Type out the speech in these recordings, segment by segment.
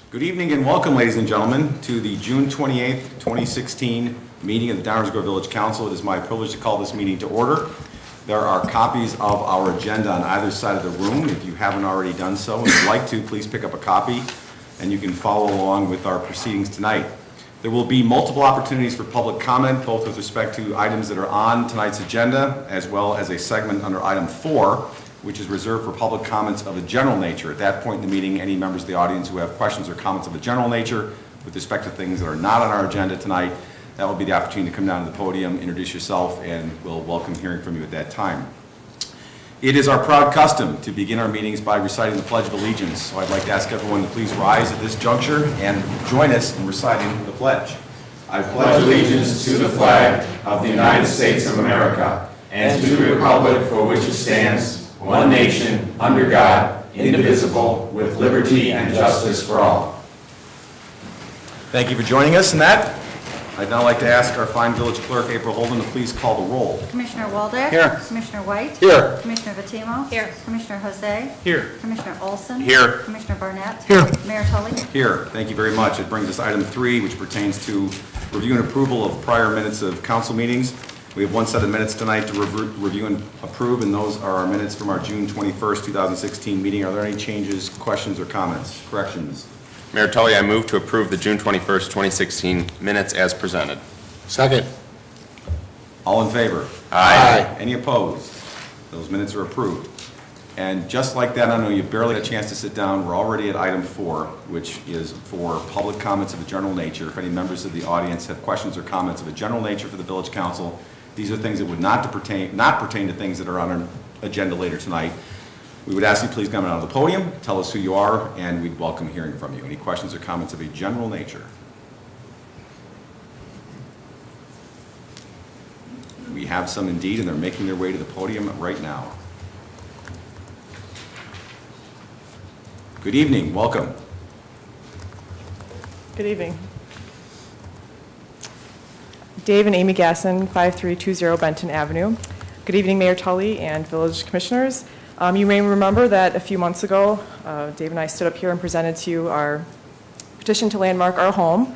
Good evening and welcome, ladies and gentlemen, to the June 28th, 2016 meeting of the Downers Grove Village Council. It is my privilege to call this meeting to order. There are copies of our agenda on either side of the room. If you haven't already done so and would like to, please pick up a copy and you can follow along with our proceedings tonight. There will be multiple opportunities for public comment, both with respect to items that are on tonight's agenda, as well as a segment under item 4, which is reserved for public comments of a general nature. At that point in the meeting, any members of the audience who have questions or comments of a general nature with respect to things that are not on our agenda tonight, that will be the opportunity to come down to the podium, introduce yourself, and we'll welcome hearing from you at that time. It is our proud custom to begin our meetings by reciting the Pledge of Allegiance. So I'd like to ask everyone to please rise at this juncture and join us in reciting the pledge. I pledge allegiance to the flag of the United States of America and to the republic for which it stands, one nation, under God, indivisible, with liberty and justice for all. Thank you for joining us in that. I'd now like to ask our fine village clerk, April Holden, to please call the roll. Commissioner Waldeck. Here. Commissioner White. Here. Commissioner Vatimo. Here. Commissioner Jose. Here. Commissioner Olson. Here. Commissioner Barnett. Here. Mayor Tully. Here. Thank you very much. It brings us to item 3, which pertains to review and approval of prior minutes of council meetings. We have one set of minutes tonight to review and approve, and those are our minutes from our June 21st, 2016 meeting. Are there any changes, questions, or comments, corrections? Mayor Tully, I move to approve the June 21st, 2016 minutes as presented. Second. All in favor? Aye. Any opposed? Those minutes are approved. And just like that, I know you barely had a chance to sit down. We're already at item 4, which is for public comments of a general nature. If any members of the audience have questions or comments of a general nature for the village council, these are things that would not pertain to things that are on our agenda later tonight. We would ask you please come out of the podium, tell us who you are, and we'd welcome hearing from you. Any questions or comments of a general nature? We have some indeed, and they're making their way to the podium right now. Good evening, welcome. Good evening. Dave and Amy Gasson, 5320 Benton Avenue. Good evening, Mayor Tully and village commissioners. You may remember that a few months ago, Dave and I stood up here and presented to you our petition to landmark our home,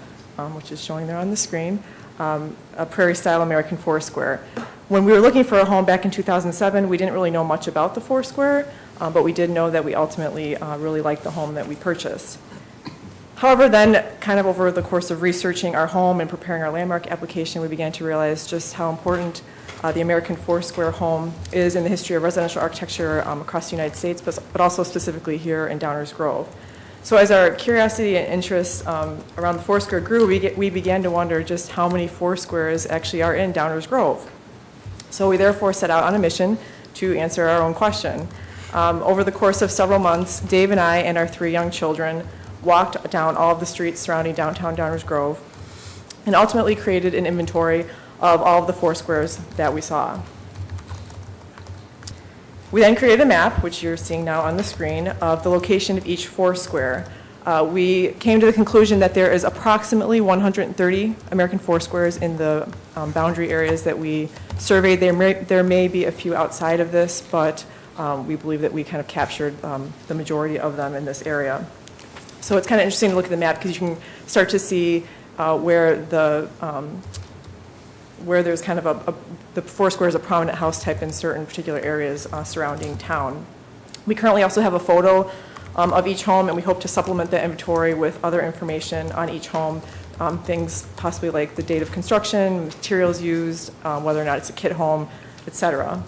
which is showing there on the screen, a prairie-style American Foursquare. When we were looking for a home back in 2007, we didn't really know much about the Foursquare, but we did know that we ultimately really liked the home that we purchased. However, then, kind of over the course of researching our home and preparing our landmark application, we began to realize just how important the American Foursquare home is in the history of residential architecture across the United States, but also specifically here in Downers Grove. So as our curiosity and interest around the Foursquare grew, we began to wonder just how many Foursquares actually are in Downers Grove. So we therefore set out on a mission to answer our own question. Over the course of several months, Dave and I and our 3 young children walked down all of the streets surrounding downtown Downers Grove and ultimately created an inventory of all of the Foursquares that we saw. We then created a map, which you're seeing now on the screen, of the location of each Foursquare. We came to the conclusion that there is approximately 130 American Foursquares in the boundary areas that we surveyed. There may be a few outside of this, but we believe that we kind of captured the majority of them in this area. So it's kind of interesting to look at the map because you can start to see where there's kind of the Foursquare is a prominent house type in certain particular areas surrounding town. We currently also have a photo of each home, and we hope to supplement the inventory with other information on each home, things possibly like the date of construction, materials used, whether or not it's a kit home, etc.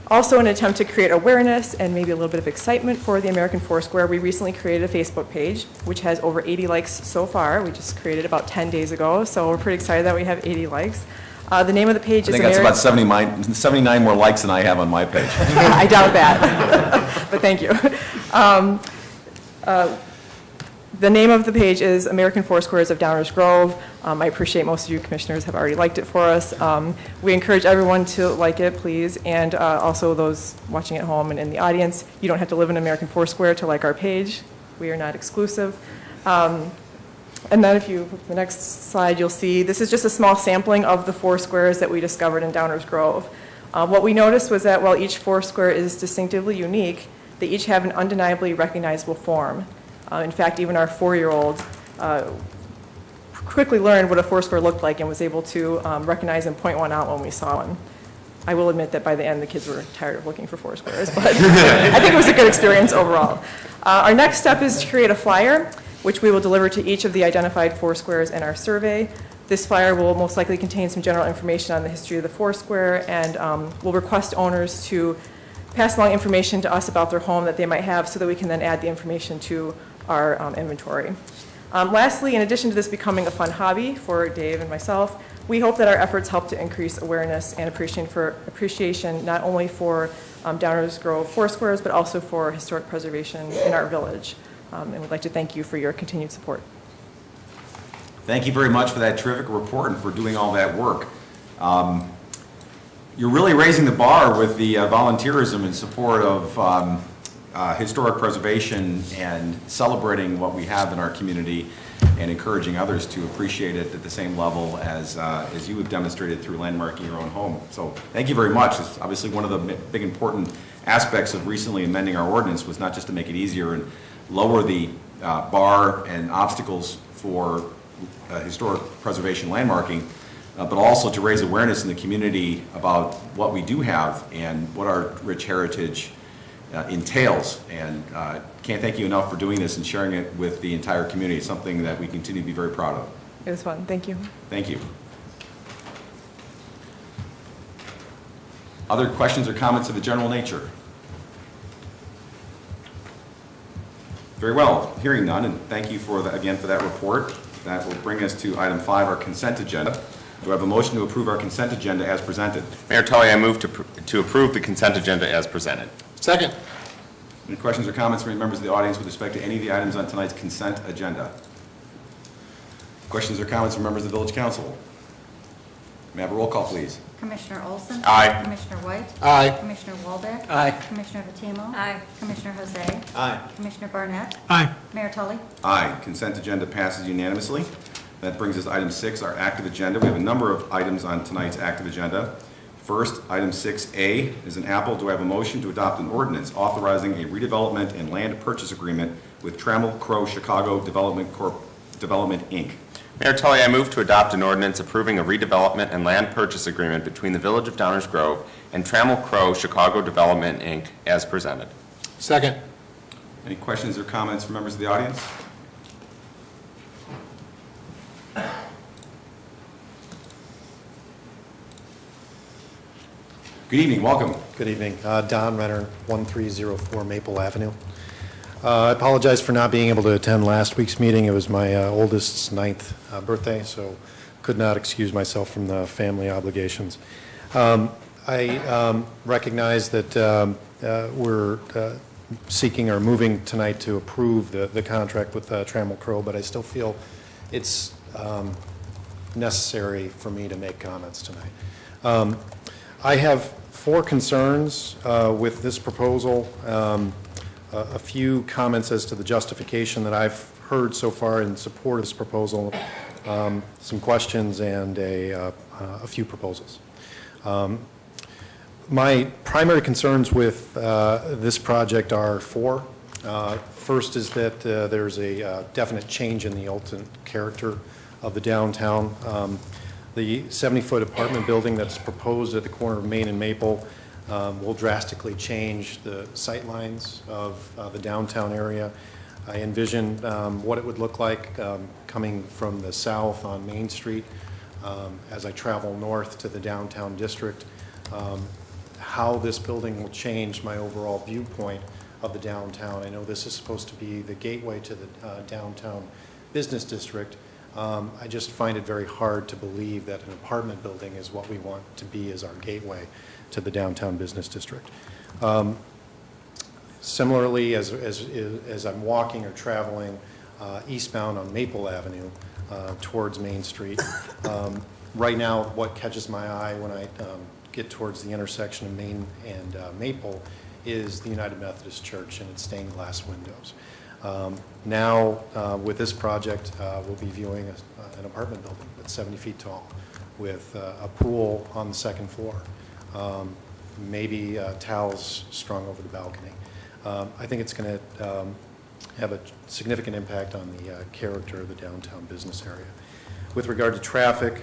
Also, in an attempt to create awareness and maybe a little bit of excitement for the American Foursquare, we recently created a Facebook page, which has over 80 likes so far. We just created it about 10 days ago, so we're pretty excited that we have 80 likes. The name of the page is I think that's about 79 more likes than I have on my page. I doubt that, but thank you. The name of the page is American Foursquares of Downers Grove. I appreciate most of you commissioners have already liked it for us. We encourage everyone to like it, please, and also those watching at home and in the audience, you don't have to live in American Foursquare to like our page. We are not exclusive. And then if you, the next slide, you'll see this is just a small sampling of the Foursquares that we discovered in Downers Grove. What we noticed was that while each Foursquare is distinctively unique, they each have an undeniably recognizable form. In fact, even our 4-year-old quickly learned what a Foursquare looked like and was able to recognize and point one out when we saw one. I will admit that by the end, the kids were tired of looking for Foursquares, but I think it was a good experience overall. Our next step is to create a flyer, which we will deliver to each of the identified Foursquares in our survey. This flyer will most likely contain some general information on the history of the Foursquare, and we'll request owners to pass along information to us about their home that they might have so that we can then add the information to our inventory. Lastly, in addition to this becoming a fun hobby for Dave and myself, we hope that our efforts help to increase awareness and appreciation not only for Downers Grove Foursquares, but also for historic preservation in our village. And we'd like to thank you for your continued support. Thank you very much for that terrific report and for doing all that work. You're really raising the bar with the volunteerism in support of historic preservation and celebrating what we have in our community and encouraging others to appreciate it at the same level as you have demonstrated through landmarking your own home. So thank you very much. It's obviously one of the big important aspects of recently amending our ordinance was not just to make it easier and lower the bar and obstacles for historic preservation landmarking, but also to raise awareness in the community about what we do have and what our rich heritage entails. And can't thank you enough for doing this and sharing it with the entire community. It's something that we continue to be very proud of. It was fun. Thank you. Thank you. Other questions or comments of a general nature? Very well. Hearing none, and thank you again for that report. That will bring us to item 5, our consent agenda. Do I have a motion to approve our consent agenda as presented? Mayor Tully, I move to approve the consent agenda as presented. Second. Any questions or comments from any members of the audience with respect to any of the items on tonight's consent agenda? Questions or comments from members of the village council? May I have a roll call, please? Commissioner Olson? Aye. Commissioner White? Aye. Commissioner Waldeck? Aye. Commissioner Fatimo? Aye. Commissioner Jose? Aye. Commissioner Barnett? Aye. Mayor Tully? Aye. Consent agenda passes unanimously. That brings us to item 6, our active agenda. We have a number of items on tonight's active agenda. First, item 6A is an apple. Do I have a motion to adopt an ordinance authorizing a redevelopment and land purchase agreement with Trammell Crow Chicago Development Inc.? Mayor Tully, I move to adopt an ordinance approving a redevelopment and land purchase agreement between the Village of Downers Grove and Trammell Crow Chicago Development, Inc., as presented. Second. Any questions or comments from members of the audience? Good evening, welcome. Good evening. Don Renner, 1304 Maple Avenue. I apologize for not being able to attend last week's meeting. It was my oldest's 9th birthday, so could not excuse myself from the family obligations. I recognize that we're seeking or moving tonight to approve the contract with Trammell Crow, but I still feel it's necessary for me to make comments tonight. I have 4 concerns with this proposal, a few comments as to the justification that I've heard so far in support of this proposal, some questions, and a few proposals. My primary concerns with this project are 4. First is that there's a definite change in the ultimate character of the downtown. The 70-foot apartment building that's proposed at the corner of Main and Maple will drastically change the sight lines of the downtown area. I envision what it would look like coming from the south on Main Street as I travel north to the downtown district, how this building will change my overall viewpoint of the downtown. I know this is supposed to be the gateway to the downtown business district. I just find it very hard to believe that an apartment building is what we want to be as our gateway to the downtown business district. Similarly, as I'm walking or traveling eastbound on Maple Avenue towards Main Street, right now what catches my eye when I get towards the intersection of Main and Maple is the United Methodist Church and its stained glass windows. Now, with this project, we'll be viewing an apartment building that's 70 feet tall with a pool on the second floor, maybe towels strung over the balcony. I think it's going to have a significant impact on the character of the downtown business area. With regard to traffic,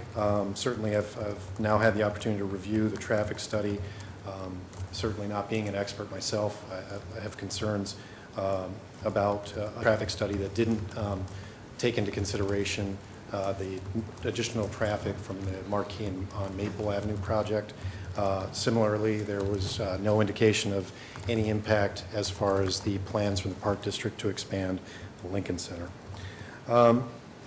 certainly I've now had the opportunity to review the traffic study. Certainly not being an expert myself, I have concerns about a traffic study that didn't take into consideration the additional traffic from the Marquis on Maple Avenue project. Similarly, there was no indication of any impact as far as the plans from the Park District to expand the Lincoln Center.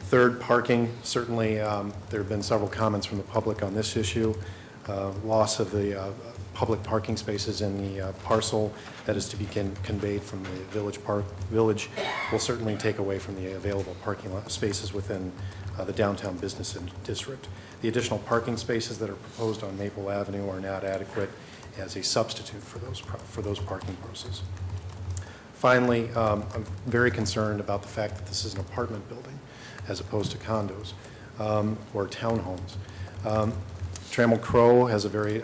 Third, parking. Certainly, there have been several comments from the public on this issue. Loss of the public parking spaces in the parcel that is to be conveyed from the village will certainly take away from the available parking lot spaces within the downtown business district. The additional parking spaces that are proposed on Maple Avenue are not adequate as a substitute for those parking parcels. Finally, I'm very concerned about the fact that this is an apartment building as opposed to condos or townhomes. Trammell Crow has a very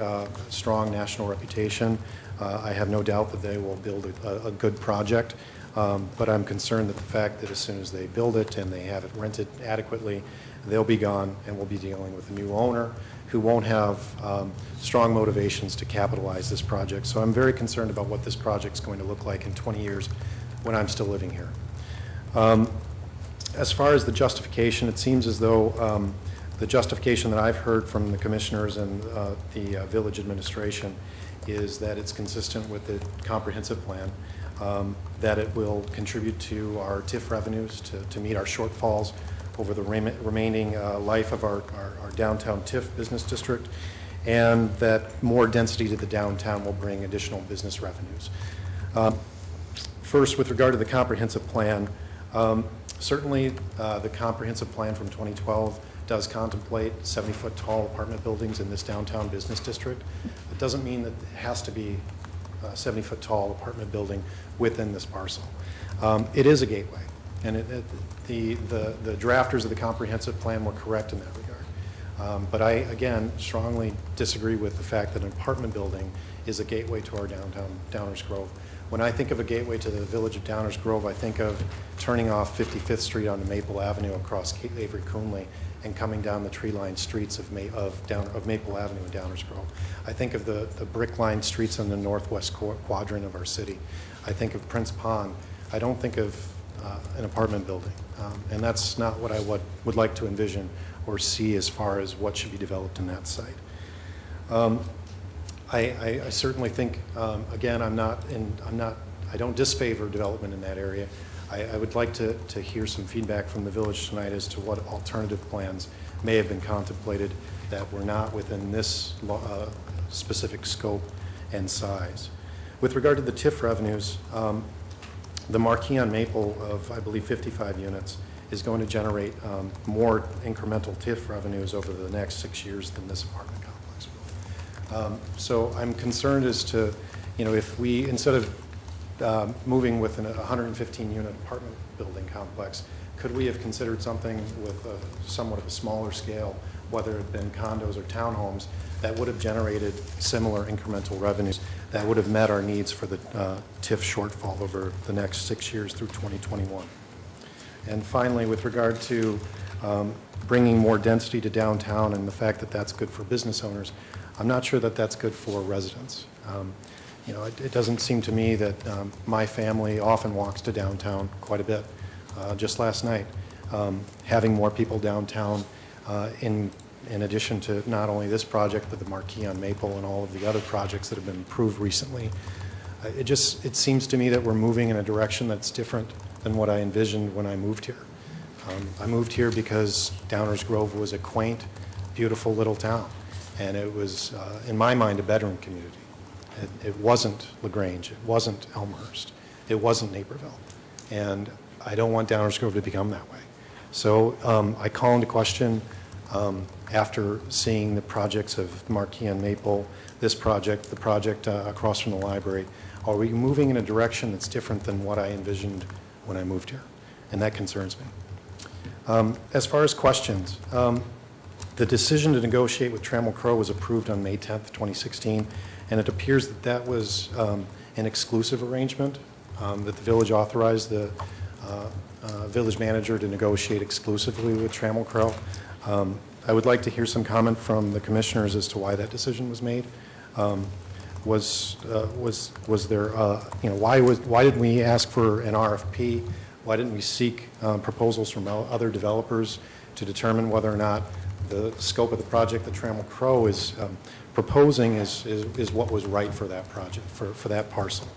strong national reputation. I have no doubt that they will build a good project, but I'm concerned that the fact that as soon as they build it and they have it rented adequately, they'll be gone and we'll be dealing with a new owner who won't have strong motivations to capitalize this project. So I'm very concerned about what this project's going to look like in 20 years when I'm still living here. As far as the justification, it seems as though the justification that I've heard from the commissioners and the village administration is that it's consistent with the comprehensive plan, that it will contribute to our TIF revenues to meet our shortfalls over the remaining life of our downtown TIF business district, and that more density to the downtown will bring additional business revenues. First, with regard to the comprehensive plan, certainly the comprehensive plan from 2012 does contemplate 70-foot tall apartment buildings in this downtown business district. It doesn't mean that it has to be a 70-foot tall apartment building within this parcel. It is a gateway, and the drafters of the comprehensive plan were correct in that regard. But I, again, strongly disagree with the fact that an apartment building is a gateway to our downtown Downers Grove. When I think of a gateway to the village of Downers Grove, I think of turning off 55th Street onto Maple Avenue across Avery Coonley and coming down the tree-lined streets of Maple Avenue in Downers Grove. I think of the brick-lined streets in the northwest quadrant of our city. I think of Prince Pond. I don't think of an apartment building, and that's not what I would like to envision or see as far as what should be developed in that site. I certainly think, again, I don't disfavor development in that area. I would like to hear some feedback from the village tonight as to what alternative plans may have been contemplated that were not within this specific scope and size. With regard to the TIF revenues, the Marquis on Maple of, I believe, 55 units is going to generate more incremental TIF revenues over the next 6 years than this apartment complex will. So I'm concerned as to, if we, instead of moving with a 115-unit apartment building complex, could we have considered something with somewhat of a smaller scale, whether it had been condos or townhomes, that would have generated similar incremental revenues that would have met our needs for the TIF shortfall over the next 6 years through 2021. And finally, with regard to bringing more density to downtown and the fact that that's good for business owners, I'm not sure that that's good for residents. It doesn't seem to me that my family often walks to downtown quite a bit. Just last night, having more people downtown in addition to not only this project, but the Marquis on Maple and all of the other projects that have been approved recently, it seems to me that we're moving in a direction that's different than what I envisioned when I moved here. I moved here because Downers Grove was a quaint, beautiful little town, and it was, in my mind, a bedroom community. It wasn't LaGrange, it wasn't Elmhurst, it wasn't Naperville, and I don't want Downers Grove to become that way. So I call into question, after seeing the projects of Marquis and Maple, this project, the project across from the library, are we moving in a direction that's different than what I envisioned when I moved here? And that concerns me. As far as questions, the decision to negotiate with Trammell Crow was approved on May 10th, 2016, and it appears that that was an exclusive arrangement that the village authorized the village manager to negotiate exclusively with Trammell Crow. I would like to hear some comment from the commissioners as to why that decision was made. Was there, why didn't we ask for an RFP? Why didn't we seek proposals from other developers to determine whether or not the scope of the project that Trammell Crow is proposing is what was right for that project, for that parcel?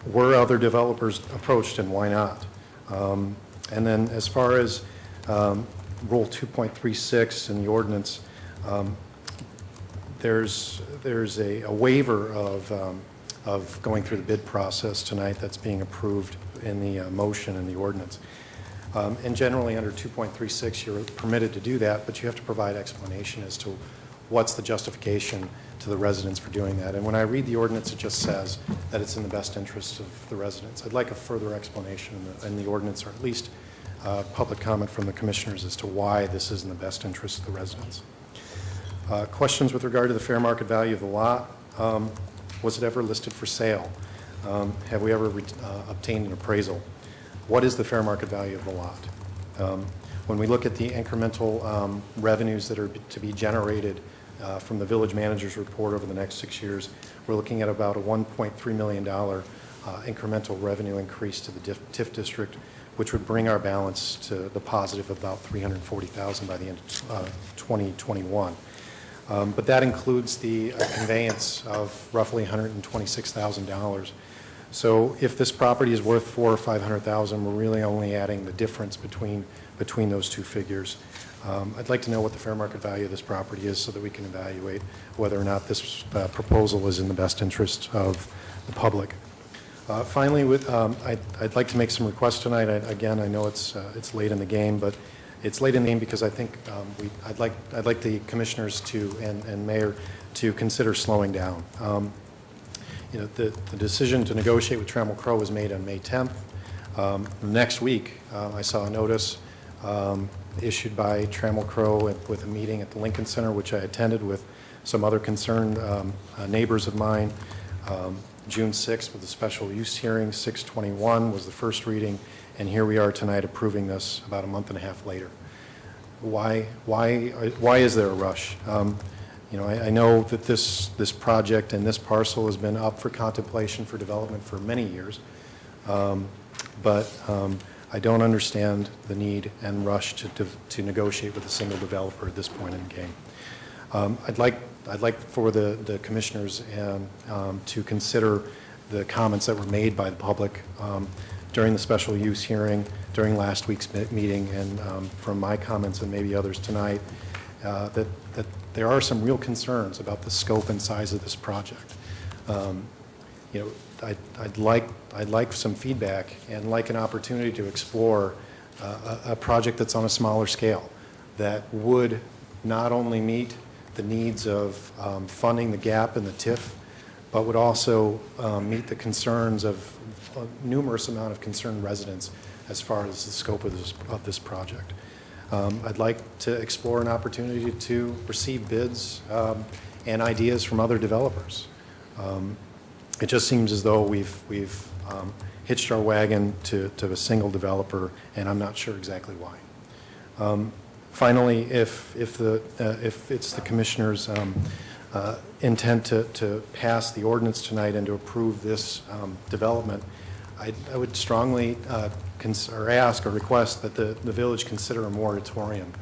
Were other developers approached, and why not? And then as far as Rule 2.36 in the ordinance, there's a waiver of going through the bid process tonight that's being approved in the motion in the ordinance. And generally, under 2.36, you're permitted to do that, but you have to provide explanation as to what's the justification to the residents for doing that. And when I read the ordinance, it just says that it's in the best interest of the residents. I'd like a further explanation in the ordinance, or at least public comment from the commissioners as to why this is in the best interest of the residents. Questions with regard to the fair market value of the lot. Was it ever listed for sale? Have we ever obtained an appraisal? What is the fair market value of the lot? When we look at the incremental revenues that are to be generated from the village manager's report over the next 6 years, we're looking at about a $1.3 million incremental revenue increase to the TIF district, which would bring our balance to the positive of about $340,000 by the end of 2021. But that includes the conveyance of roughly $126,000. So if this property is worth $400,000 or $500,000, we're really only adding the difference between those two figures. I'd like to know what the fair market value of this property is so that we can evaluate whether or not this proposal is in the best interest of the public. Finally, I'd like to make some requests tonight. Again, I know it's late in the game, but it's late in the game because I think I'd like the commissioners to and mayor to consider slowing down. The decision to negotiate with Trammell Crow was made on May 10th. Next week, I saw a notice issued by Trammell Crow with a meeting at the Lincoln Center, which I attended with some other concerned neighbors of mine. June 6th was the special use hearing, 6/21 was the first reading, and here we are tonight approving this about a month and a half later. Why is there a rush? I know that this project and this parcel has been up for contemplation for development for many years, but I don't understand the need and rush to negotiate with a single developer at this point in the game. I'd like for the commissioners to consider the comments that were made by the public during the special use hearing, during last week's meeting, and from my comments and maybe others tonight, that there are some real concerns about the scope and size of this project. I'd like some feedback and like an opportunity to explore a project that's on a smaller scale that would not only meet the needs of funding the gap in the TIF, but would also meet the concerns of a numerous amount of concerned residents as far as the scope of this project. I'd like to explore an opportunity to receive bids and ideas from other developers. It just seems as though we've hitched our wagon to a single developer, and I'm not sure exactly why. Finally, if it's the commissioner's intent to pass the ordinance tonight and to approve this development, I would strongly ask or request that the village consider a moratorium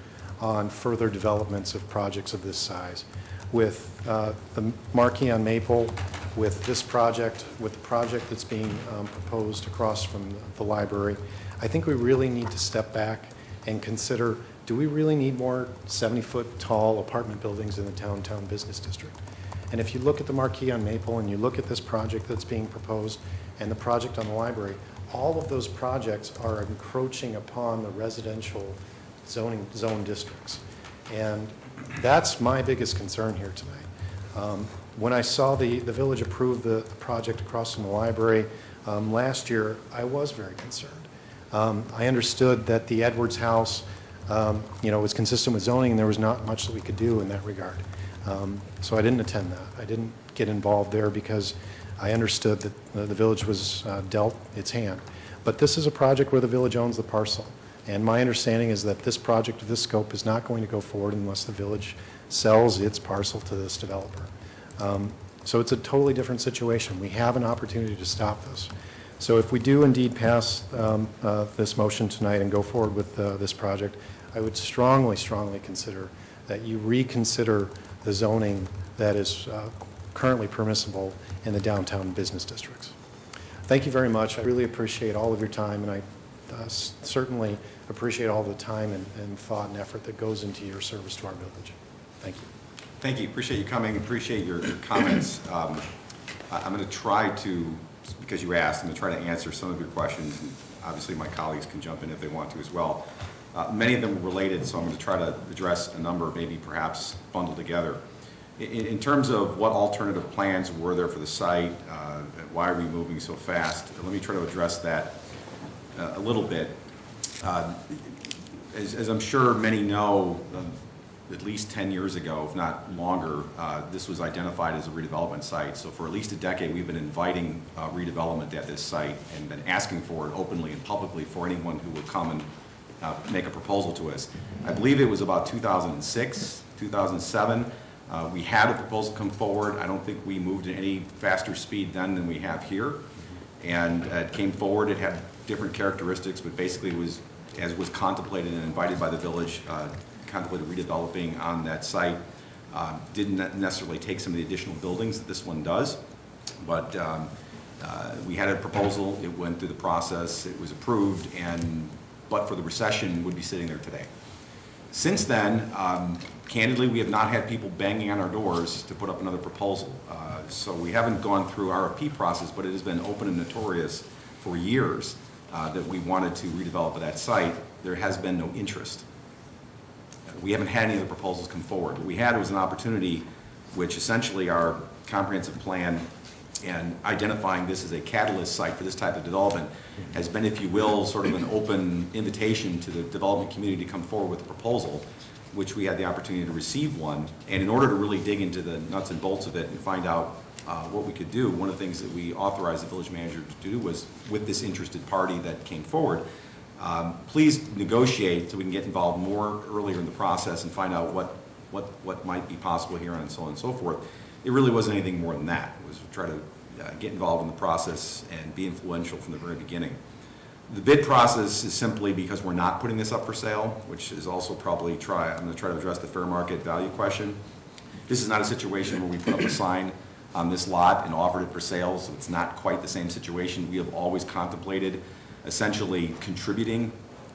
on further developments of projects of this size. With the Marquee on Maple, with this project, with the project that's being proposed across from the library, I think we really need to step back and consider, do we really need more 70-foot tall apartment buildings in the downtown business district? And if you look at the Marquee on Maple and you look at this project that's being proposed and the project on the library, all of those projects are encroaching upon the residential zone districts. And that's my biggest concern here tonight. When I saw the village approve the project across from the library last year, I was very concerned. I understood that the Edwards House was consistent with zoning, and there was not much that we could do in that regard. So I didn't attend that. I didn't get involved there because I understood that the village was dealt its hand. But this is a project where the village owns the parcel. And my understanding is that this project of this scope is not going to go forward unless the village sells its parcel to this developer. So it's a totally different situation. We have an opportunity to stop this. So if we do indeed pass this motion tonight and go forward with this project, I would strongly, strongly consider that you reconsider the zoning that is currently permissible in the downtown business districts. Thank you very much. I really appreciate all of your time, and I certainly appreciate all the time and thought and effort that goes into your service to our village. Thank you. Thank you. Appreciate you coming. Appreciate your comments. I'm going to try to, because you asked, I'm going to try to answer some of your questions. And obviously, my colleagues can jump in if they want to as well. Many of them were related, so I'm going to try to address a number, maybe perhaps bundled together. In terms of what alternative plans were there for the site, why are we moving so fast? Let me try to address that a little bit. As I'm sure many know, at least 10 years ago, if not longer, this was identified as a redevelopment site. So for at least a decade, we've been inviting redevelopment at this site and been asking for it openly and publicly for anyone who would come and make a proposal to us. I believe it was about 2006, 2007. We had a proposal come forward. I don't think we moved at any faster speed then than we have here. And it came forward. It had different characteristics, but basically it was, as was contemplated and invited by the village, contemplated redeveloping on that site. Didn't necessarily take some of the additional buildings that this one does, but we had a proposal. It went through the process. It was approved, and but for the recession, would be sitting there today. Since then, candidly, we have not had people banging on our doors to put up another proposal. So we haven't gone through RFP process, but it has been open and notorious for years that we wanted to redevelop that site. There has been no interest. We haven't had any of the proposals come forward. What we had was an opportunity, which essentially our comprehensive plan and identifying this as a catalyst site for this type of development has been, if you will, sort of an open invitation to the development community to come forward with a proposal, which we had the opportunity to receive one. And in order to really dig into the nuts and bolts of it and find out what we could do, one of the things that we authorized the village manager to do was, with this interested party that came forward, please negotiate so we can get involved more earlier in the process and find out what might be possible here and so on and so forth. It really wasn't anything more than that. It was to try to get involved in the process and be influential from the very beginning. The bid process is simply because we're not putting this up for sale, which is also probably I'm going to try to address the fair market value question. This is not a situation where we put up a sign on this lot and offered it for sale, so it's not quite the same situation. We have always contemplated essentially contributing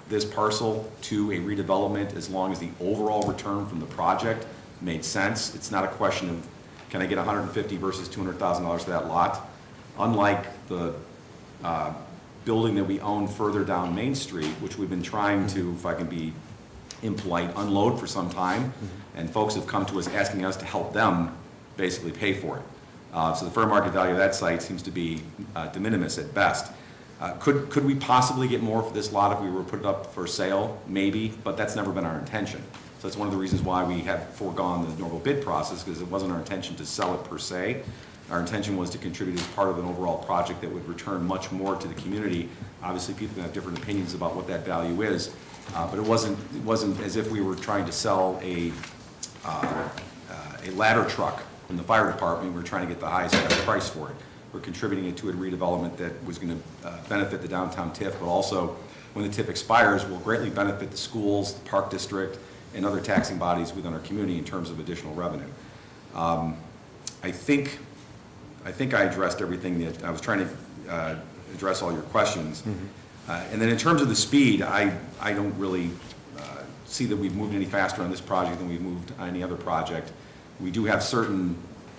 this parcel to a redevelopment as long as the overall return from the project made sense. It's not a question of, can I get $150,000 versus $200,000 for that lot? Unlike the building that we own further down Main Street, which we've been trying to, if I can be impolite, unload for some time, and folks have come to us asking us to help them basically pay for it. So the fair market value of that site seems to be de minimis at best. Could we possibly get more for this lot if we were to put it up for sale? Maybe, but that's never been our intention. So that's one of the reasons why we have foregone the normal bid process, because it wasn't our intention to sell it per se. Our intention was to contribute as part of an overall project that would return much more to the community. Obviously, people can have different opinions about what that value is, but it wasn't as if we were trying to sell a ladder truck from the fire department. We were trying to get the highest price for it. We're contributing it to a redevelopment that was going to benefit the downtown TIF, but also when the TIF expires, will greatly benefit the schools, the park district, and other taxing bodies within our community in terms of additional revenue. I think I addressed everything that I was trying to address all your questions. And then in terms of the speed, I don't really see that we've moved any faster on this project than we've moved on any other project. We do have certain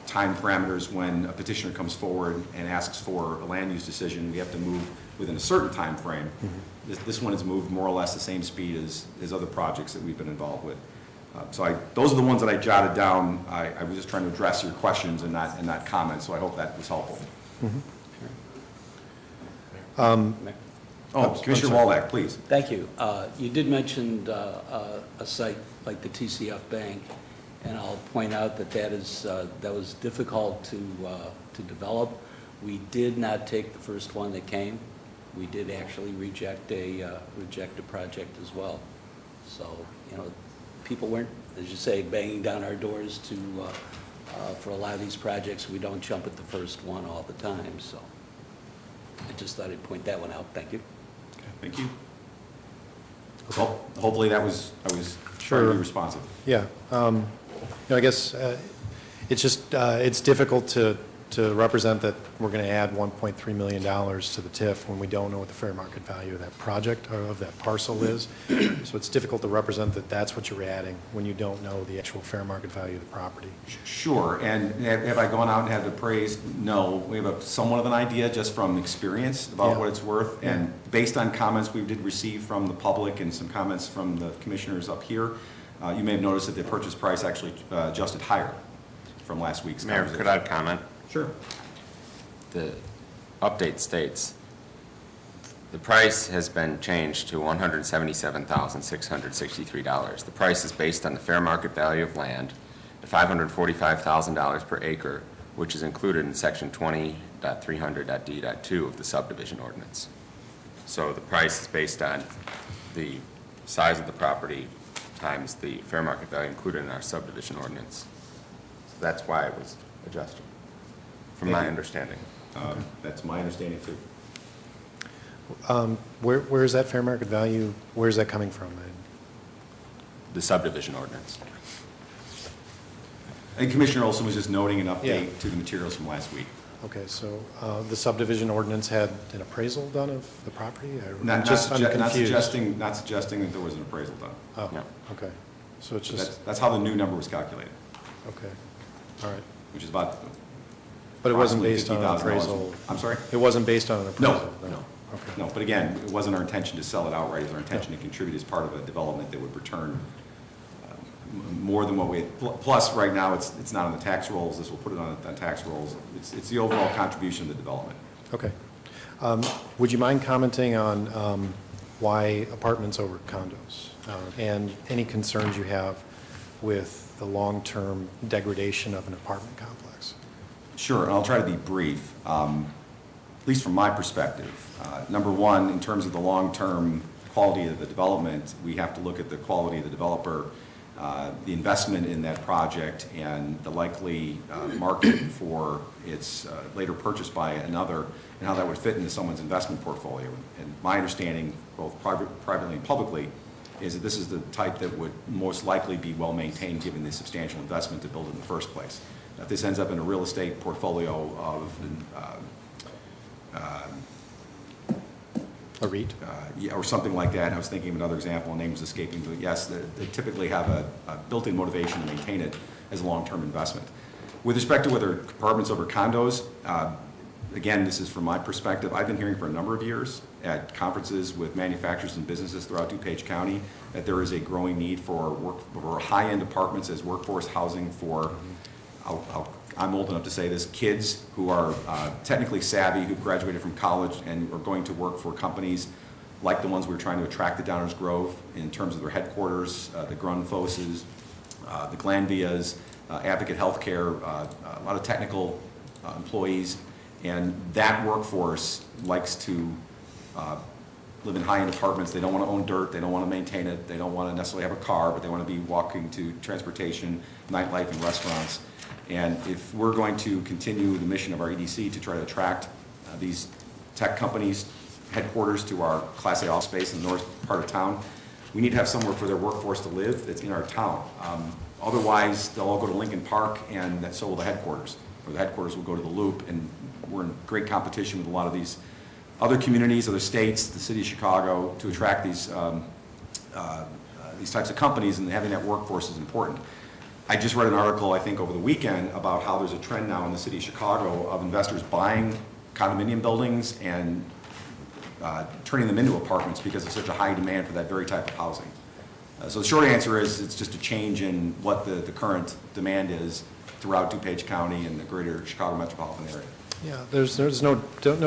time parameters when a petitioner comes forward and asks for a land use decision. We have to move within a certain time frame. This one has moved more or less the same speed as other projects that we've been involved with. So those are the ones that I jotted down. I was just trying to address your questions and not comment, so I hope that was helpful. Commissioner Waldeck, please. Thank you. You did mention a site like the TCF Bank, and I'll point out that that was difficult to develop. We did not take the first one that came. We did actually reject a project as well. So, you know, people weren't, as you say, banging down our doors to, for a lot of these projects, we don't jump at the first one all the time, so I just thought I'd point that one out. Thank you. Okay, thank you. Well, hopefully I was trying to Sure. be responsive. Yeah. I guess it's just, it's difficult to represent that we're going to add $1.3 million to the TIF when we don't know what the fair market value of that project or of that parcel is. So it's difficult to represent that that's what you're adding when you don't know the actual fair market value of the property. Sure, and have I gone out and had it appraised? No, we have a somewhat of an idea just from experience about Yeah. what it's worth, and based on comments we did receive from the public and some comments from the commissioners up here, you may have noticed that the purchase price actually adjusted higher from last week's Mayor, conversation. could I comment? Sure. The update states, the price has been changed to $177,663. The price is based on the fair market value of land, at $545,000 per acre, which is included in section 20.300.d.2 of the subdivision ordinance. So the price is based on the size of the property times the fair market value included in our subdivision ordinance. So that's why it was adjusted, from Thank my you. understanding. That's my understanding too. Where is that fair market value, where is that coming from? The subdivision ordinance. And Commissioner Olson was just noting an update Yeah. to the materials from last week. Okay, so the subdivision ordinance had an appraisal done of the property? I'm Not confused. suggesting that there was an appraisal done. Oh, No. okay. So it's But just, that's how the new number was calculated, okay, all right. which is about But it wasn't approximately based on an $50,000. appraisal? I'm sorry? It wasn't based on an No, appraisal? no. Okay. No, but again, it wasn't our intention to sell it outright, it was our intention to contribute as part of a development that would return more than what we, plus, right now, it's not on the tax rolls, this will put it on tax rolls. It's the overall contribution to the development. Okay. Would you mind commenting on why apartments over condos? And any concerns you have with the long-term degradation of an apartment complex? Sure, and I'll try to be brief, at least from my perspective. Number one, in terms of the long-term quality of the development, we have to look at the quality of the developer, the investment in that project, and the likely market for its later purchase by another, and how that would fit into someone's investment portfolio. And my understanding, both privately and publicly, is that this is the type that would most likely be well-maintained given the substantial investment to build it in the first place. If this ends up in a real estate portfolio of A REIT? yeah, or something like that. I was thinking of another example, name's escaping, but yes, they typically have a built-in motivation to maintain it as a long-term investment. With respect to whether apartments over condos, again, this is from my perspective, I've been hearing for a number of years at conferences with manufacturers and businesses throughout DuPage County that there is a growing need for high-end apartments as workforce housing for, I'm old enough to say this, kids who are technically savvy, who've graduated from college and are going to work for companies like the ones we're trying to attract to Downers Grove in terms of their headquarters, the Grundfosses, the Glanvias, Advocate Healthcare, a lot of technical employees. And that workforce likes to live in high-end apartments. They don't want to own dirt. They don't want to maintain it. They don't want to necessarily have a car, but they want to be walking to transportation, nightlife, and restaurants. And if we're going to continue the mission of our EDC to try to attract these tech companies' headquarters to our Class A office space in the north part of town, we need to have somewhere for their workforce to live that's in our town. Otherwise, they'll all go to Lincoln Park, and so will the headquarters. Or the headquarters will go to the Loop, and we're in great competition with a lot of these other communities, other states, the city of Chicago, to attract these types of companies, and having that workforce is important. I just read an article, I think, over the weekend about how there's a trend now in the city of Chicago of investors buying condominium buildings and turning them into apartments because of such a high demand for that very type of housing. So the short answer is it's just a change in what the current demand is throughout DuPage County and the greater Chicago metropolitan area. Yeah, there's no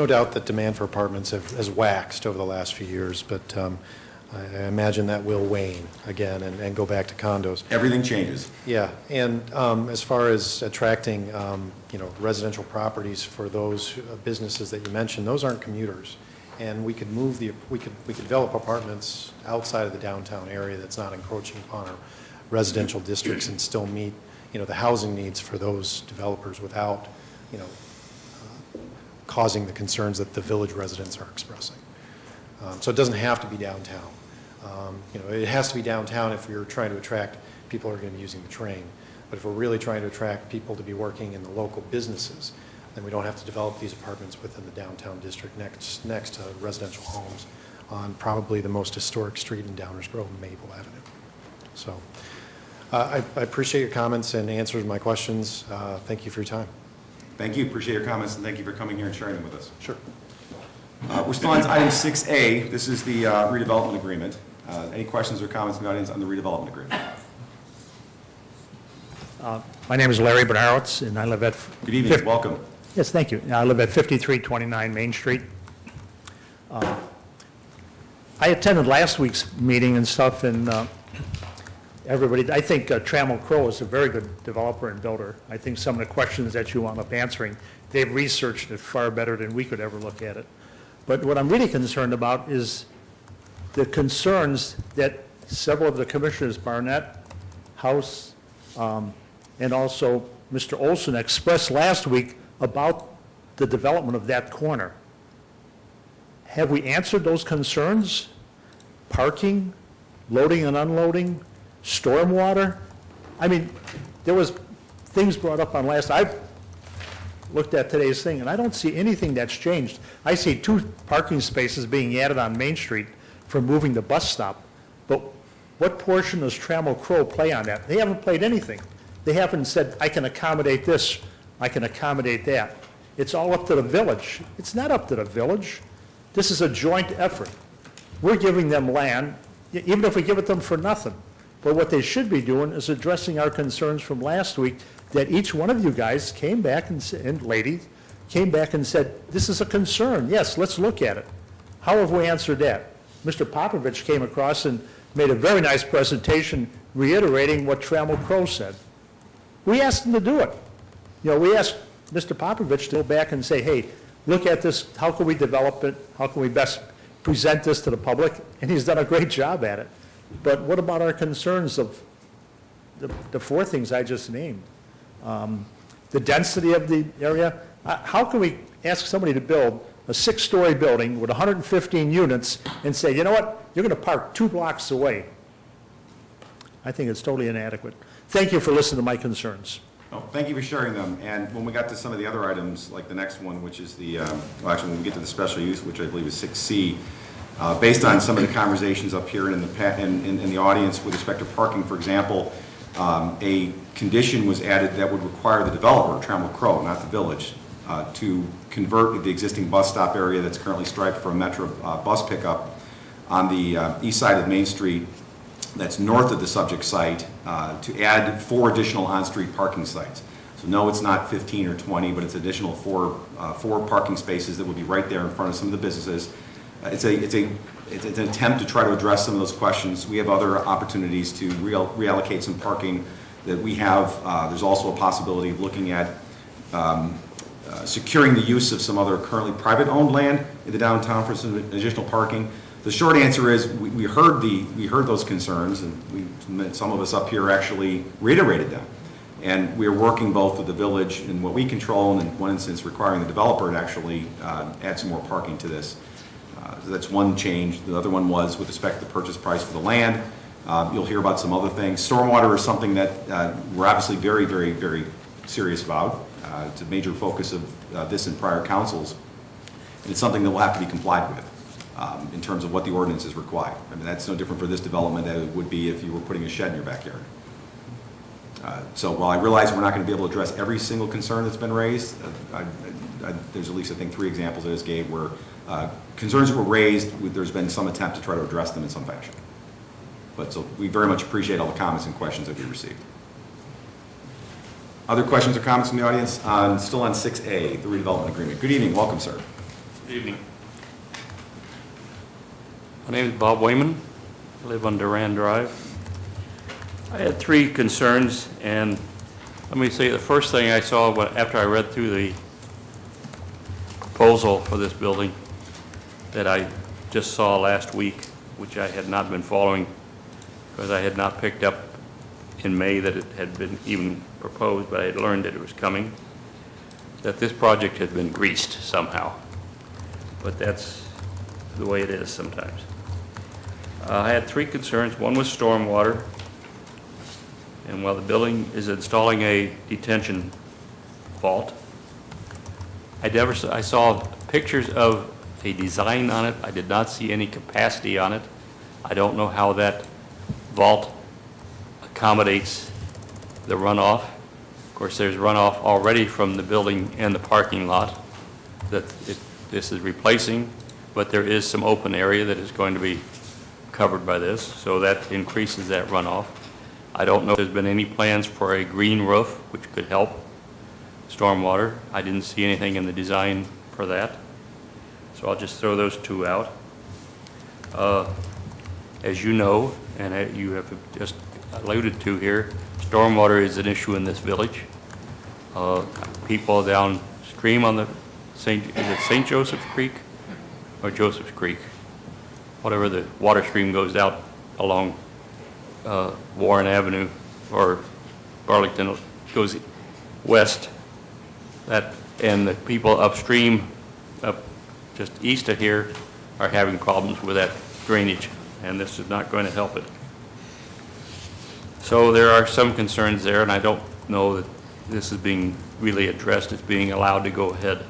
doubt that demand for apartments has waxed over the last few years, but I imagine that will wane again and go back to condos. Everything changes. Yeah, and as far as attracting, residential properties for those businesses that you mentioned, those aren't commuters. And we could we could develop apartments outside of the downtown area that's not encroaching upon our residential districts and still meet, the housing needs for those developers without, causing the concerns that the village residents are expressing. So it doesn't have to be downtown. It has to be downtown if we're trying to attract people who are going to be using the train. But if we're really trying to attract people to be working in the local businesses, then we don't have to develop these apartments within the downtown district next to residential homes on probably the most historic street in Downers Grove, Maple Avenue. So I appreciate your comments and answers to my questions. Thank you for your time. Thank you, appreciate your comments, and thank you for coming here and sharing them with us. Sure. We're still on to item 6A. This is the redevelopment agreement. Any questions or comments from the audience on the redevelopment agreement? My name is Larry Bernarowitz, and I live at... Good evening, welcome. Yes, thank you. I live at 5329 Main Street. I attended last week's meeting and stuff, and everybody, I think Trammell Crow is a very good developer and builder. I think some of the questions that you wound up answering, they've researched it far better than we could ever look at it. But what I'm really concerned about is the concerns that several of the commissioners, Barnett, House, and also Mr. Olson, expressed last week about the development of that corner. Have we answered those concerns? Parking, loading and unloading, stormwater? I mean, there was things brought up on last, I looked at today's thing, and I don't see anything that's changed. I see 2 parking spaces being added on Main Street for moving the bus stop, but what portion does Trammell Crow play on that? They haven't played anything. They haven't said, I can accommodate this, I can accommodate that. It's all up to the village. It's not up to the village. This is a joint effort. We're giving them land, even if we give it them for nothing. But what they should be doing is addressing our concerns from last week, that each one of you guys came back and ladies, came back and said, this is a concern. Yes, let's look at it. How have we answered that? Mr. Popovich came across and made a very nice presentation reiterating what Trammell Crow said. We asked him to do it. We asked Mr. Popovich to go back and say, hey, look at this, how can we develop it? How can we best present this to the public? And he's done a great job at it. But what about our concerns of the 4 things I just named? The density of the area. How can we ask somebody to build a 6-story building with 115 units and say, you know what, you're going to park 2 blocks away? I think it's totally inadequate. Thank you for listening to my concerns. Oh, thank you for sharing them. And when we got to some of the other items, like the next one, which is the, well, actually, when we get to the special use, which I believe is 6C, based on some of the conversations up here and in the audience with respect to parking, for example, a condition was added that would require the developer, Trammell Crow, not the village, to convert the existing bus stop area that's currently striped for a Metro bus pickup on the east side of Main Street that's north of the subject site to add 4 additional on-street parking sites. So no, it's not 15 or 20, but it's additional 4 parking spaces that would be right there in front of some of the businesses. It's an attempt to try to address some of those questions. We have other opportunities to reallocate some parking that we have. There's also a possibility of looking at securing the use of some other currently private-owned land in the downtown for some additional parking. The short answer is we heard those concerns, and some of us up here actually reiterated them. And we are working both with the village and what we control, and in one instance requiring the developer to actually add some more parking to this. So that's one change. The other one was with respect to the purchase price for the land. You'll hear about some other things. Stormwater is something that we're obviously very, very, very serious about. It's a major focus of this and prior councils. And it's something that will have to be complied with in terms of what the ordinances require. I mean, that's no different for this development than it would be if you were putting a shed in your backyard. So while I realize we're not going to be able to address every single concern that's been raised, there's at least, I think, 3 examples I just gave where concerns that were raised, there's been some attempt to try to address them in some fashion. But so we very much appreciate all the comments and questions that we received. Other questions or comments from the audience? Still on 6A, the redevelopment agreement. Good evening, welcome, sir. Good evening. My name is Bob Wayman. I live on Duran Drive. I had three concerns, and let me say, the first thing I saw after I read through the proposal for this building that I just saw last week, which I had not been following because I had not picked up in May that it had been even proposed, but I had learned that it was coming, that this project had been greased somehow. But that's the way it is sometimes. I had three concerns. One was stormwater. And while the building is installing a detention vault, I saw pictures of a design on it. I did not see any capacity on it. I don't know how that vault accommodates the runoff. Of course, there's runoff already from the building and the parking lot that this is replacing, but there is some open area that is going to be covered by this, so that increases that runoff. I don't know if there's been any plans for a green roof, which could help stormwater. I didn't see anything in the design for that, so I'll just throw those two out. As you know, and you have just alluded to here, stormwater is an issue in this village. People downstream on the is it St. Joseph's Creek or Joseph's Creek? Whatever the water stream goes out along Warren Avenue or Burlington, goes west. And the people upstream, up just east of here, are having problems with that drainage, and this is not going to help it. So there are some concerns there, and I don't know that this is being really addressed. It's being allowed to go ahead.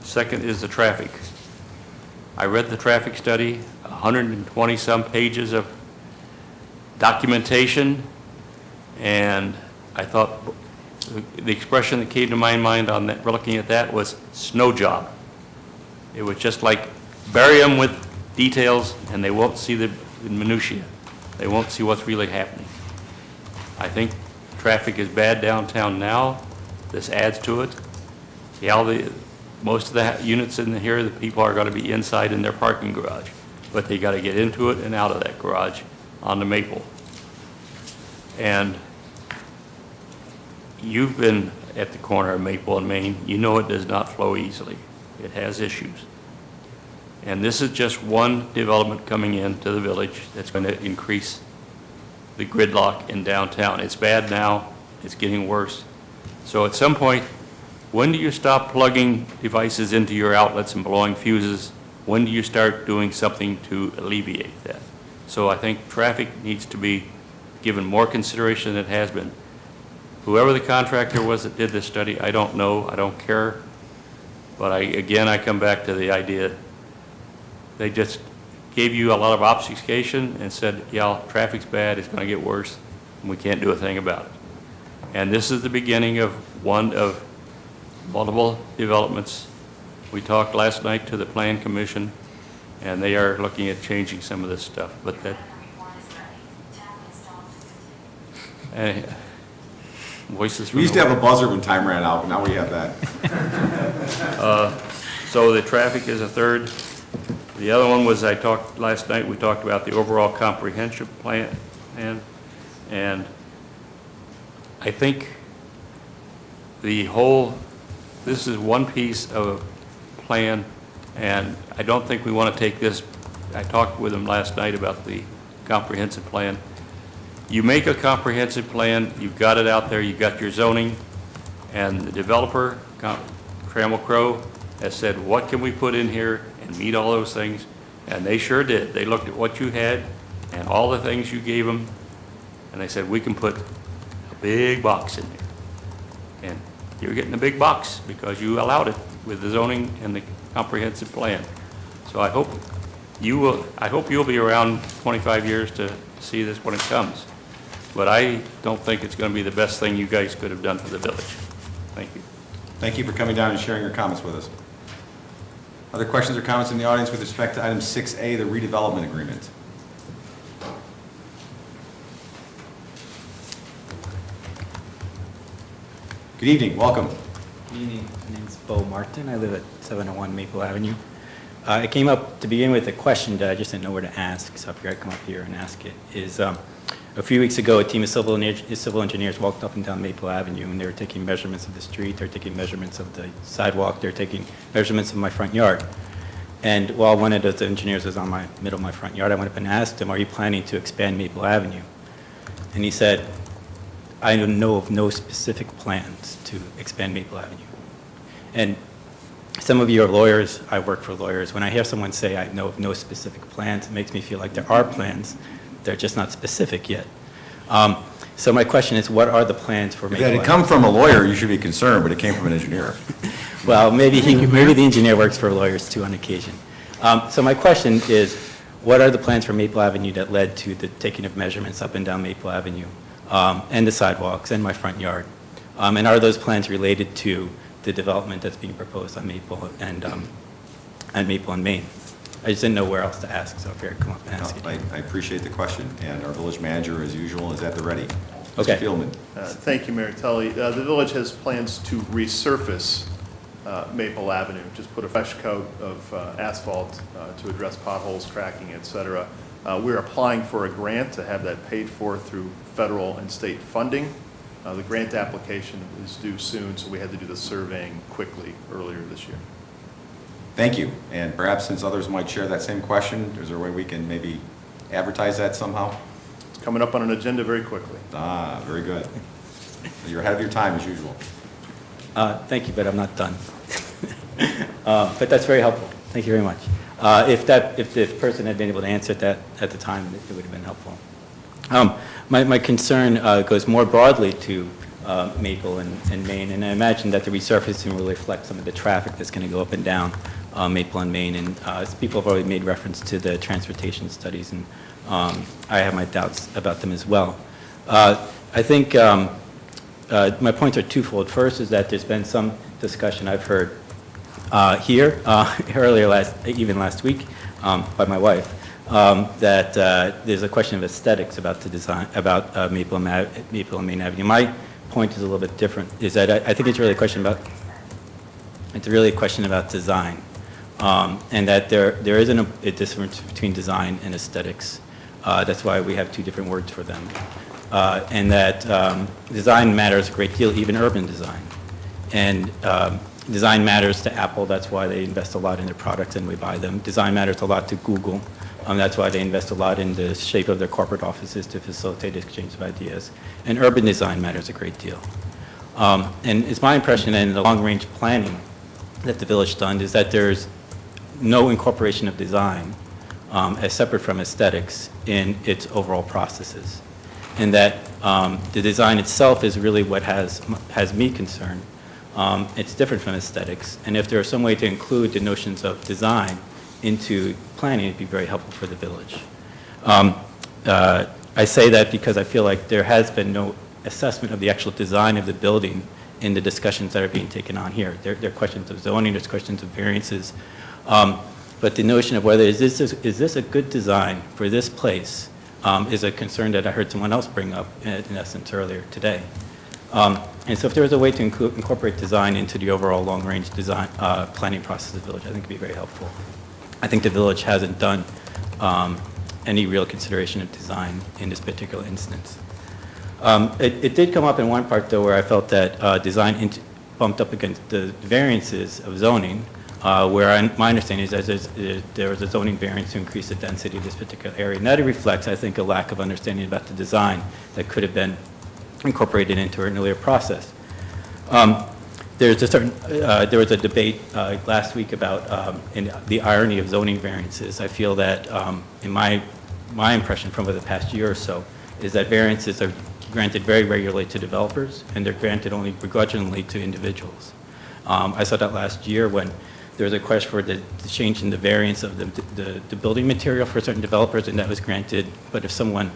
Second is the traffic. I read the traffic study, 120-some pages of documentation, and I thought the expression that came to my mind on that, looking at that, was snow job. It was just like bury them with details and they won't see the minutiae. They won't see what's really happening. I think traffic is bad downtown now. This adds to it. Yeah, most of the units in here, the people are going to be inside in their parking garage, but they got to get into it and out of that garage on the Maple. And you've been at the corner of Maple and Main. You know it does not flow easily. It has issues. And this is just one development coming into the village that's going to increase the gridlock in downtown. It's bad now. It's getting worse. So at some point, when do you stop plugging devices into your outlets and blowing fuses? When do you start doing something to alleviate that? So I think traffic needs to be given more consideration than it has been. Whoever the contractor was that did this study, I don't know, I don't care. But I come back to the idea, they just gave you a lot of obfuscation and said, yeah, traffic's bad, it's going to get worse, and we can't do a thing about it. And this is the beginning of one of multiple developments. We talked last night to the Plan Commission, and they are looking at changing some of this stuff. But that voices from We used to have a buzzer when time ran out, but now we have that. So the traffic is a third. The other one was last night we talked about the overall comprehensive plan, and I think this is one piece of a plan, and I don't think we want to take this. I talked with them last night about the comprehensive plan. You make a comprehensive plan, you've got it out there, you've got your zoning, and the developer, Trammell Crow, has said, what can we put in here and meet all those things? And they sure did. They looked at what you had and all the things you gave them, and they said, we can put a big box in there. And you're getting a big box because you allowed it with the zoning and the comprehensive plan. So I hope you'll be around 25 years to see this when it comes. But I don't think it's going to be the best thing you guys could have done for the village. Thank you. Thank you for coming down and sharing your comments with us. Other questions or comments in the audience with respect to item 6A, the redevelopment agreement? Good evening, welcome. Good evening, my name's Bo Martin. I live at 701 Maple Avenue. I came up to begin with a question that I just didn't know where to ask, so I figured I'd come up here and ask it. A few weeks ago, a team of civil engineers walked up and down Maple Avenue, and they were taking measurements of the street, they were taking measurements of the sidewalk, they were taking measurements of my front yard. And while one of those engineers was on my middle of my front yard, I went up and asked him, "Are you planning to expand Maple Avenue?" And he said, "I know of no specific plans to expand Maple Avenue." And some of you are lawyers, I work for lawyers. When I hear someone say, "I know of no specific plans," it makes me feel like there are plans, they're just not specific yet. So my question is, what are the plans for If Maple it Avenue? had come from a lawyer, you should be concerned, but it came from an engineer. Well, maybe the engineer works for lawyers too on occasion. So my question is, what are the plans for Maple Avenue that led to the taking of measurements up and down Maple Avenue, and the sidewalks and my front yard? And are those plans related to the development that's being proposed on Maple and Main? I just didn't know where else to ask, so I figured I'd come up and ask it. I appreciate the question, and our village manager, as usual, is at the ready. Okay. Mr. Fieldman. Thank you, Mayor Tully. The village has plans to resurface Maple Avenue, just put a fresh coat of asphalt to address potholes, cracking, et cetera. We're applying for a grant to have that paid for through federal and state funding. The grant application is due soon, so we had to do the surveying quickly earlier this year. Thank you. And perhaps since others might share that same question, is there a way we can maybe advertise that somehow? It's coming up on an agenda very quickly. Ah, very good. You're ahead of your time as usual. Thank you, but I'm not done. But that's very helpful. Thank you very much. If the person had been able to answer that at the time, it would have been helpful. My concern goes more broadly to Maple and Main, and I imagine that the resurfacing will reflect some of the traffic that's going to go up and down Maple and Main, and people have already made reference to the transportation studies, and I have my doubts about them as well. I think my points are twofold. First is that there's been some discussion I've heard here earlier even last week by my wife that there's a question of aesthetics about the design about Maple and Main Avenue. My point is a little bit different. Is that I think it's really a question about design, and that there isn't a difference between design and aesthetics. That's why we have two different words for them. And that design matters a great deal, even urban design. And design matters to Apple, that's why they invest a lot in their products and we buy them. Design matters a lot to Google, that's why they invest a lot in the shape of their corporate offices to facilitate the exchange of ideas. And urban design matters a great deal. And it's my impression that in the long-range planning that the village done is that there's no incorporation of design as separate from aesthetics in its overall processes. And that the design itself is really what has me concerned. It's different from aesthetics, and if there is some way to include the notions of design into planning, it'd be very helpful for the village. I say that because I feel like there has been no assessment of the actual design of the building in the discussions that are being taken on here. There are questions of zoning, there's questions of variances, but the notion of whether is this a good design for this place is a concern that I heard someone else bring up in essence earlier today. And so if there was a way to incorporate design into the overall long-range design planning process of the village, I think it would be very helpful. I think the village hasn't done any real consideration of design in this particular instance. It did come up in one part, though, where I felt that design bumped up against the variances of zoning, where my understanding is that there was a zoning variance to increase the density of this particular area. And that reflects, I think, a lack of understanding about the design that could have been incorporated into an earlier process. There was a debate last week about the irony of zoning variances. I feel that, in my impression from over the past year or so, is that variances are granted very regularly to developers, and they're granted only begrudgingly to individuals. I saw that last year when there was a request for the change in the variance of the building material for certain developers, and that was granted. But if someone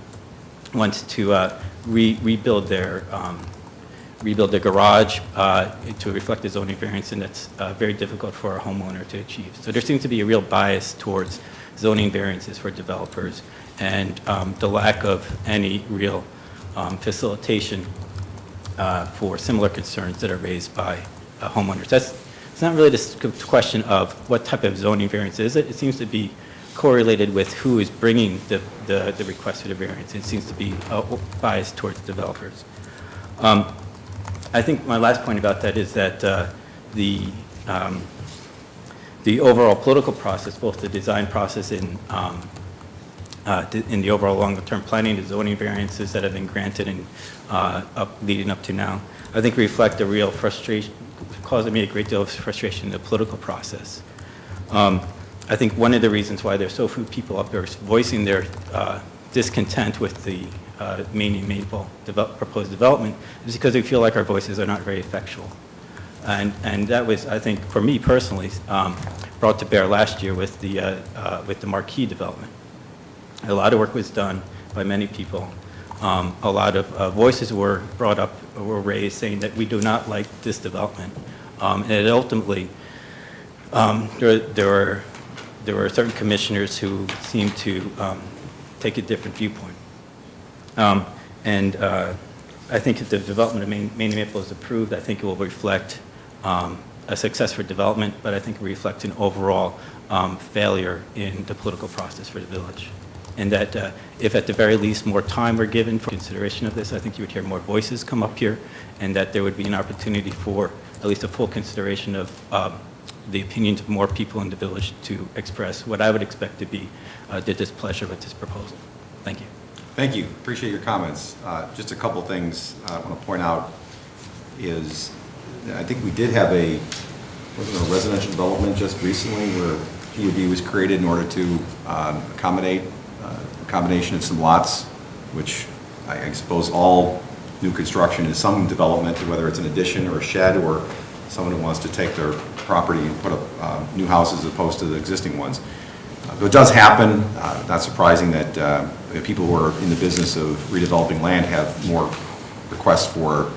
wants to rebuild their garage to reflect the zoning variance, and that's very difficult for a homeowner to achieve. So there seems to be a real bias towards zoning variances for developers, and the lack of any real facilitation for similar concerns that are raised by homeowners. That's it's not really this question of what type of zoning variance is it. It seems to be correlated with who is bringing the request for the variance. It seems to be biased towards developers. I think my last point about that is that the overall political process, both the design process in the overall longer-term planning, the zoning variances that have been granted and leading up to now, I think reflect a real frustration, causing me a great deal of frustration in the political process. I think one of the reasons why there's so few people up there voicing their discontent with the Maine and Maple proposed development is because they feel like our voices are not very effectual. And that was, I think, for me personally, brought to bear last year with the Marquee development. A lot of work was done by many people. A lot of voices were brought up, were raised, saying that we do not like this development. And it ultimately, there were certain commissioners who seemed to take a different viewpoint. I think if the development of Maine and Maple is approved, I think it will reflect a success for development, but I think it reflects an overall failure in the political process for the village. And that if at the very least more time were given for consideration of this, I think you would hear more voices come up here, and that there would be an opportunity for at least a full consideration of the opinions of more people in the village to express what I would expect to be the displeasure with this proposal. Thank you. Thank you. Appreciate your comments. Just a couple things I want to point out is I think we did have a residential development just recently where PUD was created in order to accommodate a combination of some lots, which I suppose all new construction is some development, whether it's an addition or a shed or someone who wants to take their property and put up new houses as opposed to the existing ones. Though it does happen, not surprising that people who are in the business of redeveloping land have more requests for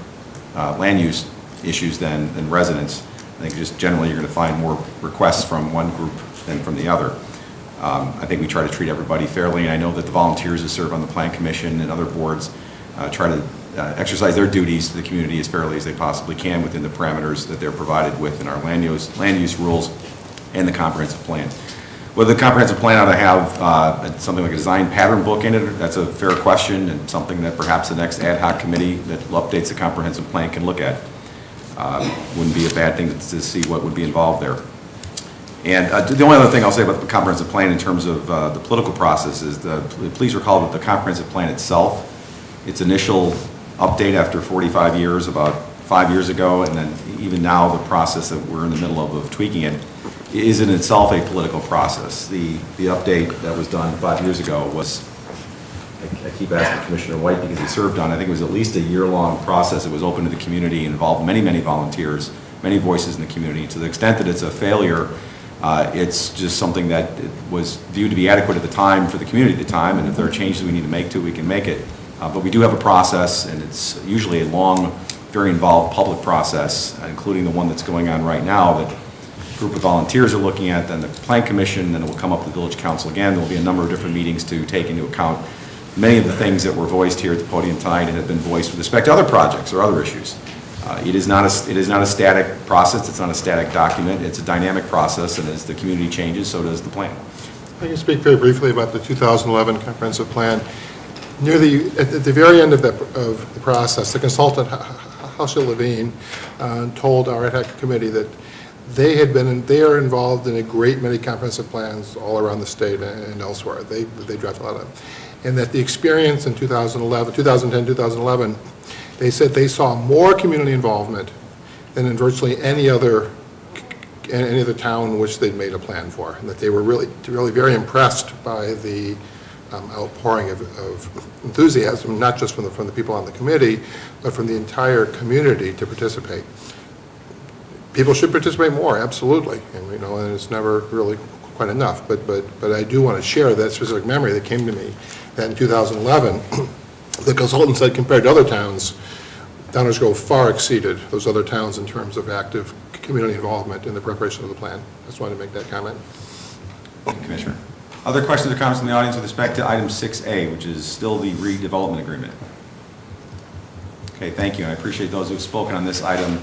land use issues than residents. I think just generally you're going to find more requests from one group than from the other. I think we try to treat everybody fairly, and I know that the volunteers that serve on the Plan Commission and other boards try to exercise their duties to the community as fairly as they possibly can within the parameters that they're provided with in our land use rules and the comprehensive plan. Whether the comprehensive plan ought to have something like a design pattern book in it, that's a fair question and something that perhaps the next ad hoc committee that updates the comprehensive plan can look at. Wouldn't be a bad thing to see what would be involved there. And the only other thing I'll say about the comprehensive plan in terms of the political process is please recall that the comprehensive plan itself, its initial update after 45 years, about 5 years ago, and then even now the process that we're in the middle of tweaking it, is in itself a political process. The update that was done 5 years ago was, I keep asking Commissioner White because he served on, I think it was at least a year-long process. It was open to the community, involved many, many volunteers, many voices in the community. To the extent that it's a failure, it's just something that was viewed to be adequate at the time for the community at the time, and if there are changes we need to make to it, we can make it. But we do have a process, and it's usually a long, very involved public process, including the one that's going on right now that a group of volunteers are looking at, then the Plan Commission, then it will come up to the Village Council again. There will be a number of different meetings to take into account many of the things that were voiced here at the podium tonight and have been voiced with respect to other projects or other issues. It is not a static process. It's not a static document. It's a dynamic process, and as the community changes, so does the plan. I can speak very briefly about the 2011 comprehensive plan. At the very end of the process, the consultant, Hassel Levine, told our ad hoc committee that they are involved in a great many comprehensive plans all around the state and elsewhere. They draft a lot of them. And that the experience in 2010, 2011, they said they saw more community involvement than in virtually any other town in which they'd made a plan for, and that they were really very impressed by the outpouring of enthusiasm, not just from the people on the committee, but from the entire community to participate. People should participate more, absolutely, and and it's never really quite enough. But I do want to share that specific memory that came to me that in 2011, the consultant said compared to other towns, Downers Grove far exceeded those other towns in terms of active community involvement in the preparation of the plan. I just wanted to make that comment. Thank you, Commissioner. Other questions or comments from the audience with respect to item 6A, which is still the redevelopment agreement? Okay, thank you. I appreciate those who have spoken on this item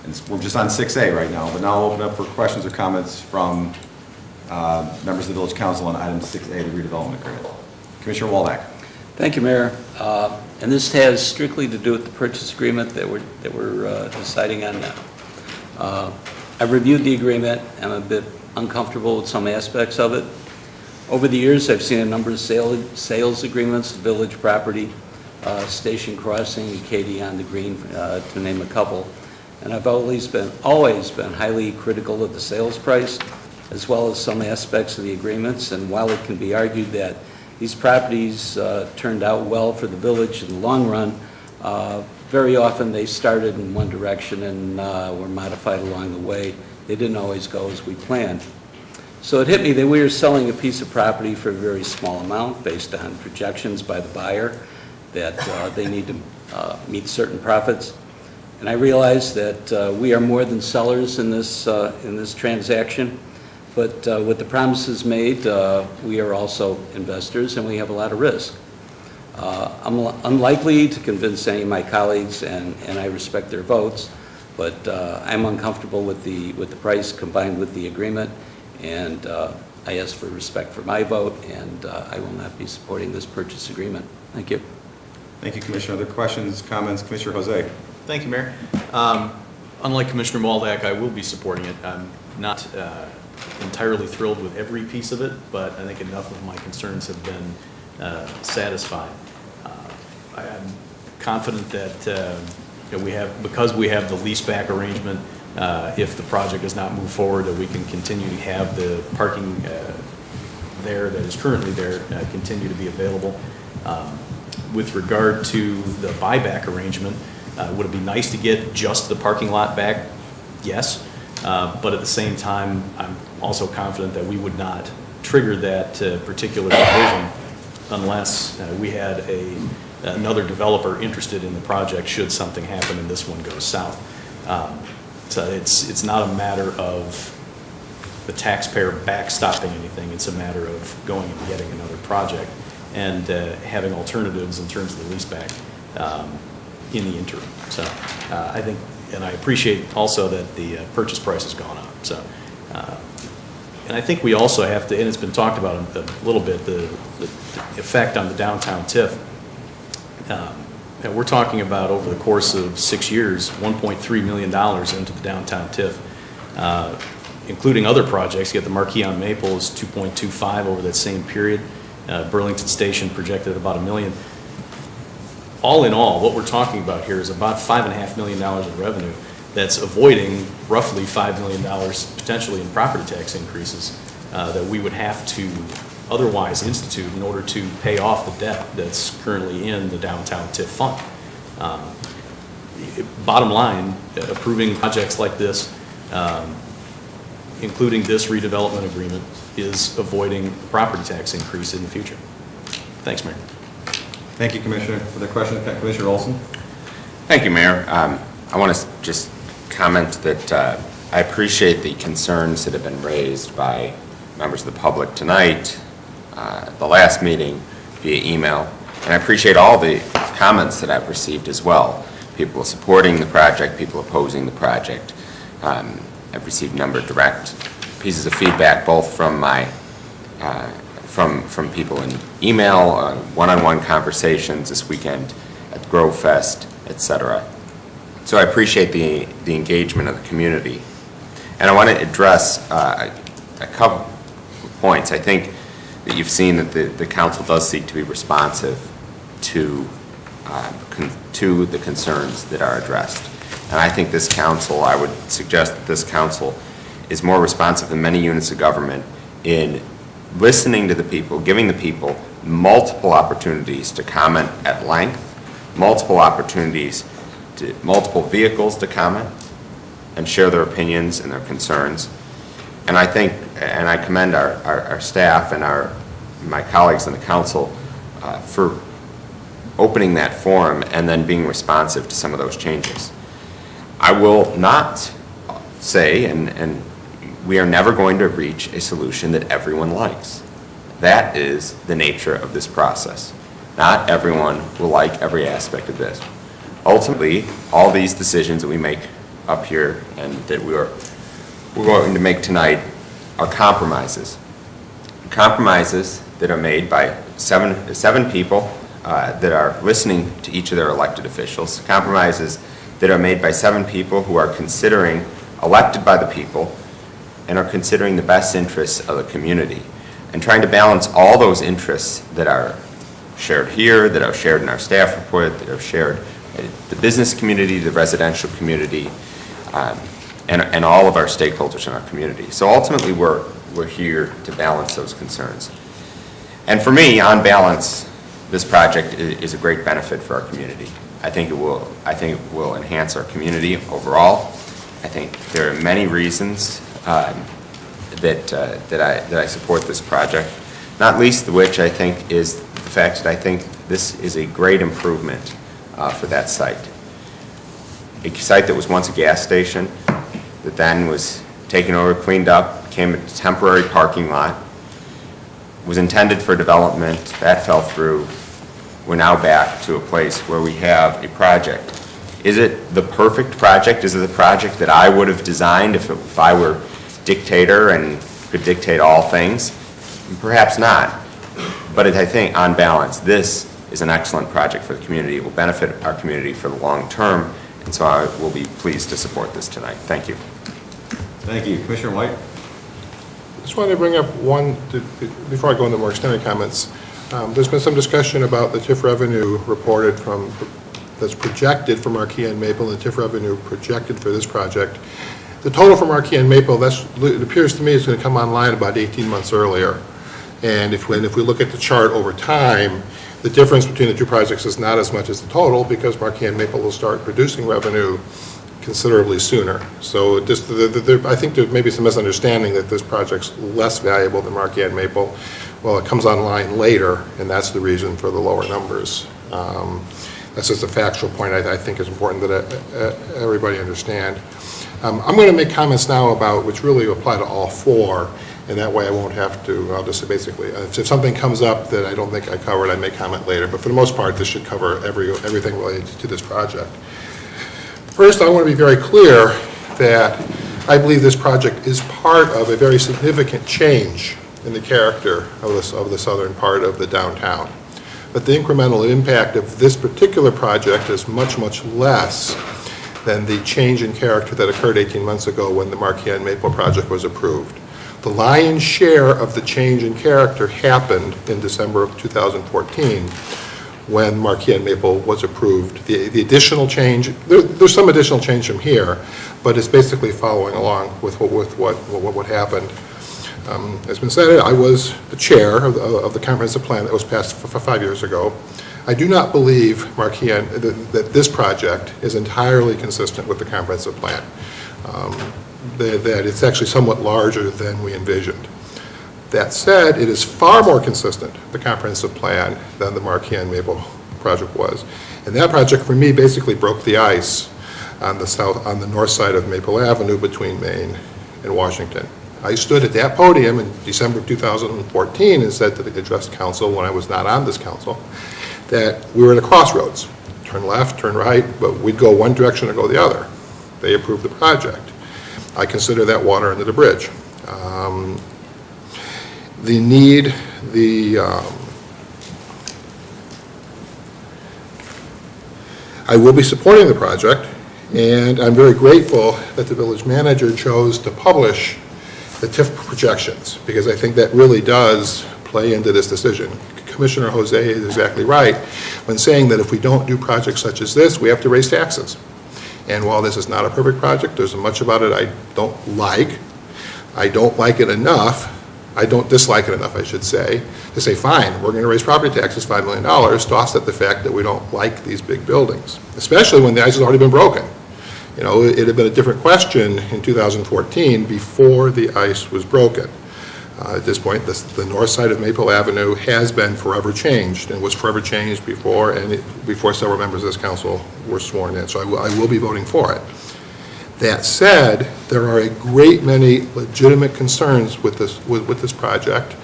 And we're just on 6A right now, but now I'll open up for questions or comments from members of the Village Council on item 6A, the redevelopment agreement. Commissioner Waldeck. Thank you, Mayor. And this has strictly to do with the purchase agreement that we're deciding on now. I've reviewed the agreement. I'm a bit uncomfortable with some aspects of it. Over the years, I've seen a number of sales agreements, village property, Station Crossing, Katie on the Green, to name a couple. And I've always been highly critical of the sales price, as well as some aspects of the agreements. And while it can be argued that these properties turned out well for the village in the long run, very often they started in one direction and were modified along the way. They didn't always go as we planned. So it hit me that we were selling a piece of property for a very small amount based on projections by the buyer that they need to meet certain profits. And I realized that we are more than sellers in this transaction, but with the promises made, we are also investors and we have a lot of risk. I'm unlikely to convince any of my colleagues, and I respect their votes, but I'm uncomfortable with the price combined with the agreement, and I ask for respect for my vote, and I will not be supporting this purchase agreement. Thank you. Thank you, Commissioner. Other questions, comments? Commissioner Jose. Thank you, Mayor. Unlike Commissioner Waldeck, I will be supporting it. I'm not entirely thrilled with every piece of it, but I think enough of my concerns have been satisfied. I'm confident that because we have the leaseback arrangement, if the project does not move forward, that we can continue to have the parking there that is currently there continue to be available. With regard to the buyback arrangement, would it be nice to get just the parking lot back? Yes. But at the same time, I'm also confident that we would not trigger that particular provision unless we had another developer interested in the project should something happen and this one goes south. So it's not a matter of the taxpayer backstopping anything. It's a matter of going and getting another project and having alternatives in terms of the leaseback in the interim. So I think, and I appreciate also that the purchase price has gone up. So, and I think we also have to, and it's been talked about a little bit, the effect on the downtown TIF. And we're talking about over the course of 6 years, $1.3 million into the downtown TIF, including other projects. You get the Marquis on Maple is 2.25 over that same period. Burlington Station projected at about $1 million. All in all, what we're talking about here is about $5.5 million of revenue that's avoiding roughly $5 million potentially in property tax increases that we would have to otherwise institute in order to pay off the debt that's currently in the downtown TIF fund. Bottom line, approving projects like this, including this redevelopment agreement, is avoiding property tax increase in the future. Thanks, Mayor. Thank you, Commissioner. Other questions? Commissioner Olson? Thank you, Mayor. I want to just comment that I appreciate the concerns that have been raised by members of the public tonight, the last meeting via email, and I appreciate all the comments that I've received as well. People supporting the project, people opposing the project. I've received a number of direct pieces of feedback, both from my from people in email, one-on-one conversations this weekend at Grove Fest, etc. So I appreciate the engagement of the community. And I want to address a couple of points. I think that you've seen that the council does seek to be responsive to the concerns that are addressed. And I think this council, I would suggest that this council is more responsive than many units of government in listening to the people, giving the people multiple opportunities to comment at length, multiple opportunities to multiple vehicles to comment and share their opinions and their concerns. And I think, and I commend our staff and my colleagues in the council for opening that forum and then being responsive to some of those changes. I will not say, and we are never going to reach a solution that everyone likes. That is the nature of this process. Not everyone will like every aspect of this. Ultimately, all these decisions that we make up here and that we're going to make tonight are compromises. Compromises that are made by seven people that are listening to each of their elected officials. Compromises that are made by 7 people who are considering, elected by the people, and are considering the best interests of the community, and trying to balance all those interests that are shared here, that are shared in our staff report, that are shared in the business community, the residential community, and all of our stakeholders in our community. So ultimately, we're here to balance those concerns. And for me, on balance, this project is a great benefit for our community. I think it will enhance our community overall. I think there are many reasons that I support this project, not least of which I think is the fact that I think this is a great improvement for that site. A site that was once a gas station, that then was taken over, cleaned up, became a temporary parking lot, was intended for development, that fell through. We're now back to a place where we have a project. Is it the perfect project? Is it the project that I would have designed if I were dictator and could dictate all things? Perhaps not. But I think, on balance, this is an excellent project for the community. It will benefit our community for the long term, and so I will be pleased to support this tonight. Thank you. Thank you. Commissioner White? Just wanted to bring up one, before I go into more extended comments. There's been some discussion about the TIF revenue reported that's projected for Marquis and Maple, and TIF revenue projected for this project. The total for Marquis and Maple, it appears to me is going to come online about 18 months earlier. And if we look at the chart over time, the difference between the two projects is not as much as the total, because Marquis and Maple will start producing revenue considerably sooner. So I think there may be some misunderstanding that this project's less valuable than Marquis and Maple. Well, it comes online later, and that's the reason for the lower numbers. That's just a factual point I think is important that everybody understand. I'm going to make comments now about which really apply to all 4, and that way I won't have to, I'll just say basically, if something comes up that I don't think I covered, I may comment later. But for the most part, this should cover everything related to this project. First, I want to be very clear that I believe this project is part of a very significant change in the character of the southern part of the downtown. But the incremental impact of this particular project is much, much less than the change in character that occurred 18 months ago when the Marquis and Maple project was approved. The lion's share of the change in character happened in December of 2014 when Marquis and Maple was approved. The additional change, there's some additional change from here, but it's basically following along with what happened. As been said, I was the chair of the comprehensive plan that was passed for 5 years ago. I do not believe that this project is entirely consistent with the comprehensive plan. That it's actually somewhat larger than we envisioned. That said, it is far more consistent, the comprehensive plan, than the Marquis and Maple project was. And that project, for me, basically broke the ice on the north side of Maple Avenue between Main and Washington. I stood at that podium in December of 2014 and said to the addressed council, when I was not on this council, that we were at a crossroads. Turn left, turn right, but we'd go one direction or go the other. They approved the project. I consider that water under the bridge. I will be supporting the project, and I'm very grateful that the village manager chose to publish the TIF projections, because I think that really does play into this decision. Commissioner Jose is exactly right when saying that if we don't do projects such as this, we have to raise taxes. And while this is not a perfect project, there's much about it I don't like. I don't like it enough. I don't dislike it enough, I should say, to say, fine, we're going to raise property taxes $5 million to offset the fact that we don't like these big buildings, especially when the ice has already been broken. You know, it had been a different question in 2014 before the ice was broken. At this point, the north side of Maple Avenue has been forever changed, and was forever changed before several members of this council were sworn in. So I will be voting for it. That said, there are a great many legitimate concerns with this project,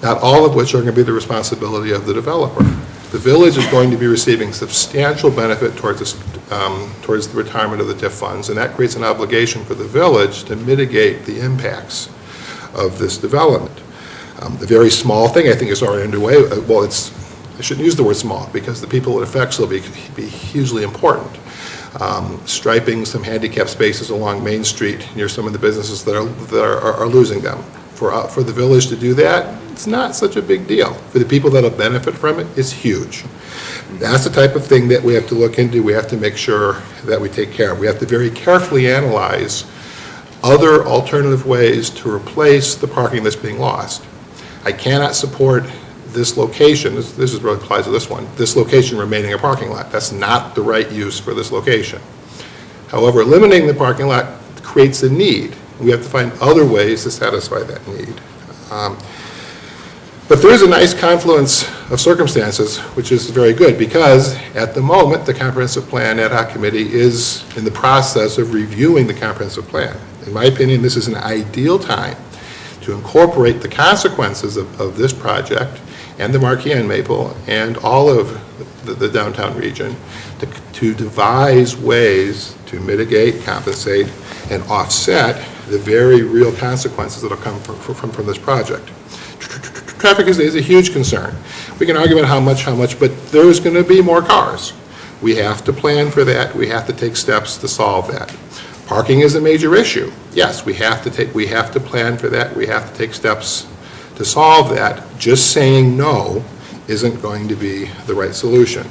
not all of which are going to be the responsibility of the developer. The village is going to be receiving substantial benefit towards towards the retirement of the TIF funds, and that creates an obligation for the village to mitigate the impacts of this development. The very small thing I think is already underway. Well, I shouldn't use the word small because the people it affects will be hugely important. Striping some handicap spaces along Main Street near some of the businesses that are losing them. For the village to do that, it's not such a big deal. For the people that will benefit from it, it's huge. That's the type of thing that we have to look into. We have to make sure that we take care of. We have to very carefully analyze other alternative ways to replace the parking that's being lost. I cannot support this location, this is really applies to this one, this location remaining a parking lot. That's not the right use for this location. However, eliminating the parking lot creates a need. We have to find other ways to satisfy that need. But there is a nice confluence of circumstances, which is very good, because at the moment, the Comprehensive Plan Ad Hoc Committee is in the process of reviewing the comprehensive plan. In my opinion, this is an ideal time to incorporate the consequences of this project and the Marquis and Maple and all of the downtown region to devise ways to mitigate, compensate, and offset the very real consequences that will come from this project. Traffic is a huge concern. We can argue about how much, but there's going to be more cars. We have to plan for that. We have to take steps to solve that. Parking is a major issue. Yes, we have to plan for that. We have to take steps to solve that. Just saying no isn't going to be the right solution.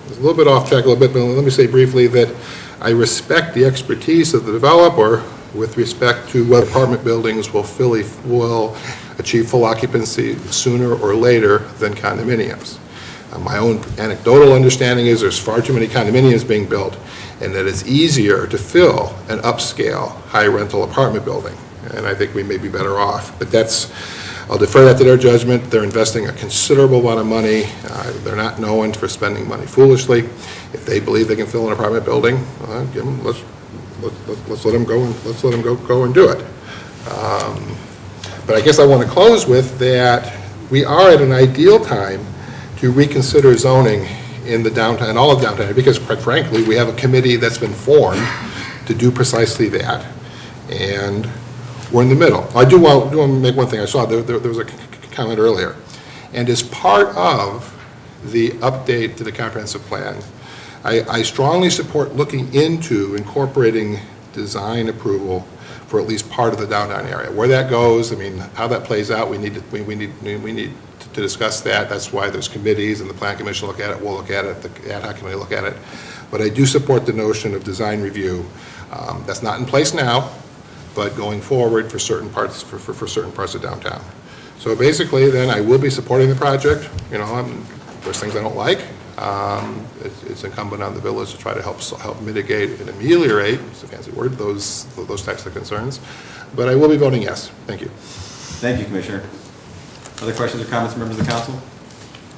It's a little bit off track a little bit, but let me say briefly that I respect the expertise of the developer with respect to whether apartment buildings will achieve full occupancy sooner or later than condominiums. My own anecdotal understanding is there's far too many condominiums being built, and that it's easier to fill an upscale, high rental apartment building. And I think we may be better off. But I'll defer that to their judgment. They're investing a considerable amount of money. They're not known for spending money foolishly. If they believe they can fill an apartment building, let's let them go and do it. But I guess I want to close with that we are at an ideal time to reconsider zoning in the downtown, in all of downtown, because quite frankly, we have a committee that's been formed to do precisely that, and we're in the middle. I do want to make one thing. I saw there was a comment earlier, and as part of the update to the comprehensive plan, I strongly support looking into incorporating design approval for at least part of the downtown area. Where that goes, I mean, how that plays out, we need to discuss that. That's why there's committees, and the Plan Commission look at it, we'll look at it, the Ad Hoc Committee look at it. But I do support the notion of design review. That's not in place now, but going forward for certain parts, for certain parts of downtown. So basically, then I will be supporting the project. You know, there's things I don't like. It's incumbent on the village to try to help mitigate and ameliorate, it's a fancy word, those types of concerns. But I will be voting yes. Thank you. Thank you, Commissioner. Other questions or comments from members of the council?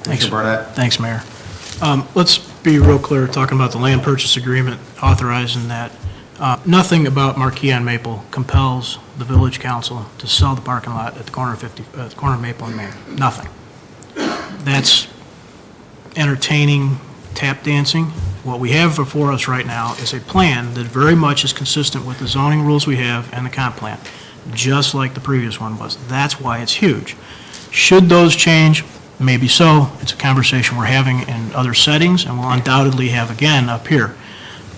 Thanks, Commissioner Barnett. Thanks, Mayor. Let's be real clear, talking about the land purchase agreement, authorizing that. Nothing about Marquis on Maple compels the village council to sell the parking lot at the corner of Maple and Main. Nothing. That's entertaining tap dancing. What we have before us right now is a plan that very much is consistent with the zoning rules we have and the comp plan, just like the previous one was. That's why it's huge. Should those change? Maybe so. It's a conversation we're having in other settings, and we'll undoubtedly have again up here.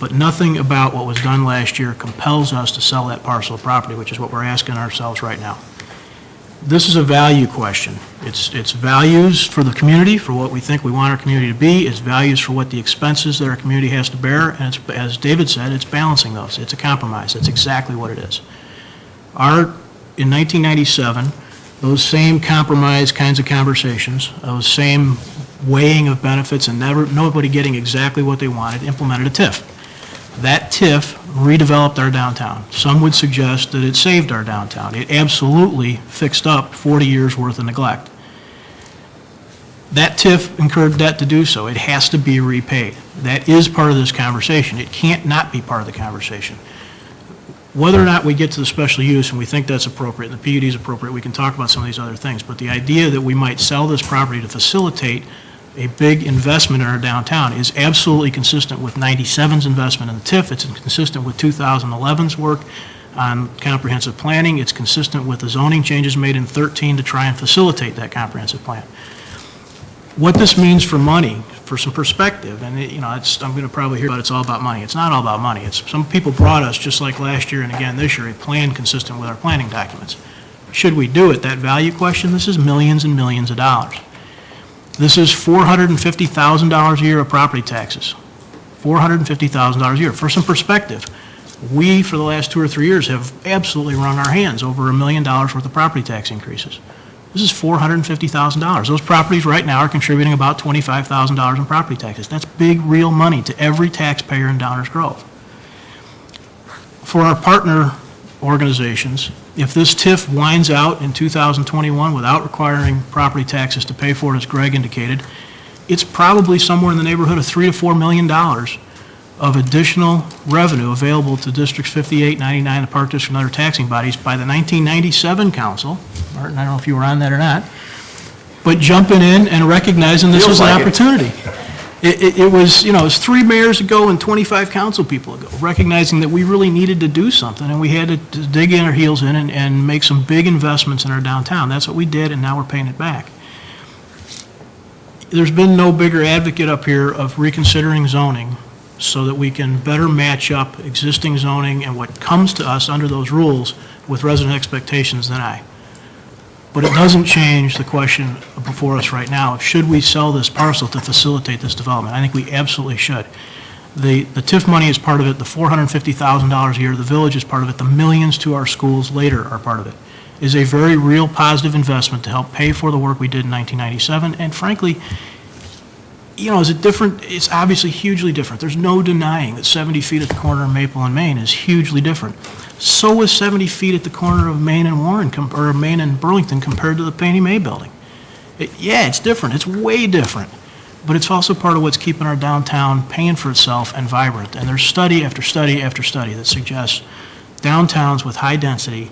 But nothing about what was done last year compels us to sell that parcel of property, which is what we're asking ourselves right now. This is a value question. It's values for the community, for what we think we want our community to be. It's values for what the expenses that our community has to bear. And it's, as David said, it's balancing those. It's a compromise. That's exactly what it is. In 1997, those same compromise kinds of conversations, those same weighing of benefits and nobody getting exactly what they wanted, implemented a TIF. That TIF redeveloped our downtown. Some would suggest that it saved our downtown. It absolutely fixed up 40 years' worth of neglect. That TIF incurred debt to do so. It has to be repaid. That is part of this conversation. It can't not be part of the conversation. Whether or not we get to the special use and we think that's appropriate and the PUD is appropriate, we can talk about some of these other things. But the idea that we might sell this property to facilitate a big investment in our downtown, is absolutely consistent with 97's investment in the TIF. It's consistent with 2011's work on comprehensive planning. It's consistent with the zoning changes made in 13 to try and facilitate that comprehensive plan. What this means for money, for some perspective, and I'm going to probably hear about it's all about money. It's not all about money. Some people brought us, just like last year and again this year, a plan consistent with our planning documents. Should we do it? That value question, this is millions and millions of dollars. This is $450,000 a year of property taxes. $450,000 a year. For some perspective, we, for the last 2 or 3 years, have absolutely wrung our hands over $1 million worth of property tax increases. This is $450,000. Those properties right now are contributing about $25,000 in property taxes. That's big, real money to every taxpayer in Downers Grove. For our partner organizations, if this TIF winds out in 2021 without requiring property taxes to pay for it, as Greg indicated, it's probably somewhere in the neighborhood of $3 to $4 million of additional revenue available to Districts 58, 99, the Park District, and other taxing bodies by the 1997 council. Martin, I don't know if you were on that or not, but jumping in and recognizing this was an opportunity. It was, it was 3 mayors ago and 25 council people ago, recognizing that we really needed to do something, and we had to dig in our heels in and make some big investments in our downtown. That's what we did, and now we're paying it back. There's been no bigger advocate up here of reconsidering zoning so that we can better match up existing zoning and what comes to us under those rules with resident expectations than I. But it doesn't change the question before us right now of should we sell this parcel to facilitate this development. I think we absolutely should. The TIF money is part of it, the $450,000 a year, the village is part of it, the millions to our schools later are part of it. Is a very real positive investment to help pay for the work we did in 1997, and frankly, is it different? It's obviously hugely different. There's no denying that 70 feet at the corner of Maple and Main is hugely different. So is 70 feet at the corner of Main and Warren, or Main and Burlington compared to the Fannie Mae building. It's different. It's way different. But it's also part of what's keeping our downtown paying for itself and vibrant. And there's study after study after study that suggests downtowns with high density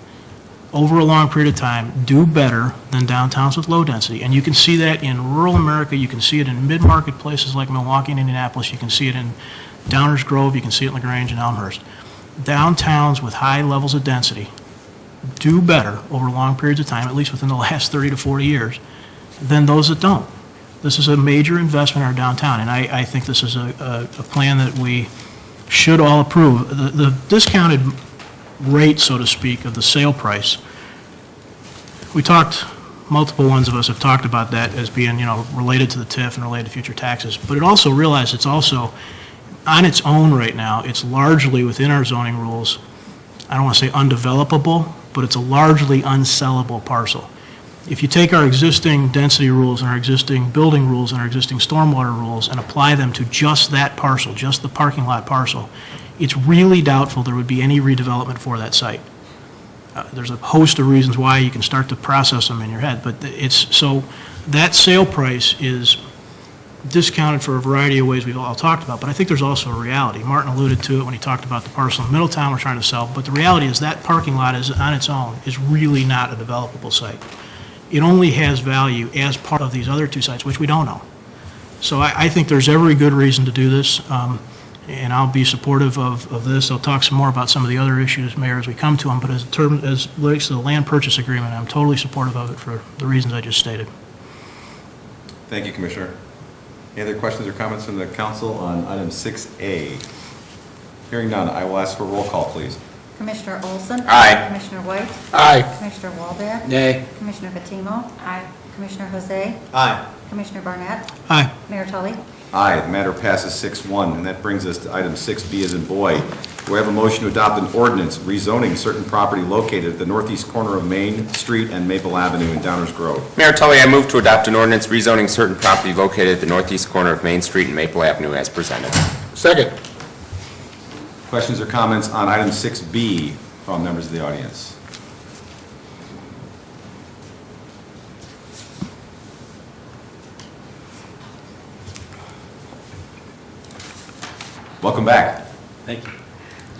over a long period of time do better than downtowns with low density. And you can see that in rural America. You can see it in mid-market places like Milwaukee and Indianapolis. You can see it in Downers Grove. You can see it in LaGrange and Elmhurst. Downtowns with high levels of density do better over long periods of time, at least within the last 30 to 40 years, than those that don't. This is a major investment in our downtown, and I think this is a plan that we should all approve. The discounted rate, so to speak, of the sale price, we talked, multiple ones of us have talked about that as being, related to the TIF and related to future taxes, but it also realized it's also on its own right now. It's largely within our zoning rules. I don't want to say undevelopable, but it's a largely unsellable parcel. If you take our existing density rules and our existing building rules and our existing stormwater rules and apply them to just that parcel, just the parking lot parcel, it's really doubtful there would be any redevelopment for that site. There's a host of reasons why. You can start to process them in your head, but so that sale price is discounted for a variety of ways we've all talked about, but I think there's also a reality. Martin alluded to it when he talked about the parcel in Middletown we're trying to sell, but the reality is that parking lot is on its own is really not a developable site. It only has value as part of these other 2 sites, which we don't know. So I think there's every good reason to do this, and I'll be supportive of this. I'll talk some more about some of the other issues, Mayor, as we come to them, but as relates to the land purchase agreement, I'm totally supportive of it for the reasons I just stated. Thank you, Commissioner. Any other questions or comments from the council on item 6A? Hearing none, I will ask for a roll call, please. Commissioner Olson? Aye. Commissioner White? Aye. Commissioner Waldeck? Nay. Commissioner Fatimo? Aye. Commissioner Jose? Aye. Commissioner Barnett? Aye. Mayor Tully? Aye, the matter passes 6-1, and that brings us to item 6B as in boy. Do we have a motion to adopt an ordinance rezoning certain property located at the northeast corner of Main Street and Maple Avenue in Downers Grove? Mayor Tully, I move to adopt an ordinance rezoning certain property located at the northeast corner of Main Street and Maple Avenue as presented. Second. Questions or comments on item 6B from members of the audience? Welcome back. Thank you.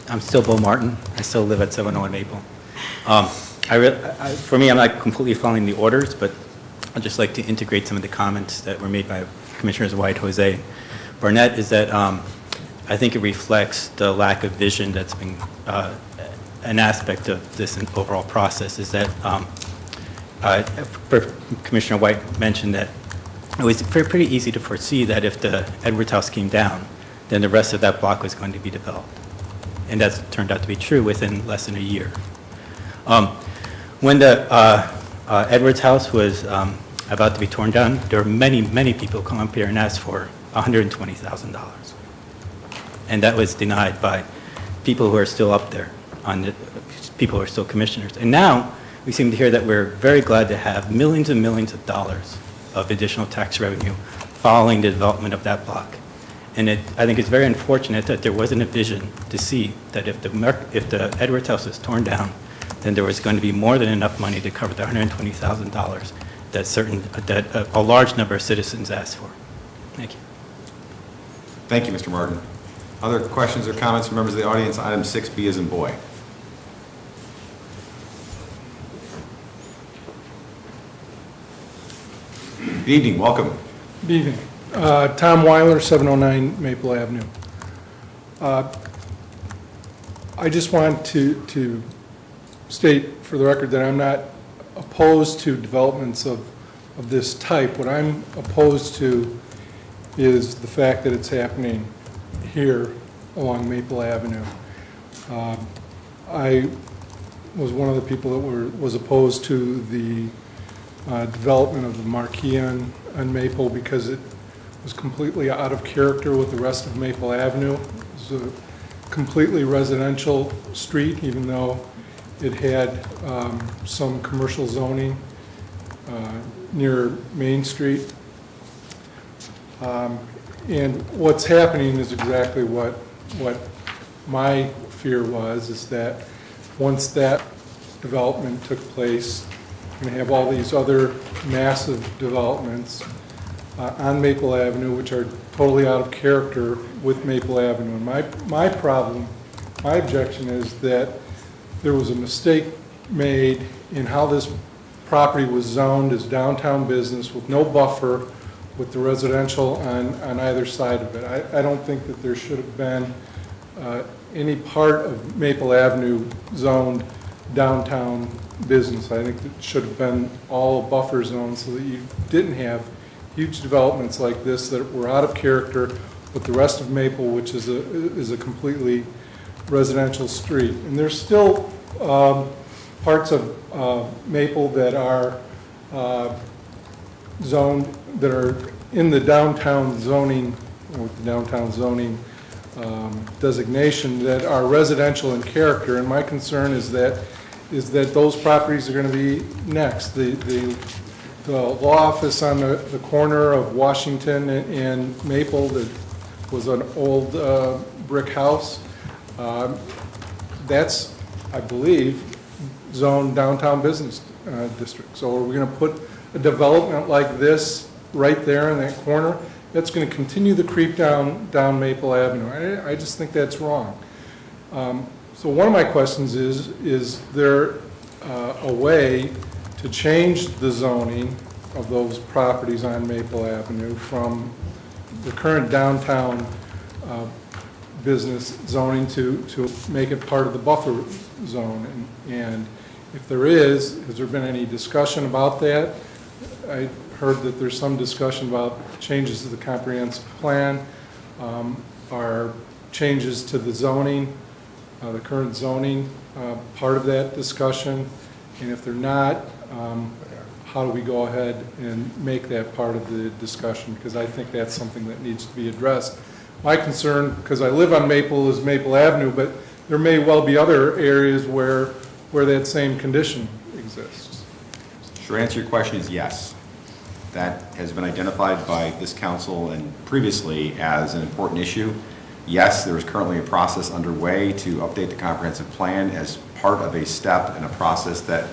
I'm still Bo Martin. I still live at 701 Maple. For me, I'm not completely following the orders, but I'd just like to integrate some of the comments that were made by Commissioners White, Jose, Barnett, is that I think it reflects the lack of vision that's been an aspect of this overall process, is that Commissioner White mentioned that it was pretty easy to foresee that if the Edwards House came down, then the rest of that block was going to be developed. And that's turned out to be true within less than a year. When the Edwards House was about to be torn down, there were many, many people come up here and ask for $120,000. And that was denied by people who are still up there, people who are still commissioners. And now we seem to hear that we're very glad to have millions and millions of dollars of additional tax revenue following the development of that block. And I think it's very unfortunate that there wasn't a vision to see that if the Edwards House is torn down, then there was going to be more than enough money to cover the $120,000 that a large number of citizens asked for. Thank you. Thank you, Mr. Martin. Other questions or comments from members of the audience? Item 6B is in boy. Good evening, welcome. Good evening. Tom Weiler, 709 Maple Avenue. I just want to state for the record that I'm not opposed to developments of this type. What I'm opposed to is the fact that it's happening here along Maple Avenue. I was one of the people that was opposed to the development of the marquee on Maple because it was completely out of character with the rest of Maple Avenue. It was a completely residential street, even though it had some commercial zoning near Main Street. And what's happening is exactly what my fear was, is that once that development took place, you're going to have all these other massive developments on Maple Avenue, which are totally out of character with Maple Avenue. And my problem, my objection is that there was a mistake made in how this property was zoned as downtown business with no buffer with the residential on either side of it. I don't think that there should have been any part of Maple Avenue zoned downtown business. I think it should have been all buffer zones so that you didn't have huge developments like this that were out of character with the rest of Maple, which is a completely residential street. And there's still parts of Maple that are zoned, that are in the downtown zoning, with the downtown zoning designation, that are residential in character. And my concern is that those properties are going to be next. The law office on the corner of Washington and Maple that was an old brick house, that's, I believe, zoned downtown business district. So are we going to put a development like this right there in that corner? That's going to continue the creep down Maple Avenue. I just think that's wrong. So one of my questions is there a way to change the zoning of those properties on Maple Avenue from the current downtown business zoning to make it part of the buffer zone? And if there is, has there been any discussion about that? I heard that there's some discussion about changes to the comprehensive plan. Are changes to the zoning, the current zoning, part of that discussion? And if they're not, how do we go ahead and make that part of the discussion? Because I think that's something that needs to be addressed. My concern, because I live on Maple, is Maple Avenue, but there may well be other areas where that same condition exists. Your answer to your question is yes. That has been identified by this council and previously as an important issue. Yes, there is currently a process underway to update the comprehensive plan as part of a step in a process that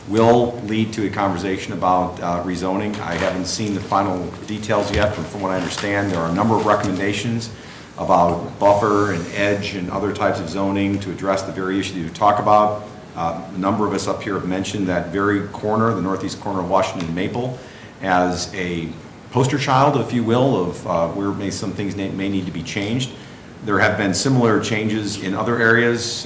will lead to a conversation about rezoning. I haven't seen the final details yet, but from what I understand, there are a number of recommendations about buffer and edge and other types of zoning to address the very issue you talk about. A number of us up here have mentioned that very corner, the northeast corner of Washington and Maple, as a poster child, if you will, of where some things may need to be changed. There have been similar changes in other areas.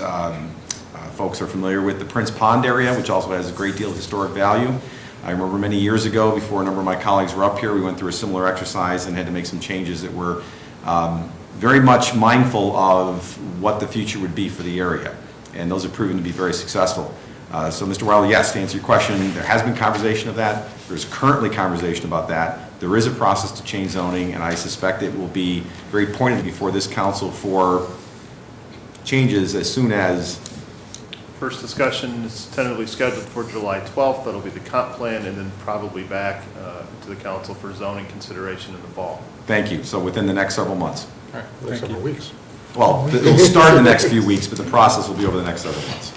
Folks are familiar with the Prince Pond area, which also has a great deal of historic value. I remember many years ago, before a number of my colleagues were up here, we went through a similar exercise and had to make some changes that were very much mindful of what the future would be for the area. And those have proven to be very successful. So, Mr. Wiley, yes, to answer your question, there has been conversation of that. There's currently conversation about that. There is a process to change zoning, and I suspect it will be very pointed before this council for changes as soon as. First discussion is tentatively scheduled for July 12th. That'll be the comp plan, and then probably back to the council for zoning consideration in the fall. Thank you. So within the next several months. All right, next several weeks. Well, it'll start in the next few weeks, but the process will be over the next several months.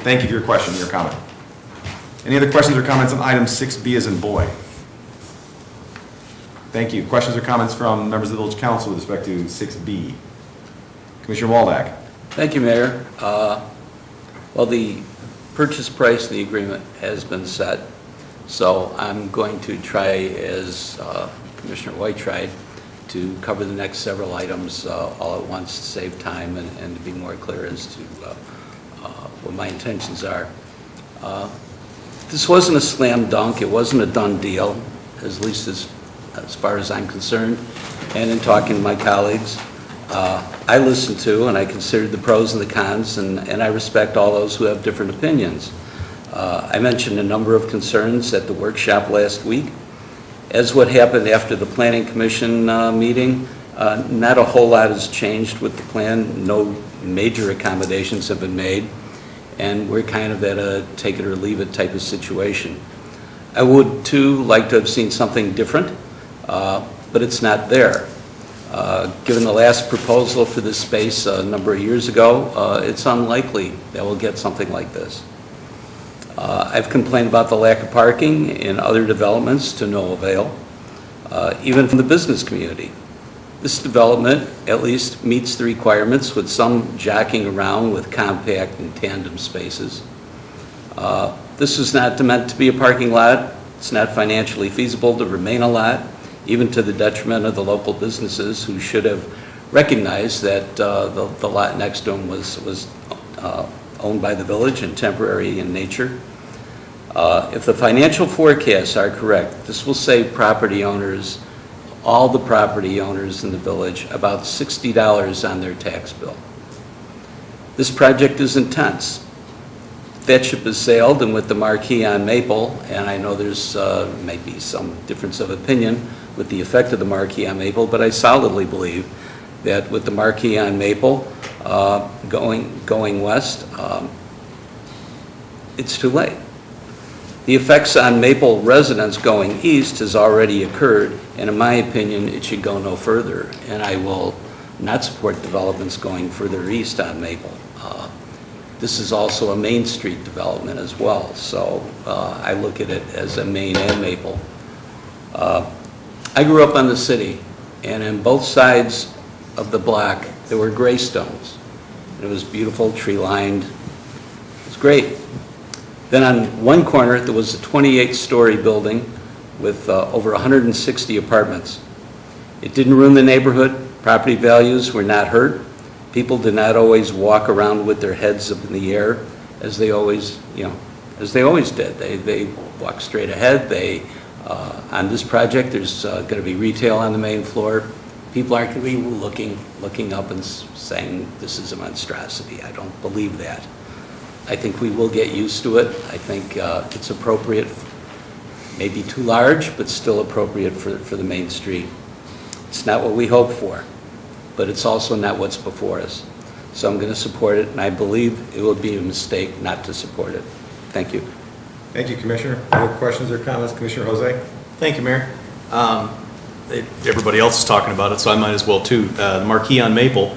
Thank you for your question, your comment. Any other questions or comments on item 6B as in boy? Thank you. Questions or comments from members of the village council with respect to 6B? Commissioner Waldeck. Thank you, Mayor. Well, the purchase price of the agreement has been set, so I'm going to try, as Commissioner White tried, to cover the next several items all at once to save time and to be more clear as to what my intentions are. This wasn't a slam dunk. It wasn't a done deal, at least as far as I'm concerned. And in talking to my colleagues, I listened to and I considered the pros and the cons, and I respect all those who have different opinions. I mentioned a number of concerns at the workshop last week. As what happened after the Planning Commission meeting, not a whole lot has changed with the plan. No major accommodations have been made, and we're kind of at a take it or leave it type of situation. I would, too, like to have seen something different, but it's not there. Given the last proposal for this space a number of years ago, it's unlikely that we'll get something like this. I've complained about the lack of parking in other developments to no avail, even from the business community. This development at least meets the requirements with some jockeying around with compact and tandem spaces. This is not meant to be a parking lot. It's not financially feasible to remain a lot, even to the detriment of the local businesses who should have recognized that the lot next to them was owned by the village and temporary in nature. If the financial forecasts are correct, this will save property owners, all the property owners in the village, about $60 on their tax bill. This project is intense. That ship has sailed, and with the marquee on Maple, and I know there's maybe some difference of opinion with the effect of the marquee on Maple, but I solidly believe that with the marquee on Maple going west, it's too late. The effects on Maple residents going east has already occurred, and in my opinion, it should go no further, and I will not support developments going further east on Maple. This is also a Main Street development as well, so I look at it as a Main and Maple. I grew up on the city, and on both sides of the block, there were gray stones. It was beautiful, tree-lined. It was great. Then on one corner, there was a 28-story building with over 160 apartments. It didn't ruin the neighborhood. Property values were not hurt. People did not always walk around with their heads up in the air as they always, as they always did. They walked straight ahead. On this project, there's going to be retail on the main floor. People aren't going to be looking up and saying, this is a monstrosity. I don't believe that. I think we will get used to it. I think it's appropriate, maybe too large, but still appropriate for the main street. It's not what we hoped for, but it's also not what's before us. So I'm going to support it, and I believe it would be a mistake not to support it. Thank you. Thank you, Commissioner. Any questions or comments? Commissioner Jose? Thank you, Mayor. Everybody else is talking about it, so I might as well too. The Marquee on Maple,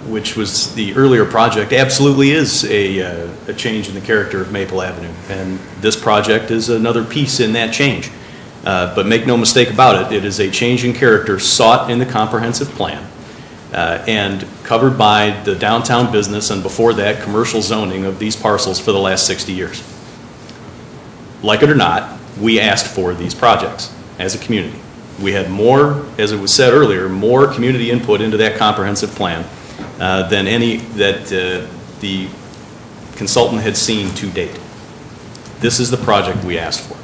which was the earlier project, absolutely is a change in the character of Maple Avenue, and this project is another piece in that change. But make no mistake about it, it is a change in character sought in the comprehensive plan and covered by the downtown business and before that commercial zoning of these parcels for the last 60 years. Like it or not, we asked for these projects. as a community. We had more, as it was said earlier, more community input into that comprehensive plan than any that the consultant had seen to date. This is the project we asked for.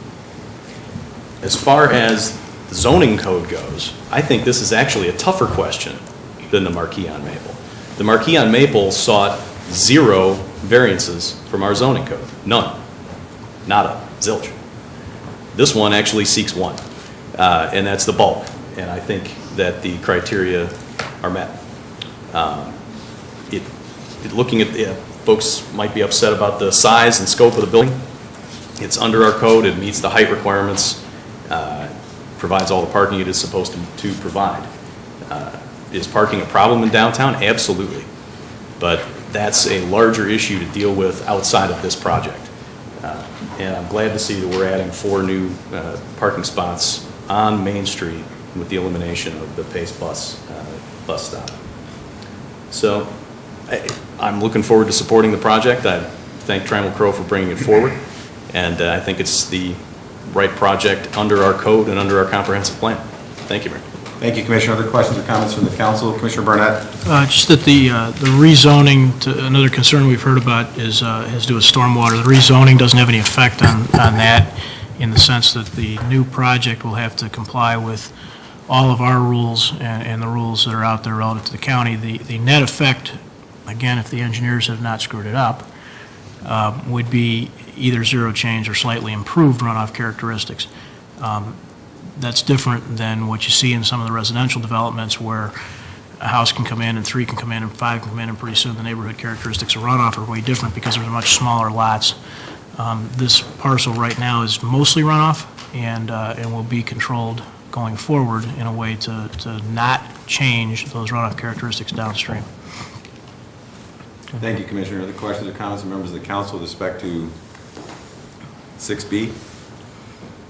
As far as the zoning code goes, I think this is actually a tougher question than the Marquis on Maple. The Marquis on Maple sought 0 variances from our zoning code. None. Nada. Zilch. This one actually seeks 1, and that's the bulk. And I think that the criteria are met. Looking at folks might be upset about the size and scope of the building. It's under our code. It meets the height requirements. Provides all the parking it is supposed to provide. Is parking a problem in downtown? Absolutely. But that's a larger issue to deal with outside of this project. And I'm glad to see that we're adding 4 new parking spots on Main Street with the elimination of the Pace bus stop. So I'm looking forward to supporting the project. I thank Trammell Crow for bringing it forward. And I think it's the right project under our code and under our comprehensive plan. Thank you, Mayor. Thank you, Commissioner. Other questions or comments from the council? Commissioner Burnett? Just that the rezoning, another concern we've heard about has to do with stormwater. The rezoning doesn't have any effect on that, in the sense that the new project will have to comply with all of our rules and the rules that are out there relative to the county. The net effect, again, if the engineers have not screwed it up, would be either 0 change or slightly improved runoff characteristics. That's different than what you see in some of the residential developments, where a house can come in and 3 can come in and 5 can come in, and pretty soon the neighborhood characteristics of runoff are way different because they're much smaller lots. This parcel right now is mostly runoff and will be controlled going forward in a way to not change those runoff characteristics downstream. Thank you, Commissioner. Other questions or comments from members of the council with respect to 6B?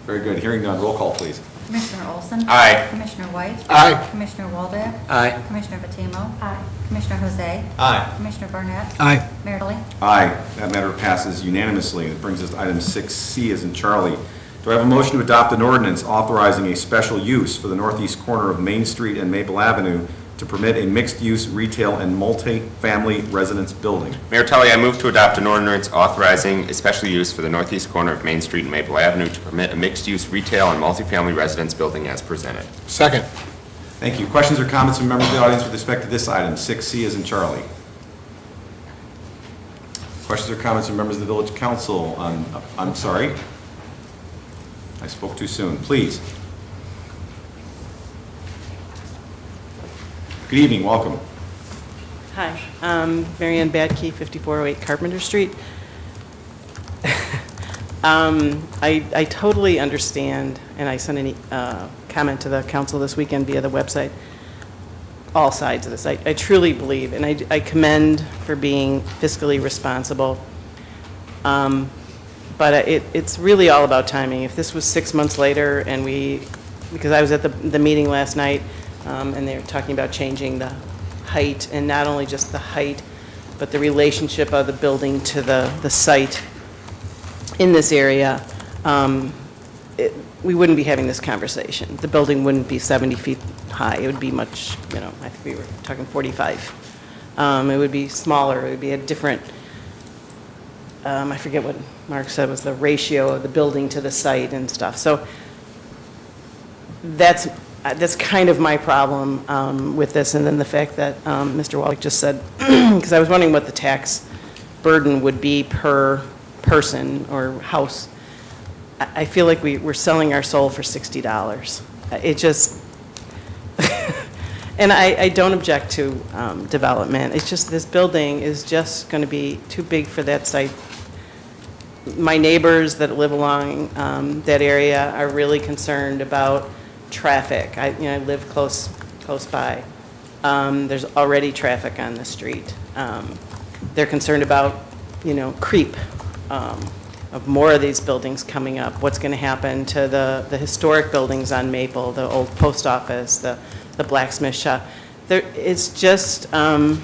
Very good. Hearing none, roll call, please. Commissioner Olson? Aye. Commissioner White? Aye. Commissioner Waldeck? Aye. Commissioner Patimo? Aye. Commissioner Jose? Aye. Commissioner Burnett? Aye. Mayor Tully? Aye. That matter passes unanimously. It brings us to item 6C as in Charlie. Do I have a motion to adopt an ordinance authorizing a special use for the northeast corner of Main Street and Maple Avenue to permit a mixed-use retail and multi-family residence building? Mayor Tully, I move to adopt an ordinance authorizing a special use for the northeast corner of Main Street and Maple Avenue to permit a mixed-use retail and multifamily residence building as presented. Second. Thank you. Questions or comments from members of the audience with respect to this item, 6C as in Charlie? Questions or comments from members of the village council on, I'm sorry. I spoke too soon. Please. Good evening. Welcome. Hi, Mary Ann Badke, 5408 Carpenter Street. I totally understand, and I sent a comment to the council this weekend via the website, all sides of this. I truly believe, and I commend for being fiscally responsible. But it's really all about timing. If this was 6 months later and because I was at the meeting last night, and they were talking about changing the height, and not only just the height, but the relationship of the building to the site in this area, we wouldn't be having this conversation. The building wouldn't be 70 feet high. It would be much, I think we were talking 45. It would be smaller. It would be a different, I forget what Mark said was the ratio of the building to the site and stuff. So that's kind of my problem with this, and then the fact that Mr. Wallach just said, because I was wondering what the tax burden would be per person or house. I feel like we're selling our soul for $60. It just, and I don't object to development. It's just this building is just going to be too big for that site. My neighbors that live along that area are really concerned about traffic. I live close by. There's already traffic on the street. They're concerned about, creep of more of these buildings coming up. What's going to happen to the historic buildings on Maple, the old post office, the blacksmith shop? It's just, I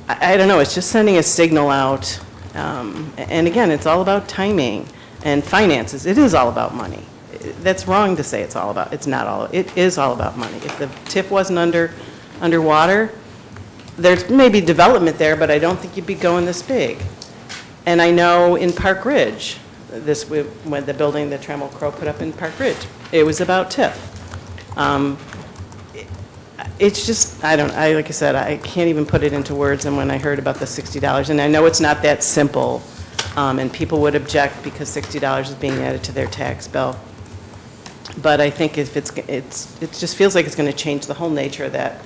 don't know, it's just sending a signal out. And again, it's all about timing and finances. It is all about money. that's wrong to say it's not all, it is all about money. If the TIF wasn't underwater, there's maybe development there, but I don't think you'd be going this big. And I know in Park Ridge, when the building that Trammell Crow put up in Park Ridge, it was about TIF. It's just, like I said, I can't even put it into words, and when I heard about the $60, and I know it's not that simple, and people would object because $60 is being added to their tax bill. But I think if it just feels like it's going to change the whole nature of that.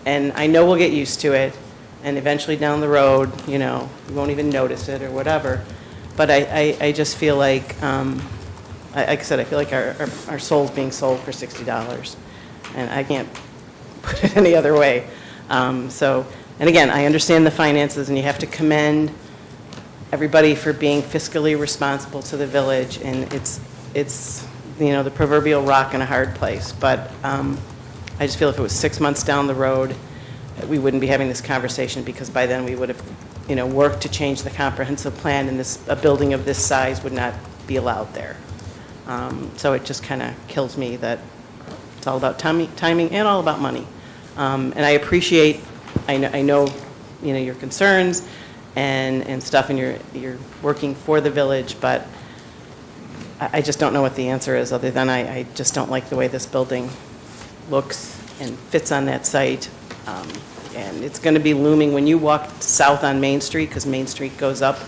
And I know we'll get used to it, and eventually down the road, we won't even notice it or whatever. But I just feel like, like I said, I feel like our soul's being sold for $60. And I can't put it any other way. And again, I understand the finances, and you have to commend everybody for being fiscally responsible to the village, and it's the proverbial rock in a hard place. But I just feel if it was 6 months down the road, we wouldn't be having this conversation, because by then we would have worked to change the comprehensive plan, and a building of this size would not be allowed there. So it just kind of kills me that it's all about timing and all about money. And I appreciate, I know your concerns and stuff, and you're working for the village, but I just don't know what the answer is, other than I just don't like the way this building looks and fits on that site. And it's going to be looming when you walk south on Main Street, because Main Street goes up,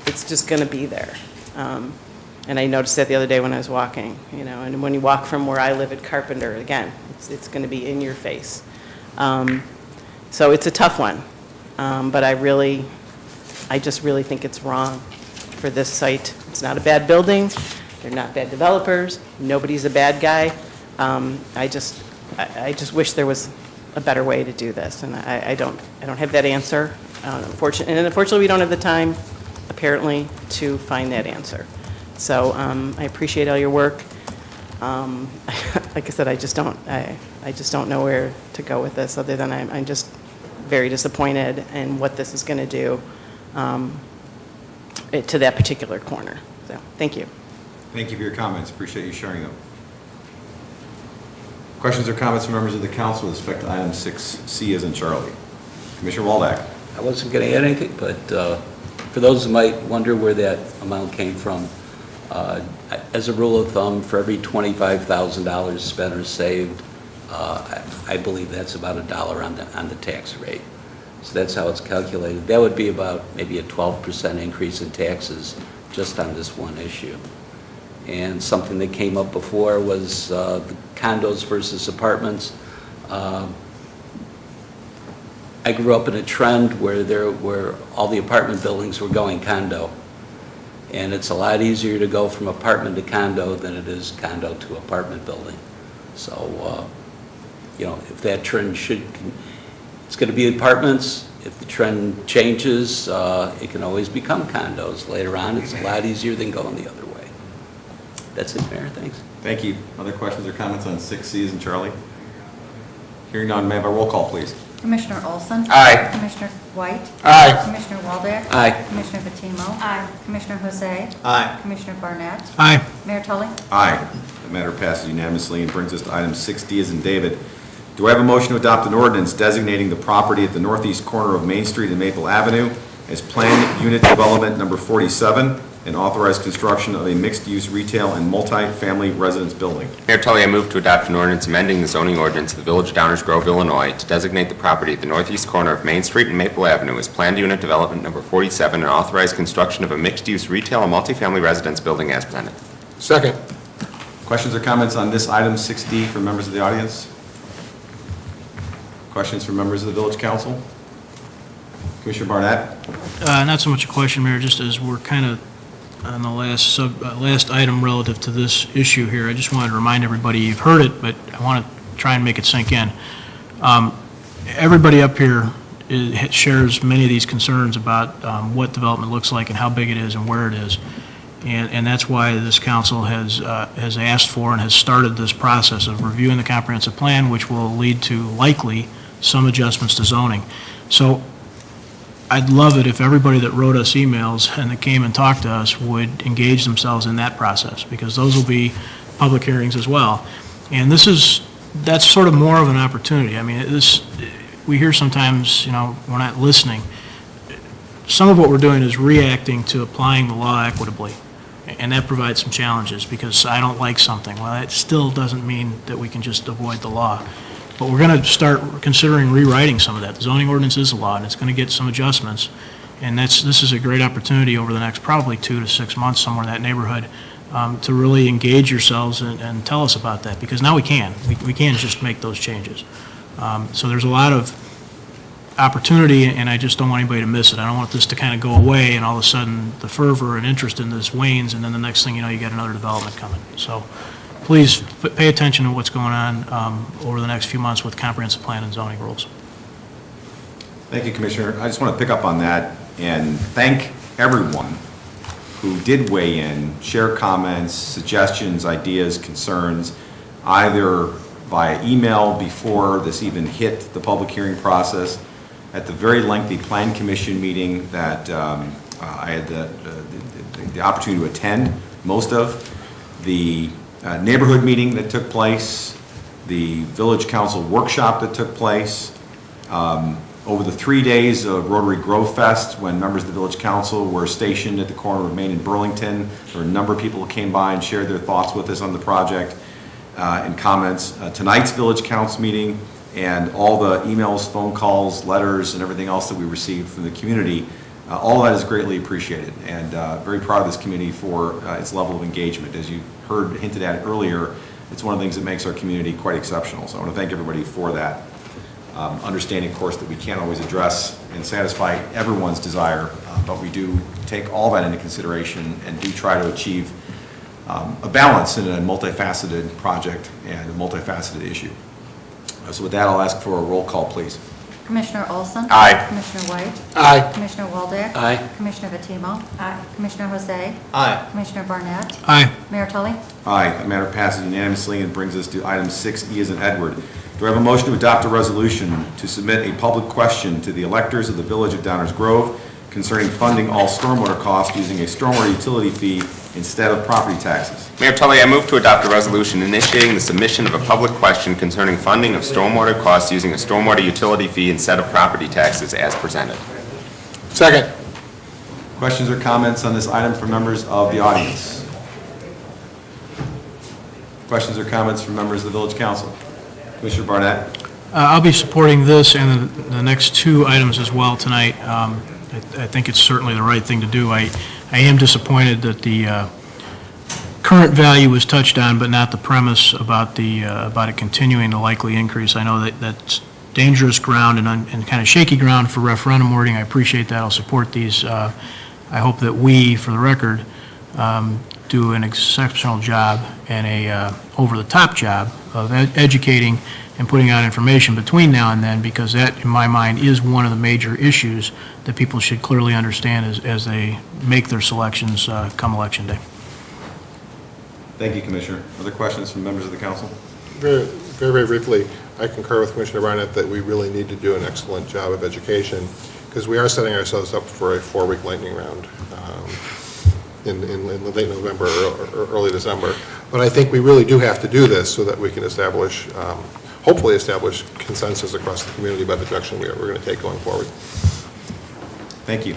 it's just going to be there. And I noticed that the other day when I was walking, and when you walk from where I live at Carpenter, again, it's going to be in your face. So it's a tough one, but I just really think it's wrong for this site. It's not a bad building, they're not bad developers, nobody's a bad guy. I just wish there was a better way to do this, and I don't have that answer. Unfortunately, we don't have the time, apparently, to find that answer. So I appreciate all your work. Like I said, I just don't know where to go with this, other than I'm just very disappointed in what this is going to do to that particular corner. So, thank you. Thank you for your comments. Appreciate you sharing them. Questions or comments from members of the council with respect to item 6C as in Charlie? Commissioner Waldeck. I wasn't going to add anything, but for those who might wonder where that amount came from, as a rule of thumb, for every $25,000 spent or saved, I believe that's about $1 on the tax rate. So that's how it's calculated. That would be about maybe a 12% increase in taxes just on this one issue. And something that came up before was the condos versus apartments. I grew up in a trend where all the apartment buildings were going condo. And it's a lot easier to go from apartment to condo than it is condo to apartment building. So, if that trend it's going to be apartments. If the trend changes, it can always become condos later on. It's a lot easier than going the other way. That's it, Mayor. Thanks. Thank you. Other questions or comments on 6C as in Charlie? Hearing none, may I have a roll call, please? Commissioner Olson? Aye. Commissioner White? Aye. Commissioner Waldeck? Aye. Commissioner Patimo? Aye. Commissioner Jose? Aye. Commissioner Barnett? Aye. Mayor Tully? Aye. The matter passes unanimously and brings us to item 6D as in David. Do I have a motion to adopt an ordinance designating the property at the northeast corner of Main Street and Maple Avenue as planned unit development number 47 and authorize construction of a mixed-use retail and multi-family residence building? Mayor Tully, I move to adopt an ordinance amending the zoning ordinance of the Village of Downers Grove, Illinois to designate the property at the northeast corner of Main Street and Maple Avenue as planned unit development number 47 and authorize construction of a mixed-use retail and multifamily residence building as presented. Second. Questions or comments on this item 6D from members of the audience? Questions from members of the Village Council? Commissioner Barnett? Not so much a question, Mayor, just as we're kind of on the last item relative to this issue here, I just wanted to remind everybody, you've heard it, but I want to try and make it sink in. Everybody up here shares many of these concerns about what development looks like and how big it is and where it is. And that's why this council has asked for and has started this process of reviewing the comprehensive plan, which will lead to likely some adjustments to zoning. So I'd love it if everybody that wrote us emails and that came and talked to us would engage themselves in that process, because those will be public hearings as well. And that's sort of more of an opportunity. I mean, we hear sometimes, we're not listening. Some of what we're doing is reacting to applying the law equitably, and that provides some challenges, because I don't like something. Well, that still doesn't mean that we can just avoid the law. But we're going to start considering rewriting some of that. The zoning ordinance is a law, and it's going to get some adjustments. And this is a great opportunity over the next probably 2 to 6 months, somewhere in that neighborhood, to really engage yourselves and tell us about that, because now we can. We can just make those changes. So there's a lot of opportunity, and I just don't want anybody to miss it. I don't want this to kind of go away, and all of a sudden, the fervor and interest in this wanes, and then the next thing you know, you got another development coming. So please pay attention to what's going on over the next few months with comprehensive plan and zoning rules. Thank you, Commissioner. I just want to pick up on that and thank everyone who did weigh in, share comments, suggestions, ideas, concerns, either via email before this even hit the public hearing process, at the very lengthy Plan Commission meeting that I had the opportunity to attend most of, the neighborhood meeting that took place, the Village Council workshop that took place, over the 3 days of Rotary Grove Fest, when members of the Village Council were stationed at the corner of Main and Burlington, there were a number of people who came by and shared their thoughts with us on the project and comments. Tonight's Village Council meeting and all the emails, phone calls, letters, and everything else that we received from the community, all of that is greatly appreciated, and very proud of this community for its level of engagement. As you heard hinted at earlier, it's one of the things that makes our community quite exceptional. So I want to thank everybody for that. Understanding, of course, that we can't always address and satisfy everyone's desire, but we do take all that into consideration and do try to achieve a balance in a multifaceted project and a multifaceted issue. So with that, I'll ask for a roll call, please. Commissioner Olson? Aye. Commissioner White? Aye. Commissioner Waldeck? Aye. Commissioner Fatimo? Aye. Commissioner Jose? Aye. Commissioner Barnett? Aye. Mayor Tully? Aye, that matter passes unanimously and brings us to item 6E as in Edward. Do I have a motion to adopt a resolution to submit a public question to the electors of the Village of Downers Grove concerning funding all stormwater costs using a stormwater utility fee instead of property taxes? Mayor Tully, I move to adopt a resolution initiating the submission of a public question concerning funding of stormwater costs using a stormwater utility fee instead of property taxes as presented. Second. Questions or comments on this item from members of the audience? Questions or comments from members of the Village Council? Commissioner Barnett? I'll be supporting this and the next two items as well tonight. I think it's certainly the right thing to do. I am disappointed that the current value was touched on, but not the premise about it continuing the likely increase. I know that's dangerous ground and kind of shaky ground for referendum wording. I appreciate that. I'll support these. I hope that we, for the record, do an exceptional job and a over-the-top job of educating and putting out information between now and then, because that, in my mind, is one of the major issues that people should clearly understand as they make their selections come Election Day. Thank you, Commissioner. Other questions from members of the council? Very, very briefly, I concur with Commissioner Barnett that we really need to do an excellent job of education, because we are setting ourselves up for a 4-week lightning round in late November or early December. But I think we really do have to do this so that we can establish, hopefully establish consensus across the community about the direction we're going to take going forward. Thank you.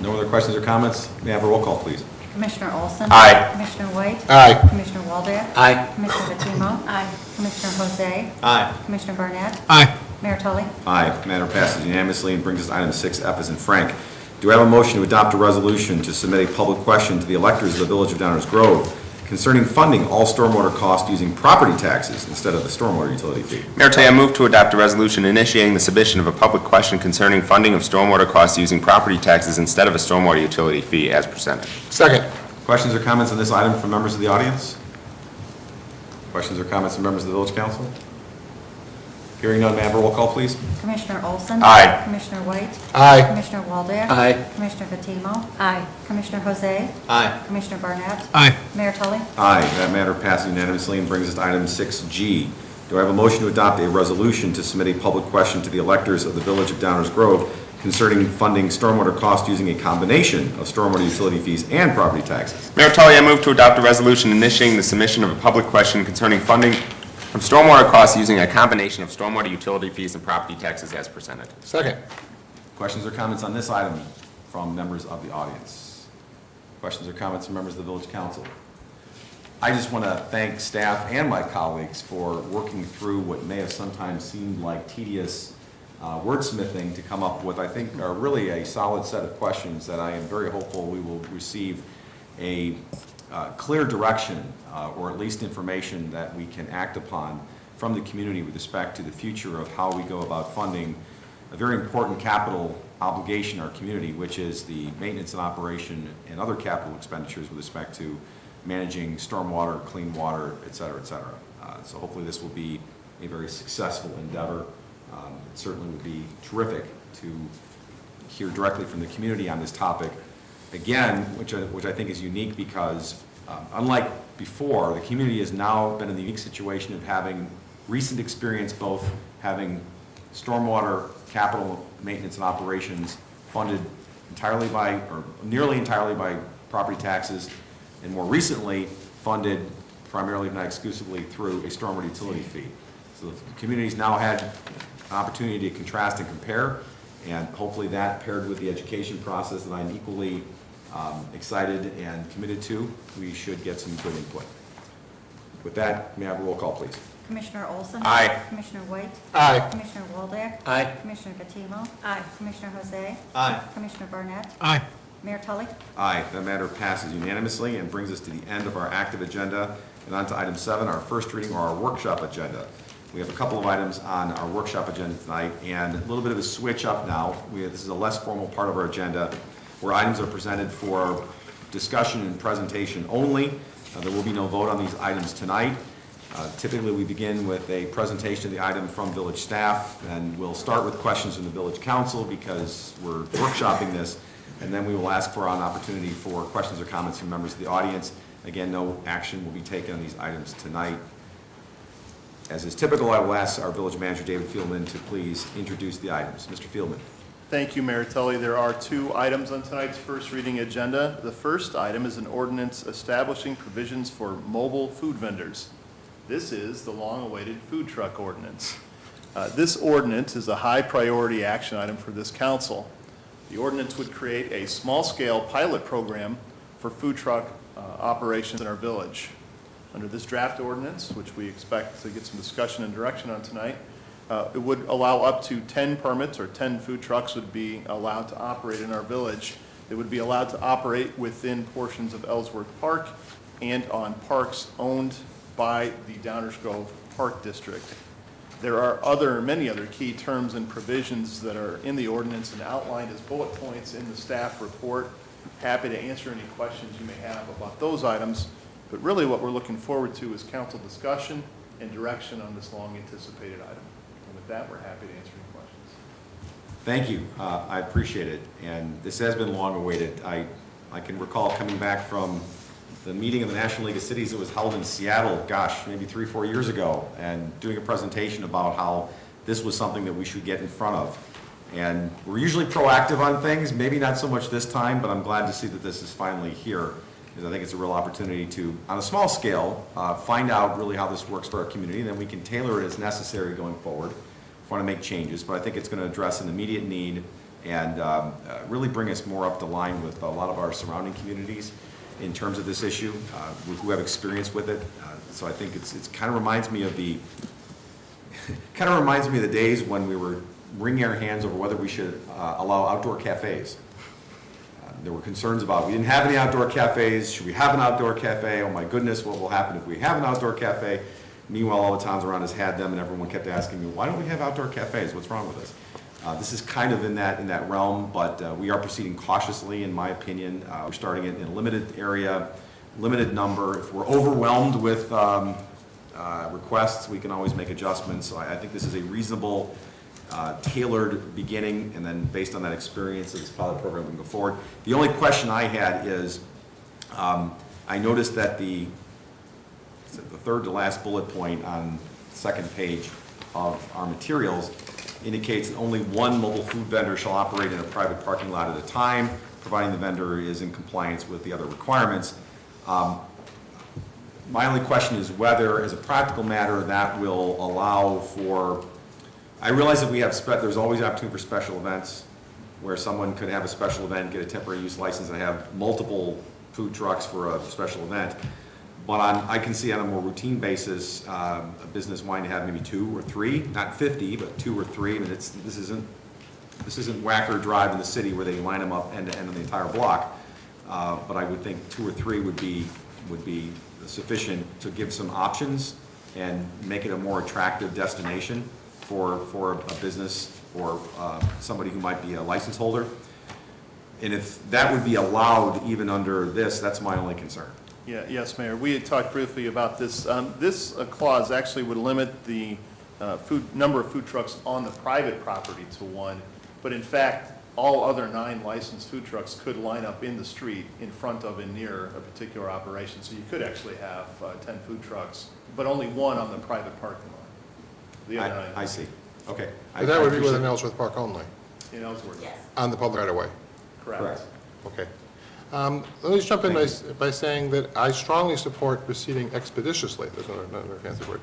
No other questions or comments? May I have a roll call, please? Commissioner Olson? Aye. Commissioner White? Aye. Commissioner Waldeck? Aye. Commissioner Fatimo? Aye. Commissioner Jose? Aye. Commissioner Barnett? Aye. Mayor Tully? Aye. Matter passes unanimously and brings us to item 6F as in Frank. Do I have a motion to adopt a resolution to submit a public question to the electors of the Village of Downers Grove concerning funding all stormwater costs using property taxes instead of the stormwater utility fee? Mayor Tully, I move to adopt a resolution initiating the submission of a public question concerning funding of stormwater costs using property taxes instead of a stormwater utility fee as presented. Second. Questions or comments on this item from members of the audience? Questions or comments from members of the Village Council? Hearing none, may I have a roll call, please? Commissioner Olson? Aye. Commissioner White? Aye. Commissioner Waldeck? Aye. Commissioner Fatimo? Aye. Commissioner Jose? Aye. Commissioner Barnett? Aye. Mayor Tully? Aye. That matter passes unanimously and brings us to item 6G. Do I have a motion to adopt a resolution to submit a public question to the electors of the Village of Downers Grove concerning funding stormwater costs using a combination of stormwater utility fees and property taxes. Mayor Tully, I move to adopt a resolution initiating the submission of a public question concerning funding of stormwater costs using a combination of stormwater utility fees and property taxes as presented. Second. Questions or comments on this item from members of the audience? Questions or comments from members of the village council? I just want to thank staff and my colleagues for working through what may have sometimes seemed like tedious wordsmithing to come up with, I think, are really a solid set of questions that I am very hopeful we will receive a clear direction or at least information that we can act upon from the community with respect to the future of how we go about funding a very important capital obligation in our community, which is the maintenance and operation and other capital expenditures with respect to managing stormwater, clean water, et cetera, et cetera. So hopefully this will be a very successful endeavor. It certainly would be terrific to hear directly from the community on this topic. Again, which I think is unique because unlike before, the community has now been in the unique situation of having recent experience both having stormwater capital maintenance and operations funded entirely by, or nearly entirely by property taxes, and more recently funded primarily, if not exclusively, through a stormwater utility fee. So the community's now had an opportunity to contrast and compare, and hopefully that paired with the education process that I'm equally excited and committed to, we should get some good input. With that, may I have a roll call, please? Commissioner Olson? Aye. Commissioner White? Aye. Commissioner Waldeck? Aye. Commissioner Gatimo? Aye. Commissioner Jose? Aye. Commissioner Barnett? Aye. Mayor Tully? Aye, that matter passes unanimously and brings us to the end of our active agenda and on to item 7, our first reading or our workshop agenda. We have a couple of items on our workshop agenda tonight and a little bit of a switch up now. This is a less formal part of our agenda where items are presented for discussion and presentation only. There will be no vote on these items tonight. Typically, we begin with a presentation of the item from village staff, and we'll start with questions from the village council because we're workshopping this, and then we will ask for an opportunity for questions or comments from members of the audience. Again, no action will be taken on these items tonight. As is typical, I will ask our village manager, David Fieldman, to please introduce the items. Mr. Fieldman. Thank you, Mayor Tully. There are 2 items on tonight's first reading agenda. The first item is an ordinance establishing provisions for mobile food vendors. This is the long-awaited food truck ordinance. This ordinance is a high-priority action item for this council. The ordinance would create a small-scale pilot program for food truck operations in our village. Under this draft ordinance, which we expect to get some discussion and direction on tonight, it would allow up to 10 permits, or 10 food trucks would be allowed to operate in our village. They would be allowed to operate within portions of Ellsworth Park and on parks owned by the Downers Grove Park District. There are many other key terms and provisions that are in the ordinance and outlined as bullet points in the staff report. Happy to answer any questions you may have about those items, but really what we're looking forward to is council discussion and direction on this long-anticipated item. And with that, we're happy to answer any questions. Thank you. I appreciate it. And this has been long awaited. I can recall coming back from the meeting of the National League of Cities that was held in Seattle, gosh, maybe 3-4 years ago, and doing a presentation about how this was something that we should get in front of. And we're usually proactive on things, maybe not so much this time, but I'm glad to see that this is finally here, because I think it's a real opportunity to, on a small scale, find out really how this works for our community, and then we can tailor it as necessary going forward if we want to make changes. But I think it's going to address an immediate need and really bring us more up the line with a lot of our surrounding communities in terms of this issue, who have experience with it. So I think it's kind of reminds me of the days when we were wringing our hands over whether we should allow outdoor cafes. There were concerns about, we didn't have any outdoor cafes. Should we have an outdoor cafe? Oh my goodness, what will happen if we have an outdoor cafe? Meanwhile, all the towns around us had them, and everyone kept asking me, why don't we have outdoor cafes? What's wrong with us? This is kind of in that realm, but we are proceeding cautiously, in my opinion. We're starting it in a limited area, limited number. If we're overwhelmed with requests, we can always make adjustments. So I think this is a reasonable, tailored beginning, and then based on that experience of this pilot program, we can go forward. The only question I had is, I noticed that the third to last bullet point on the second page of our materials indicates that only one mobile food vendor shall operate in a private parking lot at a time, providing the vendor is in compliance with the other requirements. My only question is whether, as a practical matter, that will allow for, I realize that we have, there's always opportunity for special events, where someone could have a special event, get a temporary use license, and have multiple food trucks for a special event. But I can see on a more routine basis, a business wanting to have maybe 2 or 3, not 50, but 2 or 3. I mean, this isn't Wacker Drive in the city where they line them up end to end on the entire block. But I would think 2 or 3 would be sufficient to give some options and make it a more attractive destination for a business or somebody who might be a license holder. And if that would be allowed even under this, that's my only concern. Yes, Mayor. We had talked briefly about this. This clause actually would limit the number of food trucks on the private property to 1, but in fact, all other 9 licensed food trucks could line up in the street in front of and near a particular operation. So you could actually have 10 food trucks, but only 1 on the private parking lot. The other 9. I see. Okay. But that would be within Ellsworth Park only, In Ellsworth. Yes. on the public right-of-way. Correct. Okay. Let me just jump in by saying that I strongly support proceeding expeditiously, there's another fancy word,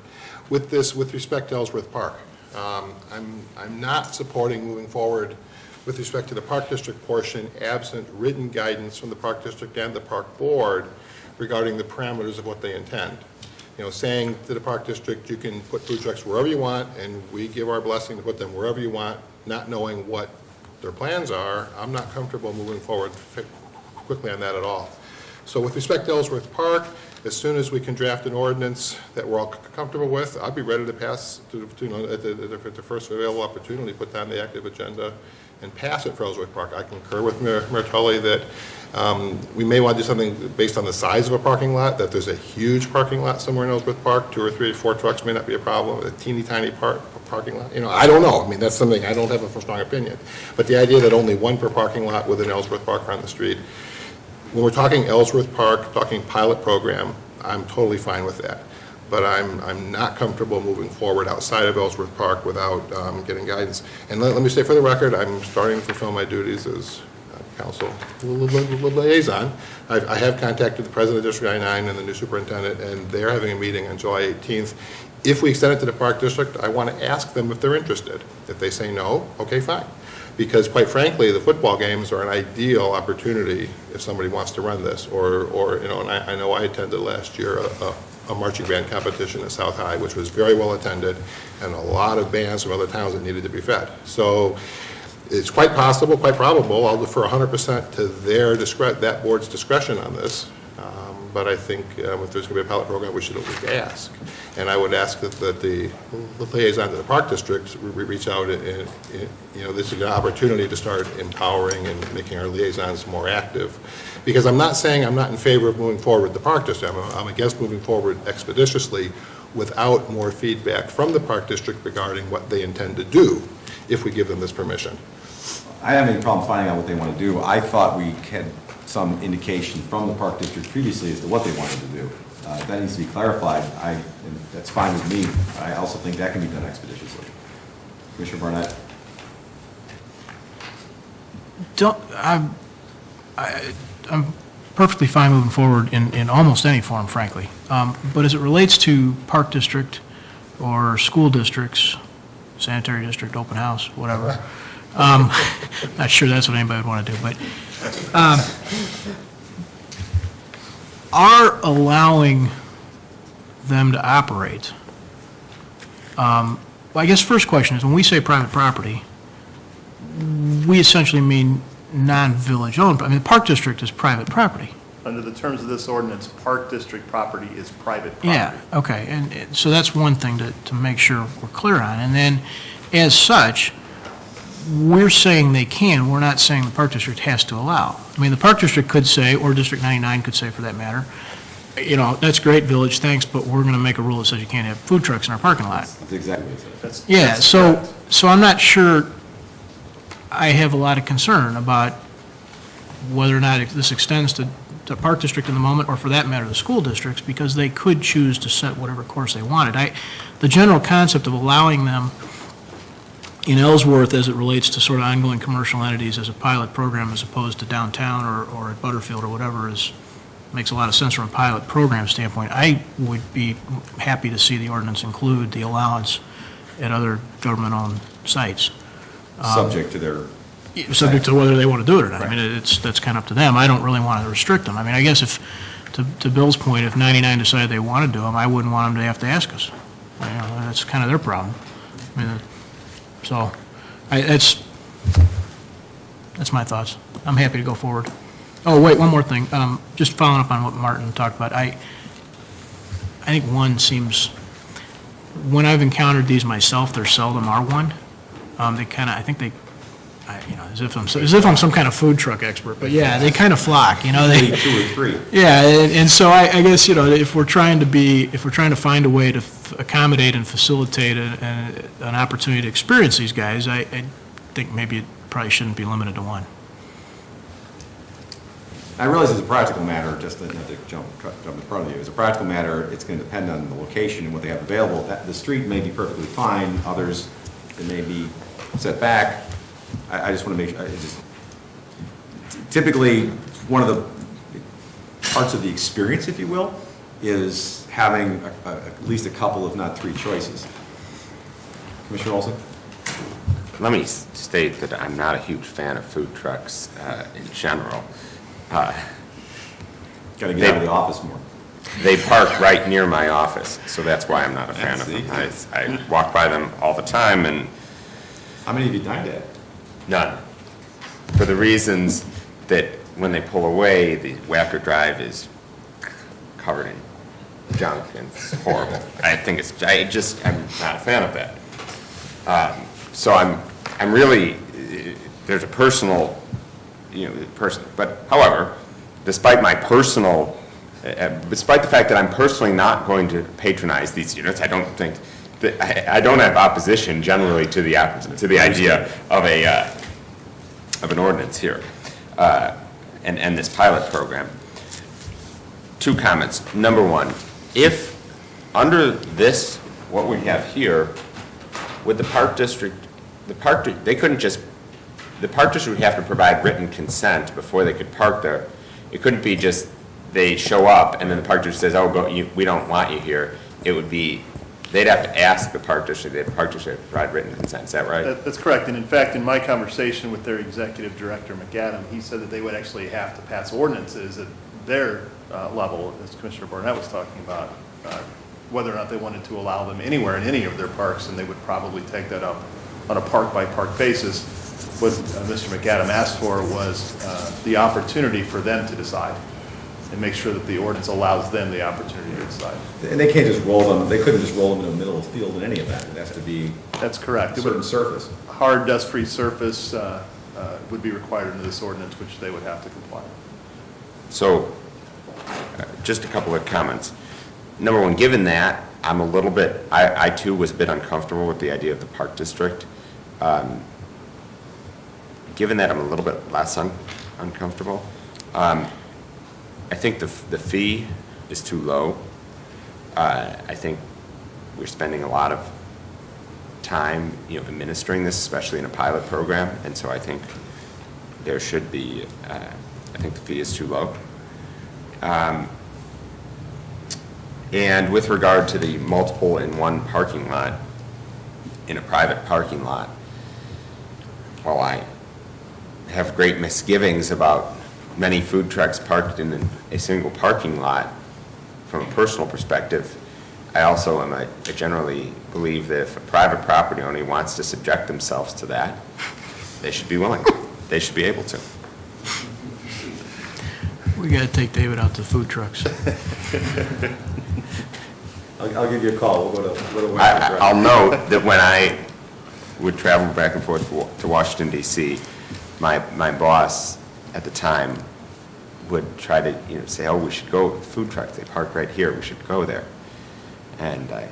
with this with respect to Ellsworth Park. I'm not supporting moving forward with respect to the Park District portion, absent written guidance from the Park District and the Park Board regarding the parameters of what they intend. You know, saying to the Park District, you can put food trucks wherever you want, and we give our blessing to put them wherever you want, not knowing what their plans are, I'm not comfortable moving forward quickly on that at all. So with respect to Ellsworth Park, as soon as we can draft an ordinance that we're all comfortable with, I'll be ready to pass, at the first available opportunity, put that on the active agenda and pass it for Ellsworth Park. I concur with Mayor Tully that we may want to do something based on the size of a parking lot, that there's a huge parking lot somewhere in Ellsworth Park, 2 or 3 or 4 trucks may not be a problem, a teeny tiny parking lot. You know, I don't know. I mean, that's something, I don't have a strong opinion. But the idea that only 1 per parking lot within Ellsworth Park on the street, when we're talking Ellsworth Park, talking pilot program, I'm totally fine with that. But I'm not comfortable moving forward outside of Ellsworth Park without getting guidance. And let me say for the record, I'm starting to fulfill my duties as council liaison. I have contacted the president of District 99 and the new superintendent, and they're having a meeting on July 18th. If we extend it to the Park District, I want to ask them if they're interested. If they say no, okay, fine. Because quite frankly, the football games are an ideal opportunity if somebody wants to run this. Or you know, and I know I attended last year a marching band competition at South High, which was very well attended, and a lot of bands from other towns that needed to be fed. So it's quite possible, quite probable, I'll defer 100% to that board's discretion on this. But I think if there's going to be a pilot program, we should at least ask. And I would ask that the liaison to the Park District reach out and, you know, this is an opportunity to start empowering and making our liaisons more active. Because I'm not saying I'm not in favor of moving forward with the Park District. I'm against moving forward expeditiously without more feedback from the Park District regarding what they intend to do if we give them this permission. I don't have any problem finding out what they want to do. I thought we had some indication from the Park District previously as to what they wanted to do. That needs to be clarified. And that's fine with me. I also think that can be done expeditiously. Commissioner Barnett? I'm perfectly fine moving forward in almost any form, frankly. But as it relates to Park District or school districts, sanitary district, open house, whatever, not sure that's what anybody would want to do, but are allowing them to operate, well, I guess first question is, when we say private property, we essentially mean non-village owned. I mean, the Park District is private property. Under the terms of this ordinance, Park District property is private property. Yeah, okay, and so that's one thing to make sure we're clear on. And then, as such, we're saying they can, we're not saying the Park District has to allow. I mean, the Park District could say, or District 99 could say for that matter, you know, that's great, village, thanks, but we're going to make a rule that says you can't have food trucks in our parking lot. That's exactly what it says. Yeah, so I'm not sure, I have a lot of concern about whether or not this extends to Park District in the moment, or for that matter, the school districts, because they could choose to set whatever course they wanted. The general concept of allowing them in Ellsworth, as it relates to sort of ongoing commercial entities as a pilot program as opposed to downtown or at Butterfield or whatever makes a lot of sense from a pilot program standpoint. I would be happy to see the ordinance include the allowance at other government-owned sites. Subject to their, Subject to whether they want to do it or not. I mean, that's kind of up to them. I don't really want to restrict them. I mean, I guess if, to Bill's point, if 99 decided they want to do them, I wouldn't want them to have to ask us. You know, that's kind of their problem. I mean, so, that's my thoughts. I'm happy to go forward. Oh, wait, one more thing. Just following up on what Martin talked about, I think one seems, when I've encountered these myself, there seldom are one. They kind of, I think they, you know, as if I'm some kind of food truck expert, but yeah, they kind of flock, you know. They, 2 or 3. yeah, and so I guess, you know, if we're trying to find a way to accommodate and facilitate an opportunity to experience these guys, I think maybe it probably shouldn't be limited to one. I realize it's a practical matter, just not to jump in front of you. As a practical matter, it's going to depend on the location and what they have available. The street may be perfectly fine, others, it may be set back. I just want to make sure, typically, one of the parts of the experience, if you will, is having at least a couple, if not 3 choices. Commissioner Olson? Let me state that I'm not a huge fan of food trucks in general. Got to get out of the office more. They park right near my office, so that's why I'm not a fan of them. I walk by them all the time, and... How many have you dined at? None. For the reasons that when they pull away, the Wacker Drive is covered in junk and it's horrible. I'm not a fan of that. So I'm really, there's a personal, but however, despite my personal, despite the fact that I'm personally not going to patronize these units, I don't think that, I don't have opposition generally to the idea of an ordinance here, and this pilot program. 2 comments. Number 1, if under this, what we have here, with the Park District, the Park District would have to provide written consent before they could park there. It couldn't be just they show up and then the Park District says, oh, we don't want you here. It would be, they'd have to ask the Park District, the Park District to provide written consent. Is that right? That's correct. And in fact, in my conversation with their executive director, McAdam, he said that they would actually have to pass ordinances at their level, as Commissioner Barnett was talking about, whether or not they wanted to allow them anywhere in any of their parks, and they would probably take that up on a park-by-park basis. What Mr. McAdam asked for was the opportunity for them to decide and make sure that the ordinance allows them the opportunity to decide. And they can't just roll them, they couldn't just roll them in the middle of the field in any event. It has to be That's correct. a certain surface. Hard, dust-free surface would be required under this ordinance, which they would have to comply with. So, just a couple of comments. Number 1, given that, I'm a little bit, I too was a bit uncomfortable with the idea of the Park District. Given that, I'm a little bit less uncomfortable. I think the fee is too low. I think we're spending a lot of time, administering this, especially in a pilot program, and so I think there should be, I think the fee is too low. And with regard to the multiple in one parking lot, in a private parking lot, while I have great misgivings about many food trucks parked in a single parking lot, from a personal perspective, I also I generally believe that if a private property owner wants to subject themselves to that, they should be willing. They should be able to. We got to take David out to food trucks. I'll give you a call. We'll go to I'll note that when I would travel back and forth to Washington, D.C., my boss at the time would try to say, oh, we should go with food trucks. They park right here. We should go there. And I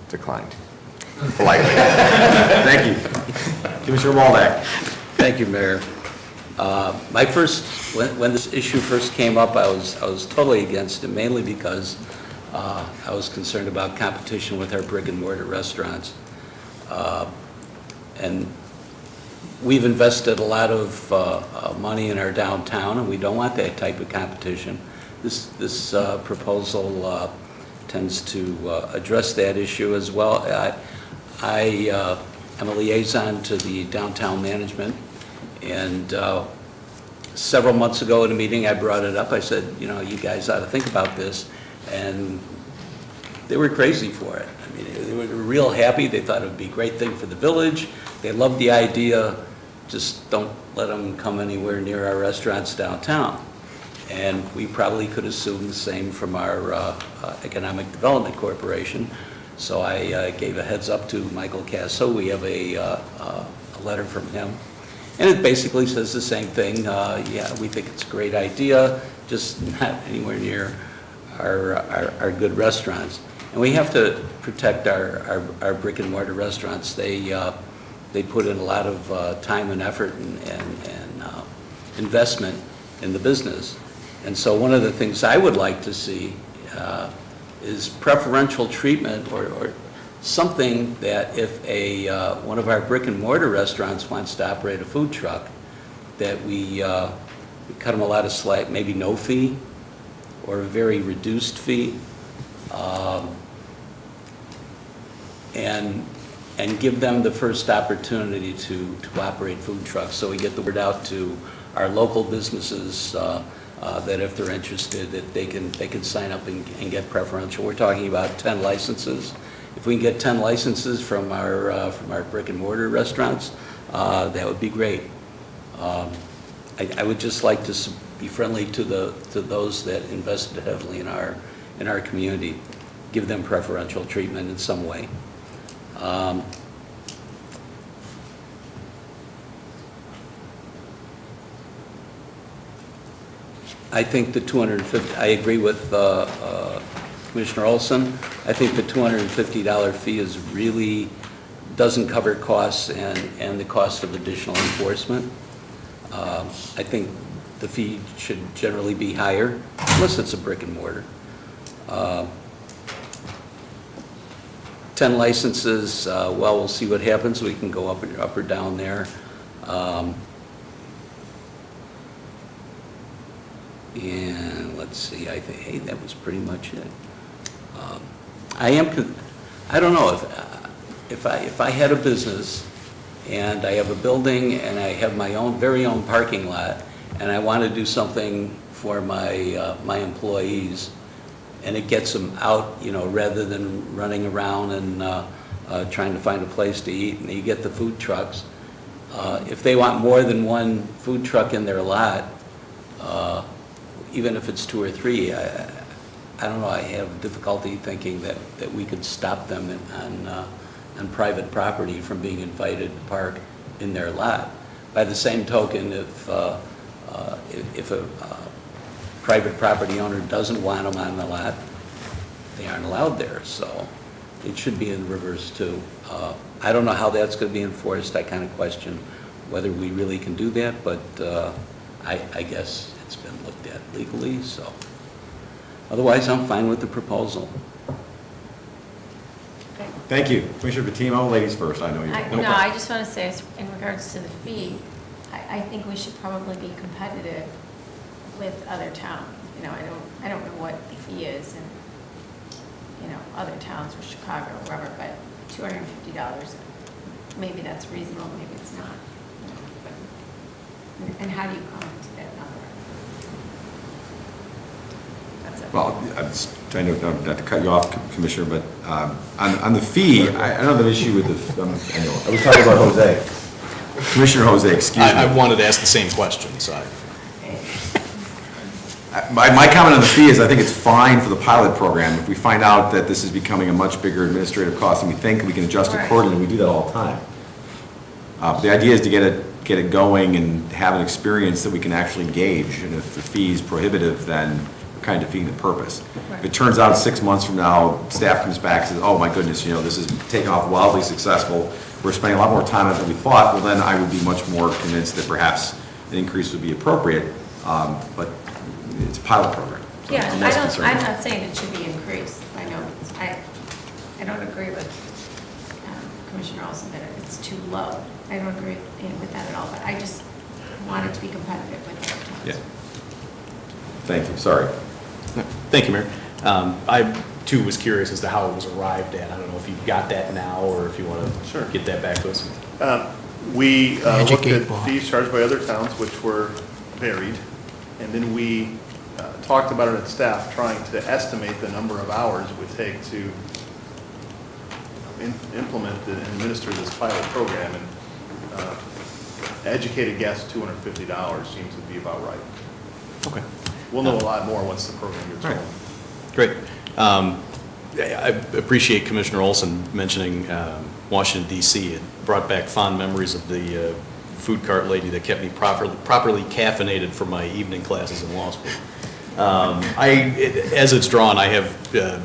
declined politely. Thank you. Commissioner Waldeck. Thank you, Mayor. When this issue first came up, I was totally against it, mainly because I was concerned about competition with our brick and mortar restaurants. And we've invested a lot of money in our downtown, and we don't want that type of competition. This proposal tends to address that issue as well. I am a liaison to the downtown management, and several months ago at a meeting, I brought it up. I said, you know, you guys ought to think about this, and they were crazy for it. I mean, they were real happy. They thought it would be a great thing for the village. They loved the idea. Just don't let them come anywhere near our restaurants downtown. And we probably could assume the same from our Economic Development Corporation. So I gave a heads up to Michael Casso. We have a letter from him. And it basically says the same thing. Yeah, we think it's a great idea, just not anywhere near our good restaurants. And we have to protect our brick and mortar restaurants. They put in a lot of time and effort and investment in the business. And so one of the things I would like to see is preferential treatment or something that if one of our brick and mortar restaurants wants to operate a food truck, that we cut them a lot of slack, maybe no fee or a very reduced fee, and give them the first opportunity to operate food trucks, so we get the word out to our local businesses that if they're interested, that they can sign up and get preferential. We're talking about 10 licenses. If we can get 10 licenses from our brick and mortar restaurants, that would be great. I would just like to be friendly to those that invested heavily in our community, give them preferential treatment in some way. I think the 250, I agree with Commissioner Olson. I think the $250 fee is really, doesn't cover costs and the cost of additional enforcement. I think the fee should generally be higher, unless it's a brick and mortar. 10 licenses, well, we'll see what happens. We can go up or down there. And let's see, I think, hey, that was pretty much it. I don't know, if I had a business and I have a building and I have my very own parking lot and I want to do something for my employees, and it gets them out, you know, rather than running around and trying to find a place to eat, and you get the food trucks. If they want more than one food truck in their lot, even if it's 2 or 3, I don't know, I have difficulty thinking that we could stop them on private property from being invited to park in their lot. By the same token, if a private property owner doesn't want them on the lot, they aren't allowed there. So it should be in reverse too. I don't know how that's going to be enforced. I kind of question whether we really can do that, but I guess it's been looked at legally. So otherwise, I'm fine with the proposal. Thank you. Commissioner Patimo, ladies first. I know you. No, I just want to say, in regards to the fee, I think we should probably be competitive with other towns. You know, I don't know what the fee is in, you know, other towns or Chicago or wherever, but $250, maybe that's reasonable, maybe it's not. You know, but, and how do you come to that number? That's it. Well, I'm just trying to, not to cut you off, Commissioner, but on the fee, I don't have an issue with the, anyway, I was talking about Jose. Commissioner Jose, excuse me. I wanted to ask the same question, so My comment on the fee is I think it's fine for the pilot program. If we find out that this is becoming a much bigger administrative cost than we think, we can adjust accordingly. We do that all the time. The idea is to get it going and have an experience that we can actually gauge. And if the fee is prohibitive, then we're kind of defeating the purpose. If it turns out 6 months from now, staff comes back and says, oh my goodness, you know, this is taken off wildly successful, we're spending a lot more time on it than we thought, well then I would be much more convinced that perhaps an increase would be appropriate. But it's a pilot program. So Yeah, I'm less concerned. I'm not saying it should be increased. I know, I don't agree with Commissioner Olson that it's too low. I don't agree with that at all, but I just want it to be competitive with other towns. Yeah. Thank you, sorry. Thank you, Mayor. I, too, was curious as to how it was arrived at. I don't know if you got that now, or if you want to get that back to us. We looked Educate at Paul. fees charged by other towns, which were varied, and then we talked about it at staff, trying to estimate the number of hours it would take to implement and administer this pilot program, and educated guess, $250 seems to be about right. Okay. We'll know a lot more once the program gets All right. going. Great. I appreciate Commissioner Olson mentioning Washington DC. It brought back fond memories of the food cart lady that kept me properly caffeinated for my evening classes in law school. As it's drawn, I have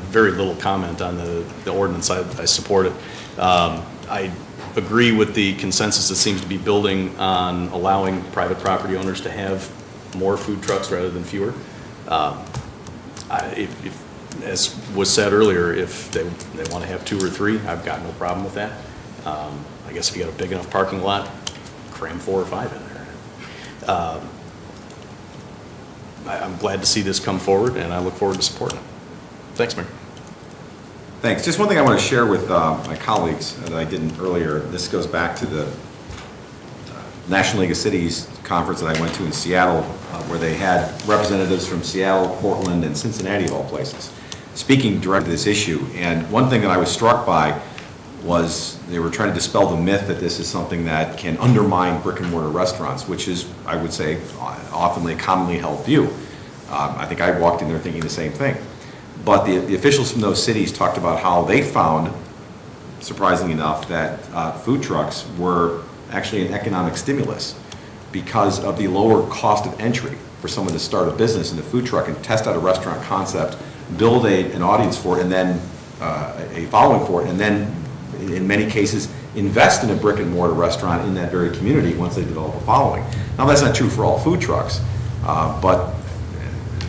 very little comment on the ordinance. I support it. I agree with the consensus that seems to be building on allowing private property owners to have more food trucks rather than fewer. As was said earlier, if they want to have 2 or 3, I've got no problem with that. I guess if you got a big enough parking lot, cram 4 or 5 in there. I'm glad to see this come forward, and I look forward to supporting it. Thanks, Mayor. Thanks. Just one thing I want to share with my colleagues that I didn't earlier. This goes back to the National League of Cities conference that I went to in Seattle, where they had representatives from Seattle, Portland, and Cincinnati, of all places, speaking directly to this issue. And one thing that I was struck by was they were trying to dispel the myth that this is something that can undermine brick and mortar restaurants, which is, I would say, often a commonly held view. I think I walked in there thinking the same thing. But the officials from those cities talked about how they found, surprisingly enough, that food trucks were actually an economic stimulus because of the lower cost of entry for someone to start a business in a food truck and test out a restaurant concept, build an audience for it, and then a following for it, and then in many cases invest in a brick and mortar restaurant in that very community once they develop a following. Now that's not true for all food trucks, but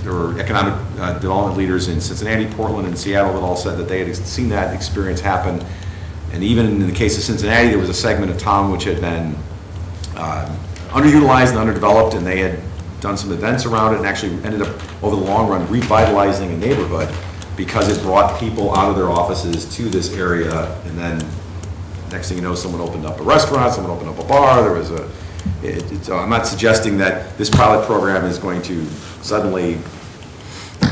there were economic development leaders in Cincinnati, Portland, and Seattle that all said that they had seen that experience happen. And even in the case of Cincinnati, there was a segment of town which had been underutilized and underdeveloped, and they had done some events around it and actually ended up, over the long run, revitalizing a neighborhood because it brought people out of their offices to this area. And then next thing you know, someone opened up a restaurant, someone opened up a bar. There was I'm not suggesting that this pilot program is going to suddenly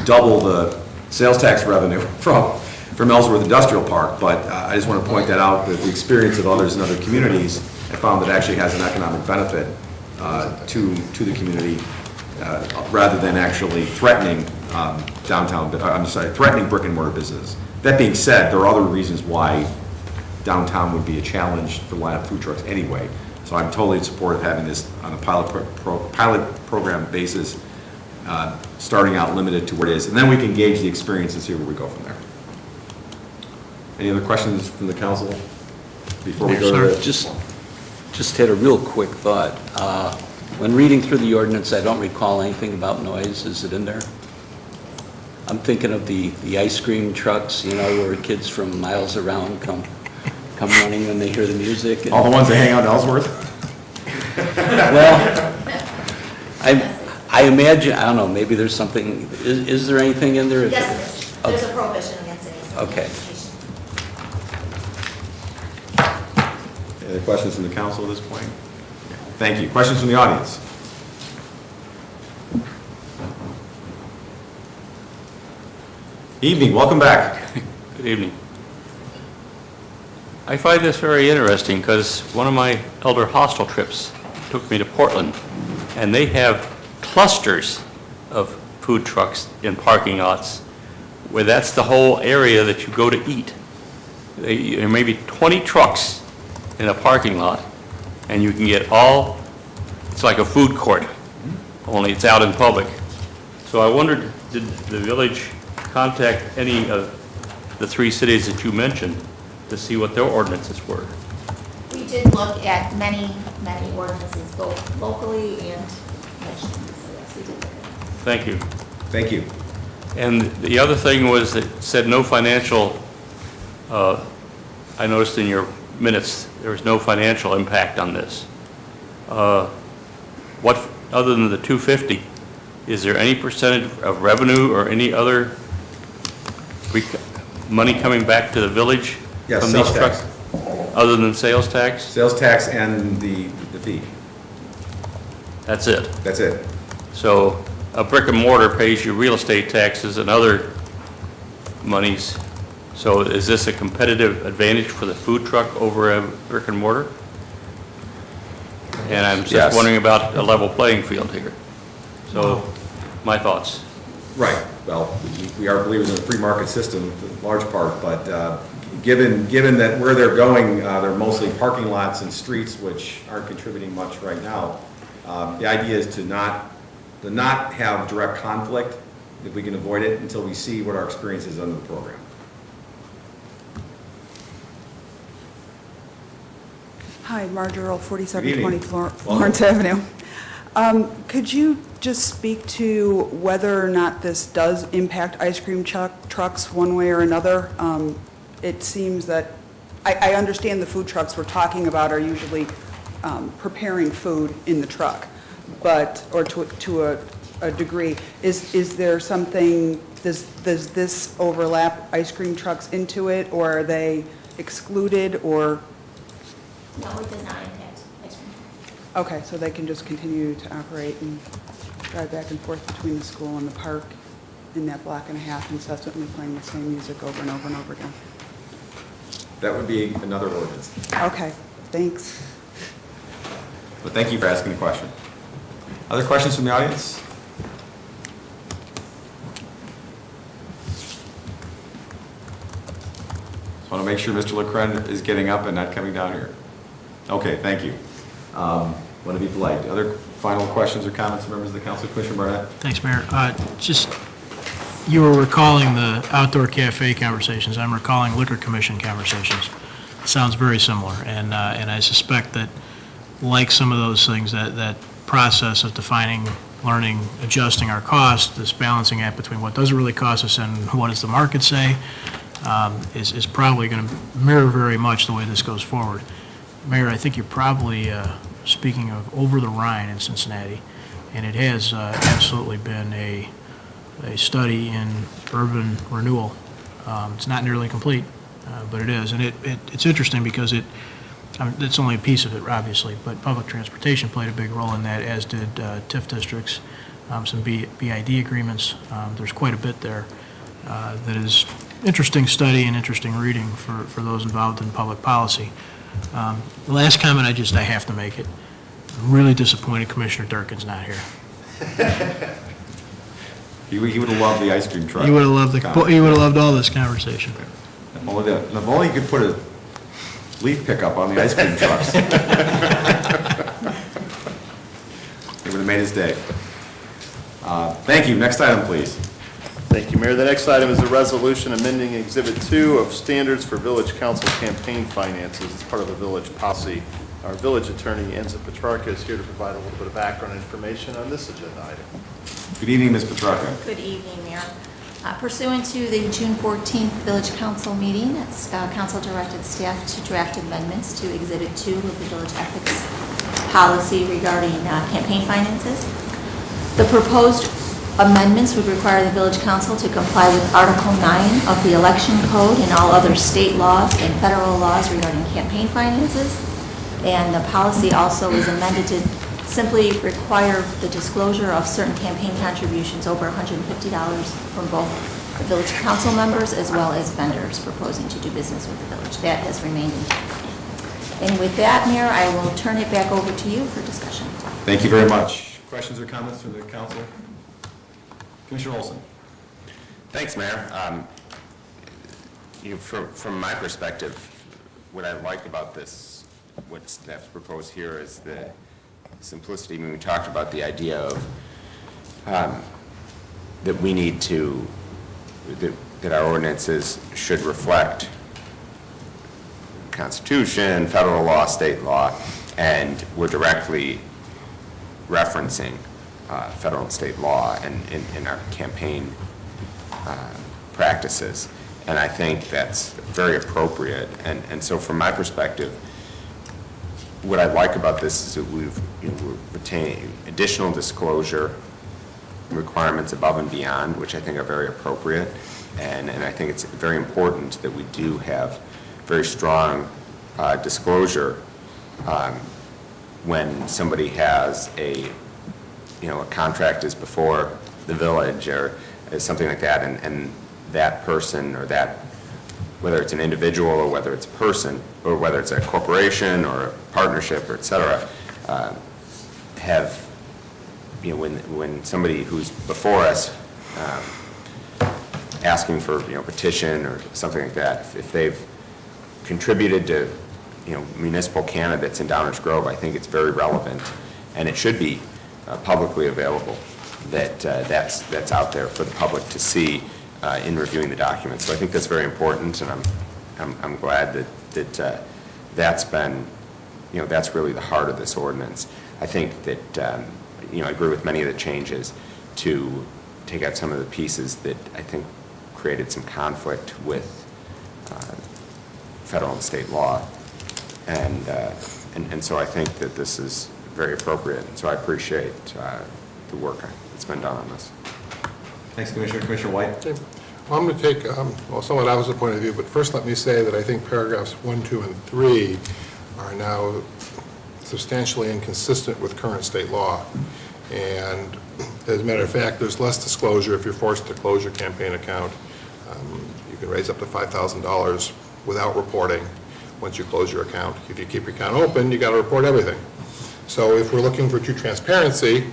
double the sales tax revenue from Ellsworth Industrial Park, but I just want to point that out, that the experience of others in other communities have found that actually has an economic benefit to the community rather than actually threatening threatening brick and mortar business. That being said, there are other reasons why downtown would be a challenge for lineup food trucks anyway. So I'm totally in support of having this on a pilot program basis, starting out limited to where it is, and then we can gauge the experience and see where we go from there. Any other questions from the council before we go to the... Just had a real quick thought. When reading through the ordinance, I don't recall anything about noise. Is it in there? I'm thinking of the ice cream trucks, you know, where kids from miles around come running when they hear the music. All the ones that hang out in Ellsworth? Well, I imagine, I don't know, maybe there's something, is there anything in there? Yes, there is. There's a prohibition against it. Okay. Any questions from the council at this point? Thank you. Questions from the audience? Evening, welcome back. Good evening. I find this very interesting because one of my elder hostel trips took me to Portland, and they have clusters of food trucks in parking lots where that's the whole area that you go to eat. There may be 20 trucks in a parking lot, and you can get it's like a food court, only it's out in public. So I wondered, did the village contact any of the 3 cities that you mentioned to see what their ordinances were? We did look at many ordinances, both locally and nationally, so yes, we did. Thank you. Thank you. And the other thing was it said no financial, I noticed in your minutes, there was no financial impact on this. What, other than the 250, is there any percentage of revenue or any other money coming back to the village Yes, from these sales trucks? tax. Other than sales tax? Sales tax and the fee. That's it? That's it. So a brick and mortar pays you real estate taxes and other monies. So is this a competitive advantage for the food truck over a brick and mortar? And I'm Yes. just wondering about a level playing field here. So, my thoughts. Right. Well, we are believers in a free market system, in large part, but given that where they're going, they're mostly parking lots and streets, which aren't contributing much right now. The idea is to not have direct conflict, if we can avoid it, until we see what our experience is under the program. Hi, Marge Earl, Good 4720 evening. Florence Avenue. Could you just speak to whether or not this does impact ice cream trucks one way or another? It seems that, I understand the food trucks we're talking about are usually preparing food in the truck, but, or to a degree. Is there something, does this overlap ice cream trucks into it, or are they excluded, or? No, it does not impact ice cream. Okay, so they can just continue to operate and drive back and forth between the school and the park in that block and a half, incessantly playing the same music over and over and over again? That would be another ordinance. Okay, thanks. But thank you for asking the question. Other questions from the audience? Just want to make sure Mr. LeCren is getting up and not coming down here. Okay, thank you. Want to be polite. Other final questions or comments, members of the council? Commissioner Barnett? Thanks, Mayor. Just, you were recalling the outdoor cafe conversations. I'm recalling liquor commission conversations. Sounds very similar, and I suspect that, like some of those things, that process of defining, learning, adjusting our cost, this balancing act between what does it really cost us and what does the market say, is probably going to mirror very much the way this goes forward. Mayor, I think you're probably speaking of Over the Rhine in Cincinnati, and it has absolutely been a study in urban renewal. It's not nearly complete, but it is. And it's interesting because it's only a piece of it, obviously, but public transportation played a big role in that, as did TIF districts, some BID agreements. There's quite a bit there that is interesting study and interesting reading for those involved in public policy. The last comment I have to make it. I'm really disappointed Commissioner Durkin's not here. He would have loved the ice cream truck. He would have loved all this conversation. If only you could put a leaf pickup on the ice cream trucks. It would have made his day. Thank you. Next item, please. Thank you, Mayor. The next item is a resolution amending Exhibit 2 of Standards for Village Council Campaign Finances. It's part of the village policy. Our village attorney, Enza Petrarca, is here to provide a little bit of background information on this agenda item. Good evening, Ms. Petrarca. Good evening, Mayor. Pursuant to the June 14th Village Council meeting, council directed staff to draft amendments to Exhibit 2 of the village ethics policy regarding campaign finances. The proposed amendments would require the village council to comply with Article 9 of the Election Code and all other state laws and federal laws regarding campaign finances. And the policy also is amended to simply require the disclosure of certain campaign contributions over $150 from both the village council members as well as vendors proposing to do business with the village. That has remained intact. And with that, Mayor, I will turn it back over to you for discussion. Thank you very much. Questions or comments from the council? Commissioner Olson. Thanks, Mayor. From my perspective, what I like about this, what staff's proposed here, is the simplicity. When we talked about the idea of that we need to, that our ordinances should reflect Constitution, federal law, state law, and we're directly referencing federal and state law and in our campaign practices. And I think that's very appropriate. And so from my perspective, what I like about this is that we're retaining additional disclosure requirements above and beyond, which I think are very appropriate. And I think it's very important that we do have very strong disclosure when somebody has a contract is before the village or something like that, and that person or that, whether it's an individual or whether it's a person or whether it's a corporation or a partnership or et cetera, have, when somebody who's before us asking for, petition or something like that, if they've contributed to, municipal candidates in Downers Grove, I think it's very relevant, and it should be publicly available that that's out there for the public to see in reviewing the documents. So I think that's very important, and I'm glad that that's been, that's really the heart of this ordinance. I think that, I agree with many of the changes to take out some of the pieces that I think created some conflict with federal and state law. And so I think that this is very appropriate. And so I appreciate the work that's been done on this. Thanks, Commissioner. Commissioner White? Well, I'm going to take, somewhat opposite point of view, but first let me say that I think paragraphs 1, 2, and 3 are now substantially inconsistent with current state law. And as a matter of fact, there's less disclosure if you're forced to close your campaign account. You can raise up to $5,000 without reporting once you close your account. If you keep your account open, you got to report everything. So if we're looking for true transparency,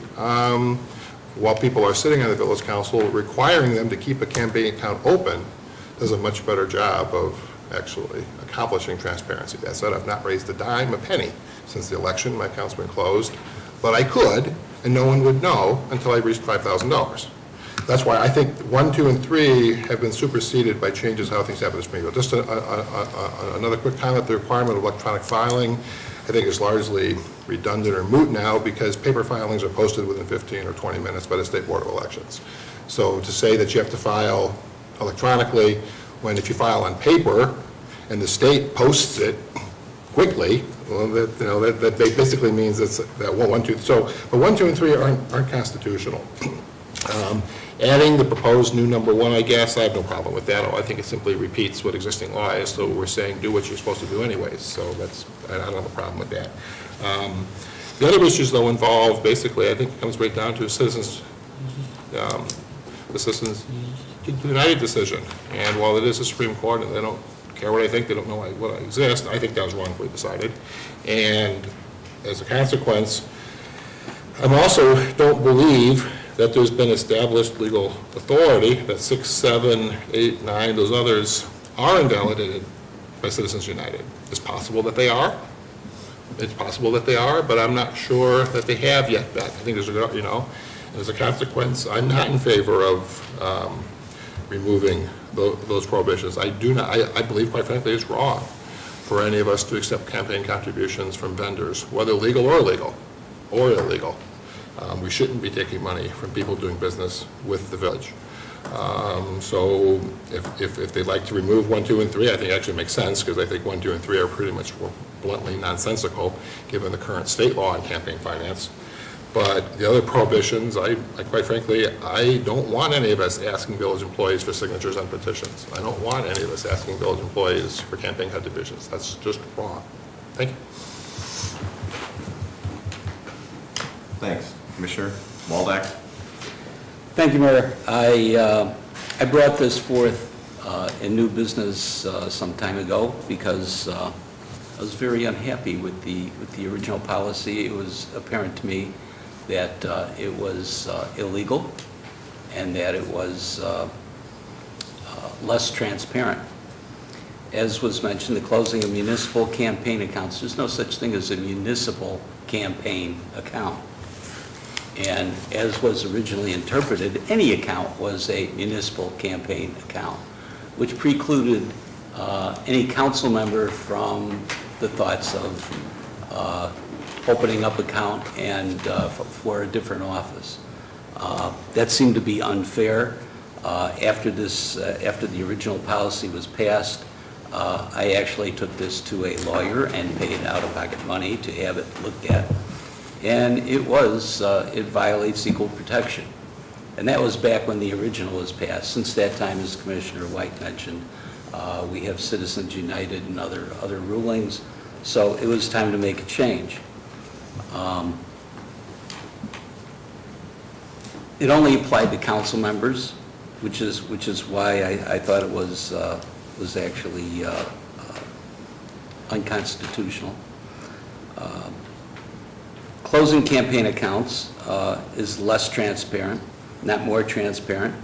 while people are sitting on the village council, requiring them to keep a campaign account open does a much better job of actually accomplishing transparency. That said, I've not raised a dime, a penny since the election. My account's been closed. But I could, and no one would know until I reached $5,000. That's why I think 1, 2, and 3 have been superseded by changes how things happen in Springfield. Just another quick comment, the requirement of electronic filing, I think is largely redundant or moot now because paper filings are posted within 15 or 20 minutes by the State Board of Elections. So to say that you have to file electronically when if you file on paper and the state posts it quickly, well, that basically means that 1, 2, so, but 1, 2, and 3 aren't constitutional. Adding the proposed new number 1, I guess, I have no problem with that. I think it simply repeats what existing law is, so we're saying do what you're supposed to do anyways, so I don't have a problem with that. The other issues, though, involve, basically, I think it comes right down to the Citizens United decision, and while it is a Supreme Court and they don't care what I think, they don't know what I exist, I think that was wrongfully decided, and as a consequence, I also don't believe that there's been established legal authority that 6, 7, 8, 9, those others are invalidated by Citizens United. It's possible that they are. It's possible that they are, but I'm not sure that they have yet. I think there's as a consequence, I'm not in favor of removing those prohibitions. I believe, quite frankly, it's wrong for any of us to accept campaign contributions from vendors, whether legal or illegal, we shouldn't be taking money from people doing business with the village. So if they'd like to remove 1, 2, and 3, I think it actually makes sense because I think 1, 2, and 3 are pretty much bluntly nonsensical given the current state law on campaign finance. But the other prohibitions, I quite frankly, I don't want any of us asking village employees for signatures on petitions. I don't want any of us asking village employees for campaign contributions. That's just wrong. Thank you. Thanks. Commissioner Waldeck? Thank you, Mayor. I brought this forth in new business some time ago because I was very unhappy with the original policy. It was apparent to me that it was illegal and that it was less transparent. As was mentioned, the closing of municipal campaign accounts, there's no such thing as a municipal campaign account. And as was originally interpreted, any account was a municipal campaign account, which precluded any council member from the thoughts of opening up account and for a different office. That seemed to be unfair. After the original policy was passed, I actually took this to a lawyer and paid out-of-pocket money to have it looked at. And it violates equal protection. And that was back when the original was passed. Since that time, as Commissioner White mentioned, we have Citizens United and other rulings. So it was time to make a change. It only applied to council members, which is why I thought it was actually unconstitutional. Closing campaign accounts is less transparent, not more transparent.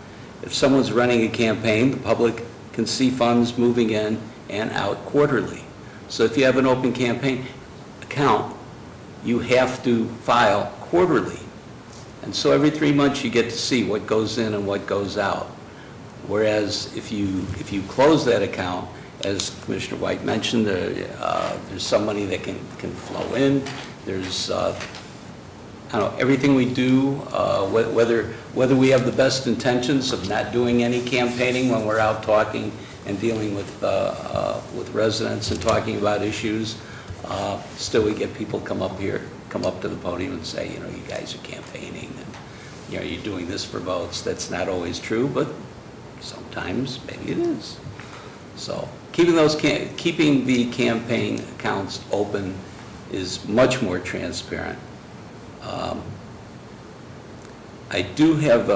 If someone's running a campaign, the public can see funds moving in and out quarterly. So if you have an open campaign account, you have to file quarterly. And so every 3 months you get to see what goes in and what goes out. Whereas if you close that account, as Commissioner White mentioned, there's some money that can flow in. There's everything we do, whether we have the best intentions of not doing any campaigning when we're out talking and dealing with residents and talking about issues, still we get people come up to the podium and say, you guys are campaigning and you're doing this for votes. That's not always true, but sometimes maybe it is. So keeping the campaign accounts open is much more transparent. I do have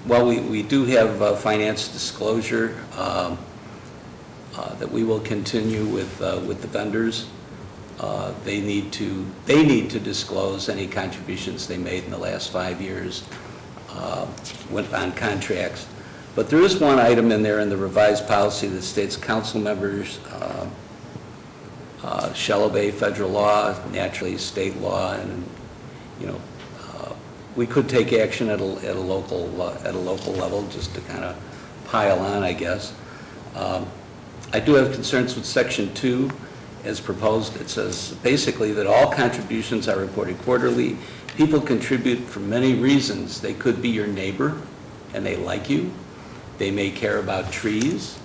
we do have finance disclosure that we will continue with the vendors. They need to disclose any contributions they made in the last 5 years on contracts. But there is one item in there in the revised policy that states council members shall obey federal law, naturally state law, and we could take action at a local level just to kind of pile on, I guess. I do have concerns with Section 2 as proposed. It says basically that all contributions are reported quarterly. People contribute for many reasons. They could be your neighbor and they like you. They may care about trees.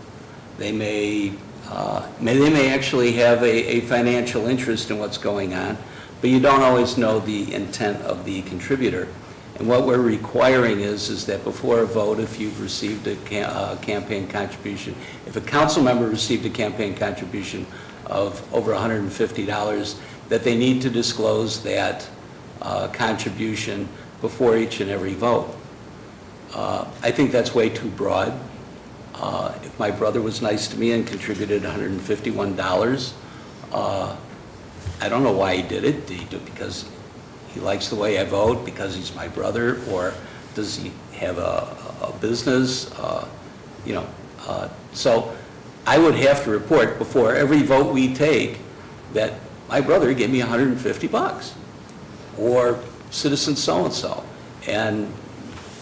They may actually have a financial interest in what's going on, but you don't always know the intent of the contributor. And what we're requiring is that before a vote, if you've received a campaign contribution, if a council member received a campaign contribution of over $150, that they need to disclose that contribution before each and every vote. I think that's way too broad. If my brother was nice to me and contributed $151, I don't know why he did it. Did he do it because he likes the way I vote, because he's my brother, or does he have a business? So I would have to report before every vote we take that my brother gave me $150, or citizen so-and-so. And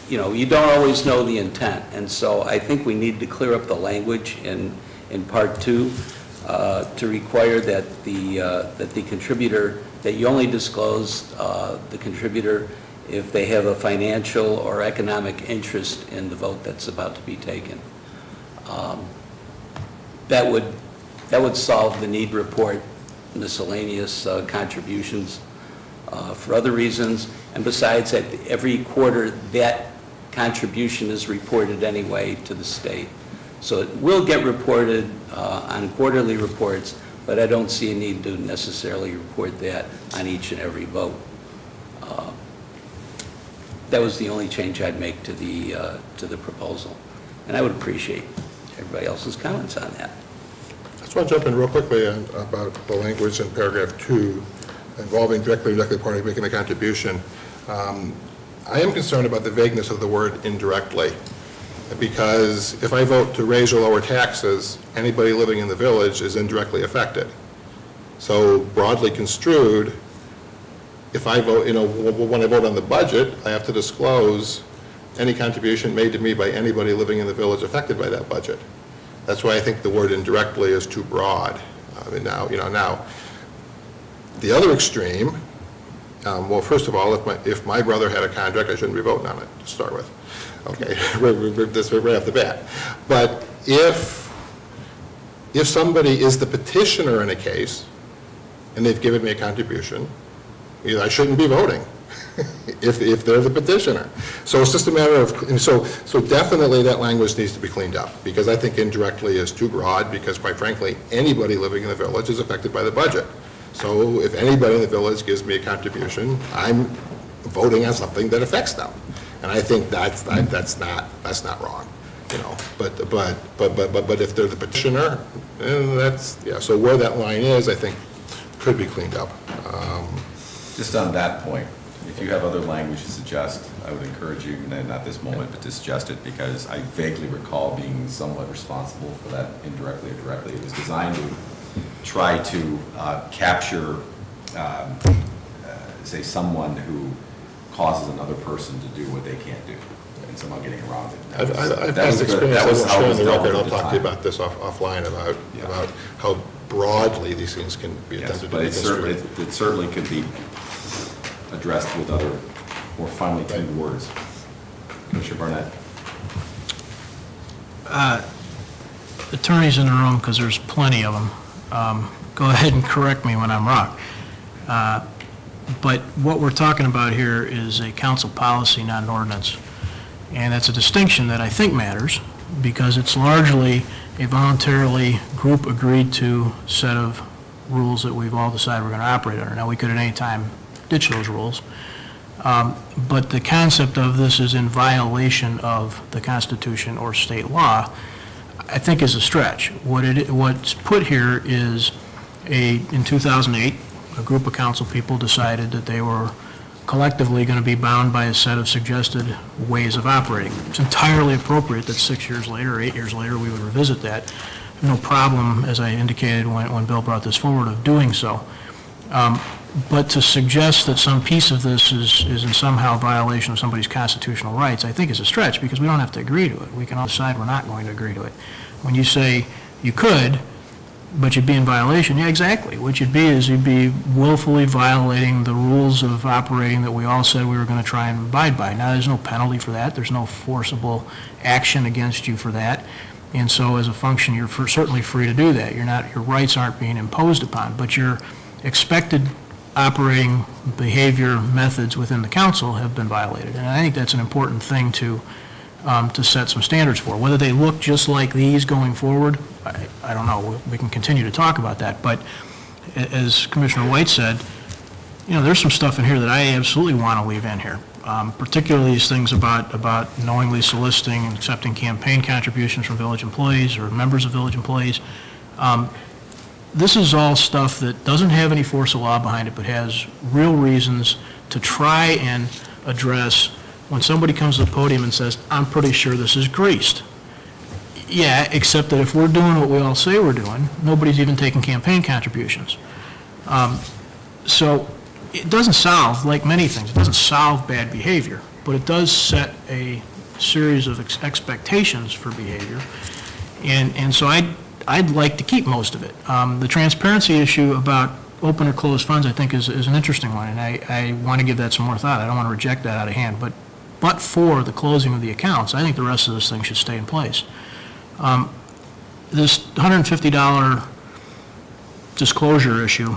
you don't always know the intent, and so I think we need to clear up the language in Part 2 to require that the contributor, that you only disclose the contributor if they have a financial or economic interest in the vote that's about to be taken. That would solve the need to report miscellaneous contributions for other reasons, and besides that, every quarter that contribution is reported anyway to the state. So it will get reported on quarterly reports, but I don't see a need to necessarily report that on each and every vote. That was the only change I'd make to the proposal, and I would appreciate everybody else's comments on that. I just want to jump in real quickly about the language in paragraph 2 involving directly or indirectly party making a contribution. I am concerned about the vagueness of the word indirectly, because if I vote to raise or lower taxes, anybody living in the village is indirectly affected. So broadly construed, if I vote, when I vote on the budget, I have to disclose any contribution made to me by anybody living in the village affected by that budget. That's why I think the word indirectly is too broad. Now, the other extreme, Well, first of all, if my brother had a contract, I shouldn't be voting on it to start with. Okay, that's right off the bat. But if somebody is the petitioner in a case, and they've given me a contribution, I shouldn't be voting if they're the petitioner. So it's just a matter of, so definitely that language needs to be cleaned up, because I think indirectly is too broad, because quite frankly, anybody living in the village is affected by the budget. So if anybody in the village gives me a contribution, I'm voting on something that affects them. And I think that's not wrong, you know. But if they're the petitioner, so where that line is, I think, could be cleaned up. Just on that point, if you have other language to suggest, I would encourage you, not this moment, but to suggest it, because I vaguely recall being somewhat responsible for that indirectly or directly. It was designed to try to capture, say, someone who causes another person to do what they can't do, and somehow getting around it. I've had experience, I won't share on the record, I'll talk to you about this offline, about how broadly these things can be attempted to be construed. It certainly could be addressed with other more finely tuned words. Commissioner Barnett. Attorneys in the room, because there's plenty of them, go ahead and correct me when I'm wrong. But what we're talking about here is a council policy, not an ordinance. And that's a distinction that I think matters, because it's largely a voluntarily group agreed to set of rules that we've all decided we're going to operate under. Now, we could at any time ditch those rules. But the concept of this is in violation of the Constitution or state law, I think is a stretch. What's put here is in 2008, a group of council people decided that they were collectively going to be bound by a set of suggested ways of operating. It's entirely appropriate that 6 years later or 8 years later we would revisit that. No problem, as I indicated when Bill brought this forward, of doing so. But to suggest that some piece of this is in somehow violation of somebody's constitutional rights, I think is a stretch, because we don't have to agree to it. We can all decide we're not going to agree to it. When you say you could, but you'd be in violation, yeah, exactly. What you'd be is you'd be willfully violating the rules of operating that we all said we were going to try and abide by. Now, there's no penalty for that. There's no forcible action against you for that. And so as a function, you're certainly free to do that. Your rights aren't being imposed upon, but your expected operating behavior methods within the council have been violated. And I think that's an important thing to set some standards for. Whether they look just like these going forward, I don't know. We can continue to talk about that. But as Commissioner White said, there's some stuff in here that I absolutely want to leave in here, particularly these things about knowingly soliciting and accepting campaign contributions from village employees or members of village employees. This is all stuff that doesn't have any force of law behind it, but has real reasons to try and address when somebody comes to the podium and says, I'm pretty sure this is greased. Yeah, except that if we're doing what we all say we're doing, nobody's even taking campaign contributions. So it doesn't solve, like many things, it doesn't solve bad behavior, but it does set a series of expectations for behavior. And so I'd like to keep most of it. The transparency issue about open or closed funds, I think, is an interesting one, and I want to give that some more thought. I don't want to reject that out of hand, but for the closing of the accounts, I think the rest of this thing should stay in place. This $150 disclosure issue,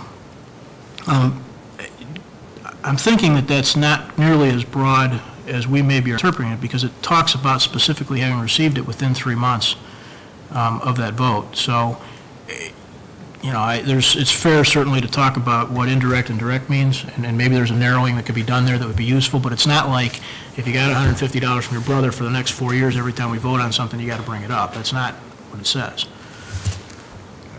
I'm thinking that that's not nearly as broad as we may be interpreting it, because it talks about specifically having received it within 3 months of that vote. So, it's fair certainly to talk about what indirect and direct means, and maybe there's a narrowing that could be done there that would be useful, but it's not like if you got $150 from your brother for the next 4 years, every time we vote on something, you got to bring it up. That's not what it says.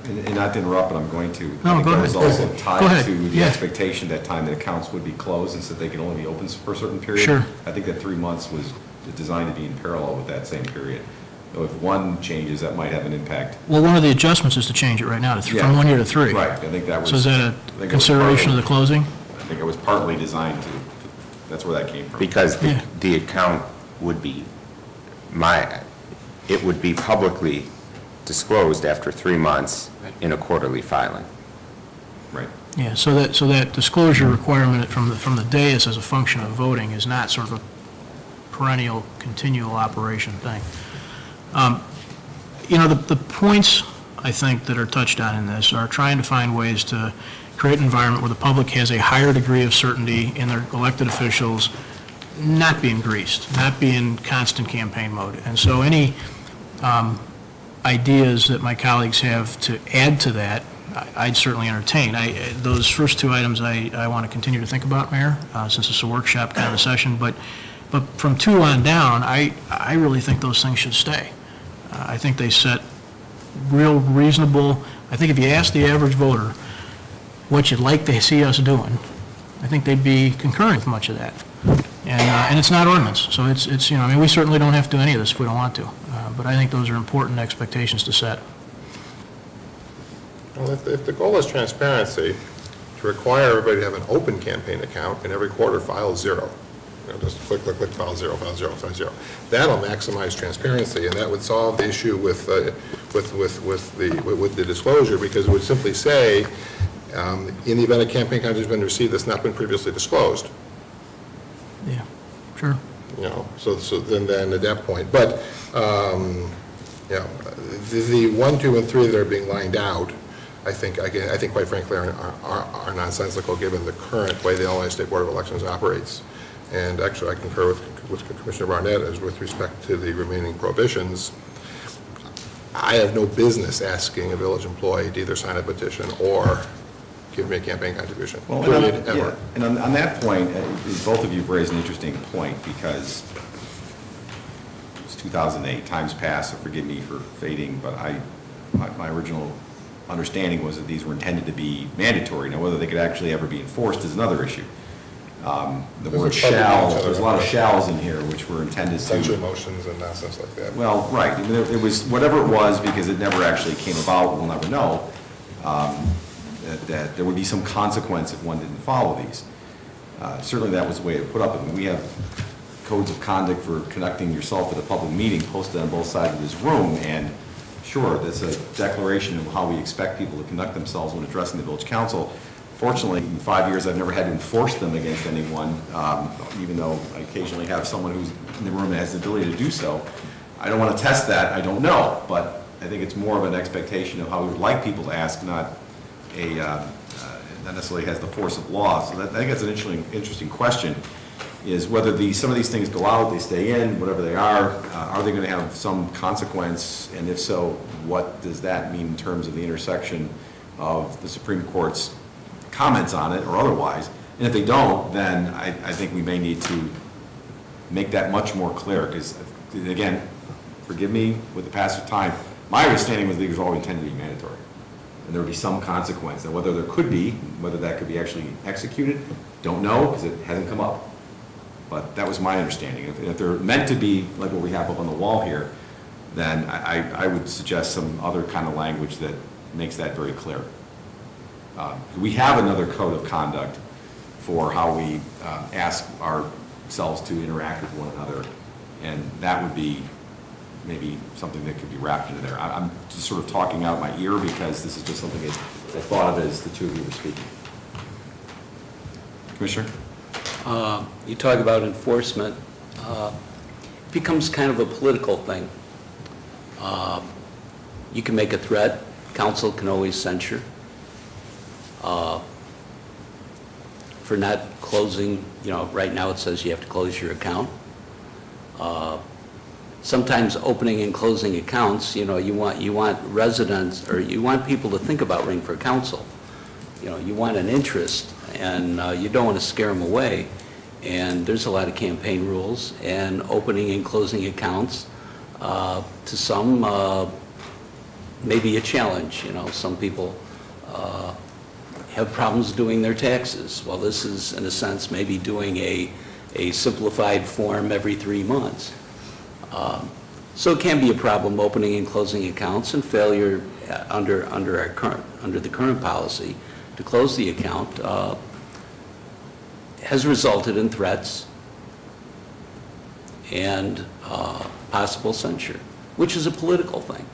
And not to interrupt, but I'm going to. No, go ahead. That was also tied Go ahead. to the Yeah. expectation that time that accounts would be closed and so they could only be open for a certain period. Sure. I think that 3 months was designed to be in parallel with that same period. So if one changes, that might have an impact. Well, one of the adjustments is to change it right now from 1 year to 3. Right, I think that was. So is that a consideration of the closing? I think it was partly designed to, that's where that came from. Because the account would be, it would be publicly disclosed after 3 months in a quarterly filing. Right. Yeah, so that disclosure requirement from the dais as a function of voting is not sort of a perennial, continual operation thing. You know, the points, I think, that are touched on in this are trying to find ways to create an environment where the public has a higher degree of certainty in their elected officials not being greased, not be in constant campaign mode. And so any ideas that my colleagues have to add to that, I'd certainly entertain. Those first two items I want to continue to think about, Mayor, since it's a workshop kind of a session. But from 2 on down, I really think those things should stay. I think they set real reasonable, I think if you ask the average voter what you'd like to see us doing, I think they'd be concurring with much of that. And it's not ordinance, so it's you know, I mean, we certainly don't have to do any of this if we don't want to. But I think those are important expectations to set. Well, if the goal is transparency, to require everybody to have an open campaign account and every quarter file 0, you know, just click, file 0, file 0, file 0. That'll maximize transparency, and that would solve the issue with the disclosure, because it would simply say, in the event a campaign contribution has been received that's not been previously disclosed. Yeah, sure. You know, so then at that point, but you know, the 1, 2, and 3 that are being lined out, I think quite frankly are nonsensical given the current way the Illinois State Board of Elections operates. And actually, I concur with Commissioner Barnett as with respect to the remaining prohibitions. I have no business asking a village employee to either sign a petition or give me a campaign contribution. Well, period, ever. yeah, and on that point, both of you have raised an interesting point, because it's 2008, times pass, so forgive me for fading, but my original understanding was that these were intended to be mandatory. Now, whether they could actually ever be enforced is another issue. The word shall, there's a lot of shalls in here which were intended to... Censure motions and nonsense like that. Well, right, I mean, it was, whatever it was, because it never actually came about, we'll never know, that there would be some consequence if one didn't follow these. Certainly that was the way it put up. I mean, we have codes of conduct for conducting yourself at a public meeting posted on both sides of this room, and sure, that's a declaration of how we expect people to conduct themselves when addressing the village council. Fortunately, in 5 years, I've never had to enforce them against anyone, even though I occasionally have someone who's in the room that has the ability to do so. I don't want to test that, I don't know, but I think it's more of an expectation of how we would like people to ask, not necessarily has the force of law. So I think that's an interesting question, is whether some of these things go out, they stay in, whatever they are they going to have some consequence? And if so, what does that mean in terms of the intersection of the Supreme Court's comments on it or otherwise? And if they don't, then I think we may need to make that much more clear, because, again, forgive me, with the passage of time, my understanding was these were all intended to be mandatory, and there would be some consequence. And whether there could be, whether that could be actually executed, don't know, because it hasn't come up. But that was my understanding. If they're meant to be like what we have up on the wall here, then I would suggest some other kind of language that makes that very clear. We have another code of conduct for how we ask ourselves to interact with one another, and that would be maybe something that could be wrapped into there. I'm just sort of talking out my ear, because this is just something I thought of as the two of you were speaking. Commissioner? You talk about enforcement. It becomes kind of a political thing. You can make a threat. Council can always censure for not closing. You know, right now it says you have to close your account. Sometimes opening and closing accounts, you know, you want residents, or you want people to think about running for council. You know, you want an interest, and you don't want to scare them away. And there's a lot of campaign rules, and opening and closing accounts, to some, may be a challenge. You know, some people have problems doing their taxes. Well, this is, in a sense, maybe doing a simplified form every 3 months. So it can be a problem opening and closing accounts, and failure under the current policy to close the account has resulted in threats and possible censure, which is a political thing.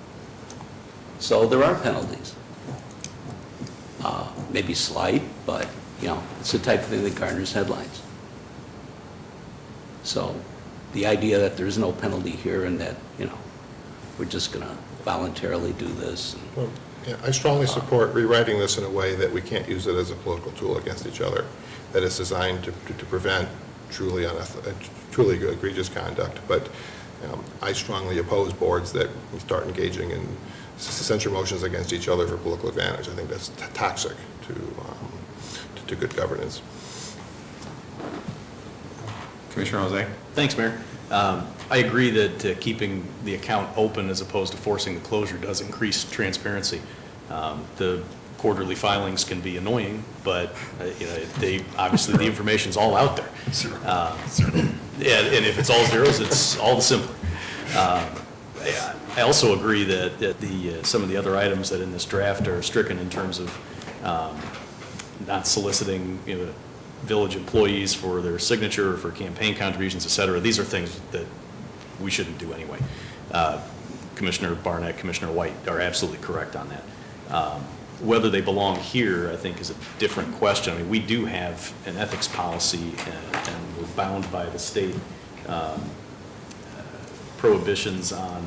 So there are penalties. maybe slight, but, you know, it's the type of thing that garners headlines. So the idea that there's no penalty here and that, you know, we're just going to voluntarily do this. Well, yeah, I strongly support rewriting this in a way that we can't use it as a political tool against each other, that is designed to prevent truly egregious conduct. But I strongly oppose boards that start engaging in censure motions against each other for political advantage. I think that's toxic to good governance. Commissioner Jose? Thanks, Mayor. I agree that keeping the account open as opposed to forcing the closure does increase transparency. The quarterly filings can be annoying, but you know, obviously the information's all out there. And if it's all zeros, it's all the simpler. I also agree that some of the other items that in this draft are stricken in terms of not soliciting, you know, village employees for their signature, for campaign contributions, et cetera. These are things that we shouldn't do anyway. Commissioner Barnett, Commissioner White are absolutely correct on that. Whether they belong here, I think, is a different question. I mean, we do have an ethics policy, and we're bound by the state prohibitions on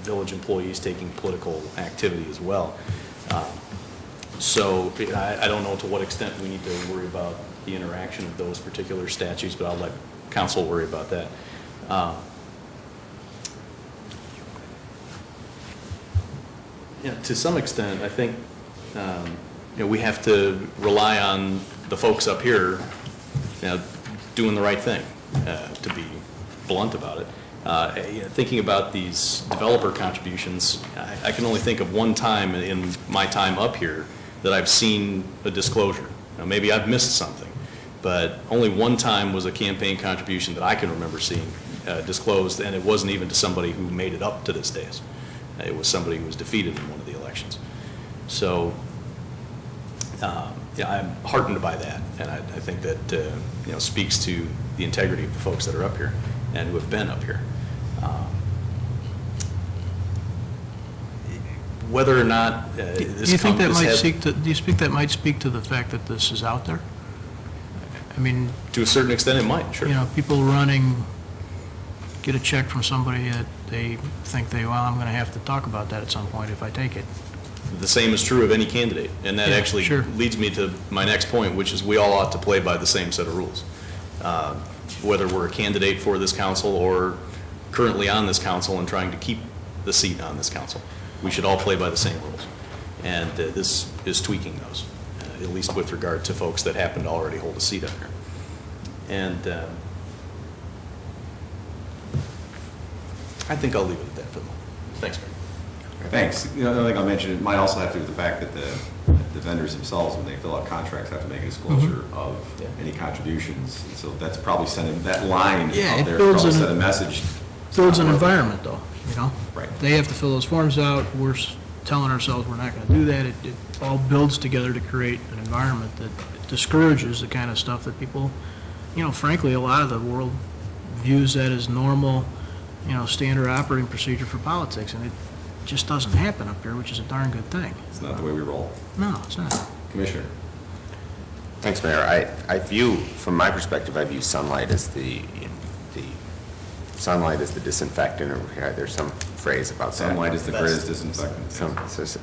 village employees taking political activity as well. So I don't know to what extent we need to worry about the interaction of those particular statutes, but I'll let council worry about that. To some extent, I think we have to rely on the folks up here doing the right thing, to be blunt about it. Thinking about these developer contributions, I can only think of one time in my time up here that I've seen a disclosure. Now, maybe I've missed something, but only one time was a campaign contribution that I can remember seeing disclosed, and it wasn't even to somebody who made it up to this day. It was somebody who was defeated in one of the elections. So, I'm heartened by that, and I think that speaks to the integrity of the folks that are up here and who have been up here. Whether or not do you think that might speak to the fact that this is out there? I mean, to a certain extent, it might. Sure. You know, people get a check from somebody that they think I'm going to have to talk about that at some point if I take it. The same is true of any candidate, and that actually leads me to my next point, which is we all ought to play by the same set of rules. Whether we're a candidate for this council or currently on this council and trying to keep the seat on this council, we should all play by the same rules. And this is tweaking those, at least with regard to folks that happen to already hold a seat up here. And I think I'll leave it at that for the moment. Thanks, Mayor. Thanks. Another thing I'll mention, it might also have to do with the fact that the vendors themselves, when they fill out contracts, have to make a disclosure of any contributions. And so that's probably sending that line out there, probably send a message. Builds an environment, though, Right. They have to fill those forms out. We're telling ourselves we're not going to do that. It all builds together to create an environment that discourages the kind of stuff that people, frankly, a lot of the world views that as normal, standard operating procedure for politics, and it just doesn't happen up here, which is a darn good thing. It's not the way we roll. No, it's not. Commissioner. Thanks, Mayor. I view, from my perspective, I view sunlight as the sunlight is the disinfectant, or there's some phrase about that. Sunlight is the greatest disinfectant.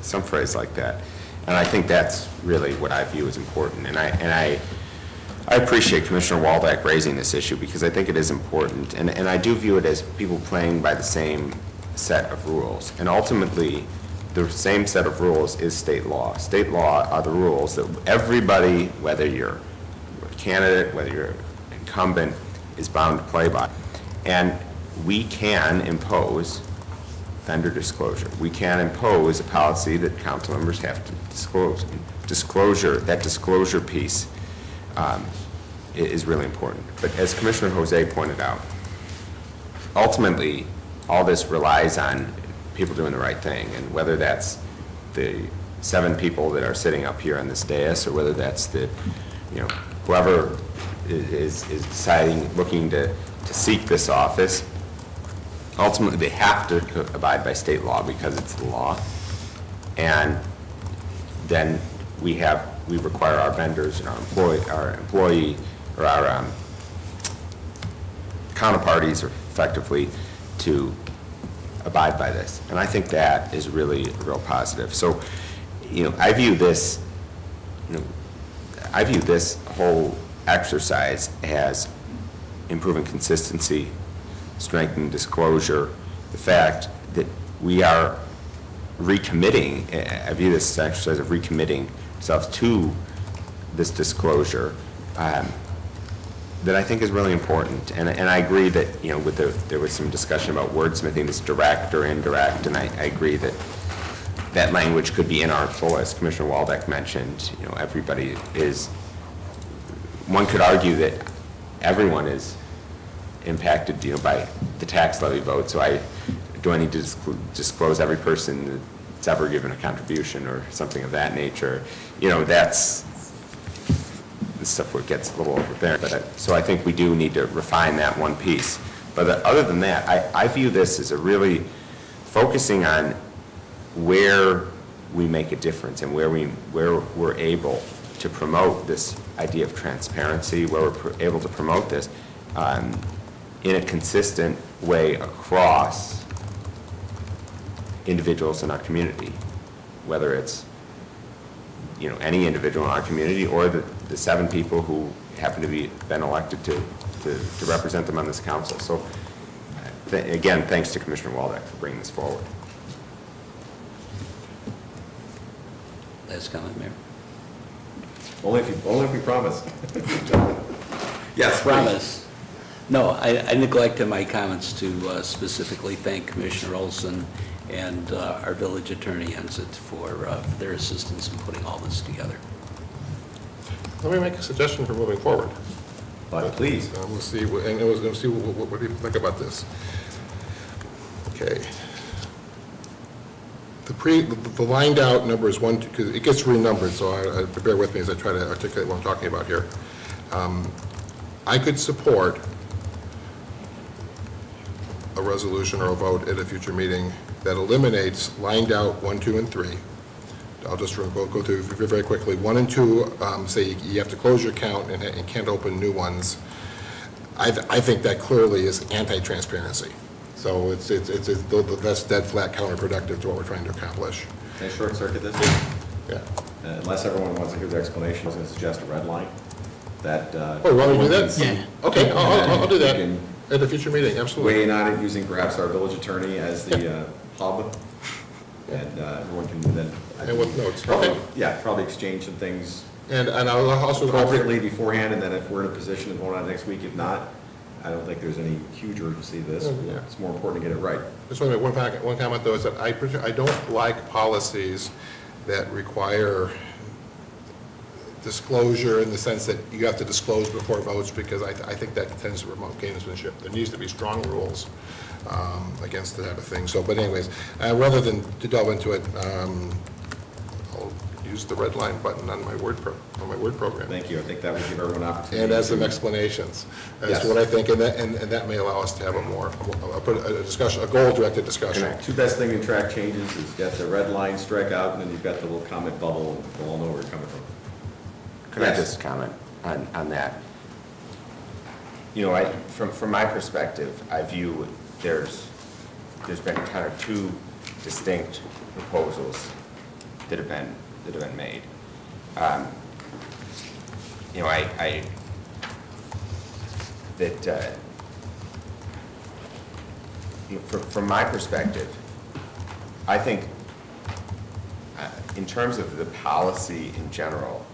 Some phrase like that. And I think that's really what I view as important. And I appreciate Commissioner Waldeck raising this issue because I think it is important. And I do view it as people playing by the same set of rules. And ultimately, the same set of rules is state law. State law are the rules that everybody, whether you're a candidate, whether you're an incumbent, is bound to play by. And we can impose vendor disclosure. We can impose a policy that council members have to disclose. That disclosure piece is really important. But as Commissioner Jose pointed out, ultimately, all this relies on people doing the right thing, and whether that's the 7 people that are sitting up here on this dais, or whether that's the, whoever is deciding, looking to seek this office, ultimately they have to abide by state law because it's the law. And then we have we require our vendors and our employee or our counterparties effectively to abide by this. And I think that is really a real positive. So, I view this, I view this whole exercise as improving consistency, strengthening disclosure, the fact that we are recommitting, I view this as an exercise of recommitting ourselves to this disclosure, that I think is really important. And I agree that, there was some discussion about wordsmithing, this direct or indirect, and I agree that that language could be inartful, as Commissioner Waldeck mentioned. Everybody is, one could argue that everyone is impacted, by the tax levy vote. So do I need to disclose every person that's ever given a contribution or something of that nature? That's the stuff where it gets a little overbearing. So I think we do need to refine that one piece. But other than that, I view this as a really focusing on where we make a difference and where we're able to promote this idea of transparency, where we're able to promote this in a consistent way across individuals in our community, whether it's any individual in our community or the 7 people who happen to be been elected to represent them on this council. So again, thanks to Commissioner Waldeck for bringing this forward. Last comment, Mayor. Only if we promise. Yes, Promise. No, I neglected my comments to specifically thank Commissioner Olson and our village attorney, Ensit, for their assistance in putting all this together. Let me make a suggestion for moving forward. Please. We'll see, we'll see what people think about this. Okay. The lined out number is 1, 2, because it gets renumbered, so bear with me as I try to articulate what I'm talking about here. I could support a resolution or a vote at a future meeting that eliminates lined out 1, 2, and 3. I'll just go through very quickly. 1 and 2 say you have to close your account and can't open new ones. I think that clearly is anti-transparency. So that's dead flat counterproductive to what we're trying to accomplish. Can I short circuit this? Yeah. Unless everyone wants to hear the explanation, I was going to suggest a red line. That. Oh, you want me to do that? Yeah. Okay, I'll do that at a future meeting, absolutely. Weigh in on it using perhaps our village attorney as the hub, and everyone can then. And with notes. Probably, Okay. yeah, probably exchange some things. And I'll also. Appropriately beforehand, and then if we're in a position to vote on it next week, if not, I don't think there's any huge urgency to this. Yeah. It's more important to get it right. Just want to make one comment, though, is that I don't like policies that require disclosure in the sense that you have to disclose before votes, because I think that tends to promote gamesmanship. There needs to be strong rules against that type of thing. So, but anyways, rather than to delve into it, I'll use the red line button on my Word program. Thank you. I think that would give everyone an opportunity. And as some explanations as to what I think, and that may allow us to have a discussion, a goal-directed discussion. And two best thing in track changes is get the red line strike out, and then you've got the little comment bubble, and we'll all know where you're coming from. Could I just comment on that? From my perspective, I view there's been kind of 2 distinct proposals that have been made. From my perspective, I think in terms of the policy in general,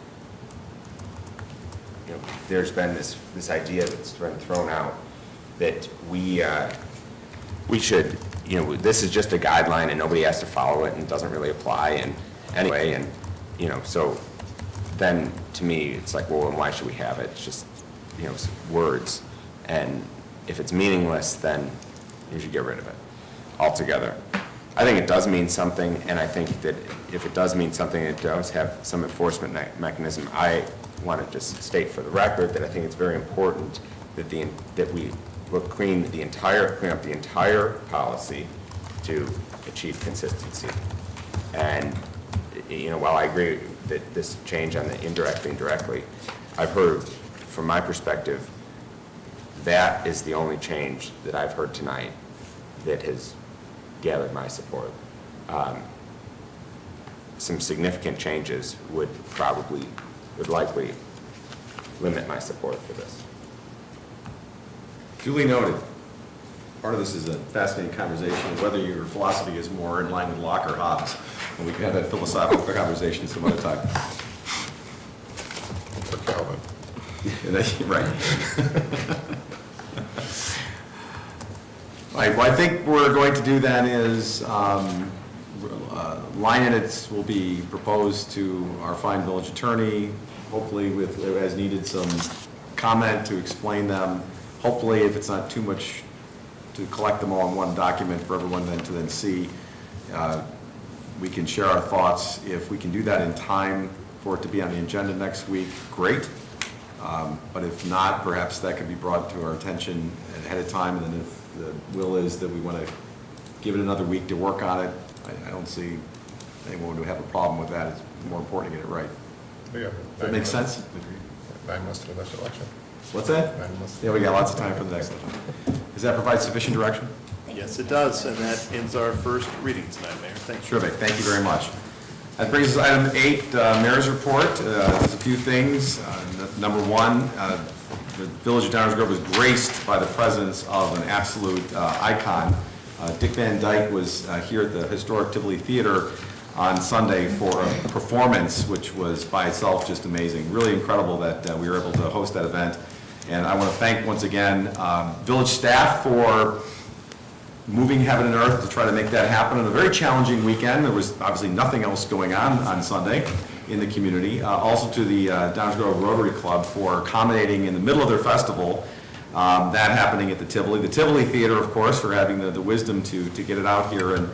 there's been this idea that's been thrown out that we should, this is just a guideline and nobody has to follow it and it doesn't really apply and anyway, and so then to me it's like, well, why should we have it? It's just words, and if it's meaningless, then you should get rid of it altogether. I think it does mean something, and I think that if it does mean something, it does have some enforcement mechanism. I want to just state for the record that I think it's very important that we clean up the entire policy to achieve consistency. And while I agree that this change on the indirectly and directly, I've heard, from my perspective, that is the only change that I've heard tonight that has gathered my support. Some significant changes would likely limit my support for this. Duly noted. Part of this is a fascinating conversation, whether your philosophy is more in line with Locke or Hobbes. And we can have that philosophical conversation some other time. For Calvin. Right. All right, well, I think we're going to do then is line edits will be proposed to our fine village attorney, hopefully with, as needed, some comment to explain them. Hopefully, if it's not too much to collect them all in one document for everyone then to then see, we can share our thoughts. If we can do that in time for it to be on the agenda next week, great. But if not, perhaps that could be brought to our attention ahead of time, and then if the will is that we want to give it another week to work on it, I don't see anyone would have a problem with that. It's more important to get it right. Yeah. Does that make sense? 9 months to the next election. What's that? 9 months. Yeah, we got lots of time for the next one. Does that provide sufficient direction? Yes, it does, and that ends our first reading tonight, Mayor. Thank you. Terrific, thank you very much. That brings us to item 8, Mayor's Report. There's a few things. Number one, the Village of Downers Grove was graced by the presence of an absolute icon. Dick Van Dyke was here at the historic Tivoli Theater on Sunday for a performance which was by itself just amazing. Really incredible that we were able to host that event. And I want to thank once again village staff for moving heaven and earth to try to make that happen on a very challenging weekend. There was obviously nothing else going on Sunday in the community. Also to the Downers Grove Rotary Club for accommodating in the middle of their festival that happening at the Tivoli. The Tivoli Theater, of course, for having the wisdom to get it out here and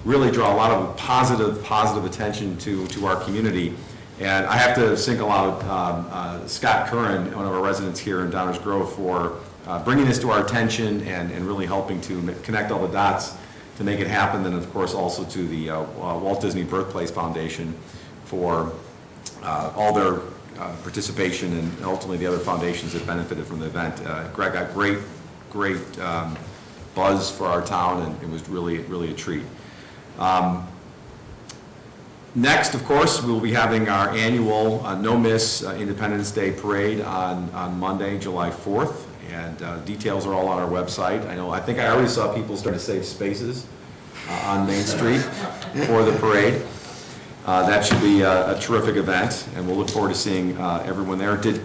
really draw a lot of positive attention to our community. And I have to single out Scott Curran, one of our residents here in Downers Grove, for bringing this to our attention and really helping to connect all the dots to make it happen. And of course also to the Walt Disney Birthplace Foundation for all their participation and ultimately the other foundations that benefited from the event. Greg got great buzz for our town, and it was really a treat. Next, of course, we'll be having our annual no-miss Independence Day Parade on Monday, July 4th, and details are all on our website. I think I already saw people starting to save spaces on Main Street for the parade. That should be a terrific event, and we'll look forward to seeing everyone there. Did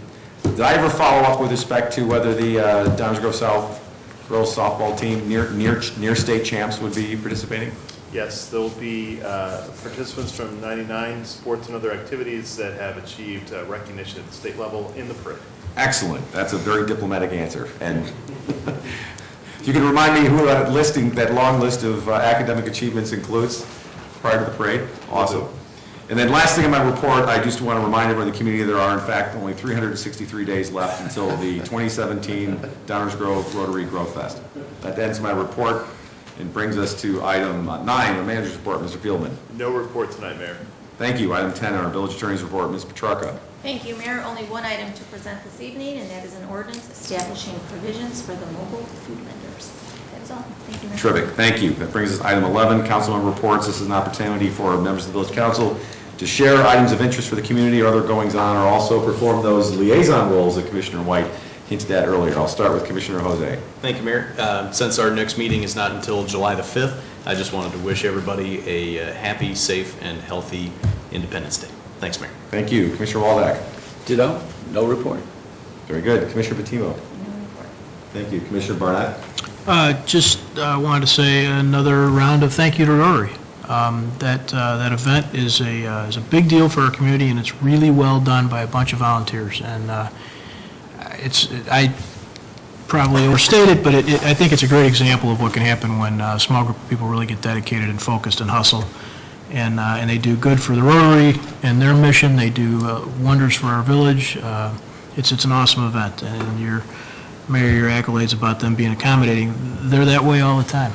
I ever follow up with respect to whether the Downers Grove South girls softball team, near state champs, would be participating? Yes, there will be participants from 99 sports and other activities that have achieved recognition at the state level in the parade. Excellent. That's a very diplomatic answer. And if you can remind me who that long list of academic achievements includes prior to the parade? Awesome. And then last thing in my report, I just want to remind everyone in the community there are in fact only 363 days left until the 2017 Downers Grove Rotary Growth Fest. That ends my report and brings us to item 9, our manager's report. Mr. Fieldman. No report tonight, Mayor. Thank you. Item 10, our village attorney's report. Ms. Petrarca. Thank you, Mayor. Only one item to present this evening, and that is an ordinance establishing provisions for the mobile food vendors. That is all. Thank you, Mayor. Terrific. Thank you. That brings us to item 11, councilman reports. This is an opportunity for members of the village council to share items of interest for the community or other goings-on, or also perform those liaison roles that Commissioner White hinted at earlier. I'll start with Commissioner Jose. Thank you, Mayor. Since our next meeting is not until July the 5th, I just wanted to wish everybody a happy, safe, and healthy Independence Day. Thanks, Mayor. Thank you. Commissioner Waldeck. Ditto. No report. Very good. Commissioner Patimo. Thank you. Commissioner Barnett. Just wanted to say another round of thank you to Rotary. That event is a big deal for our community, and it's really well done by a bunch of volunteers. And I probably overstated, but I think it's a great example of what can happen when a small group of people really get dedicated and focused and hustle. And they do good for the Rotary and their mission. They do wonders for our village. It's an awesome event, and Mayor, your accolades about them being accommodating, they're that way all the time.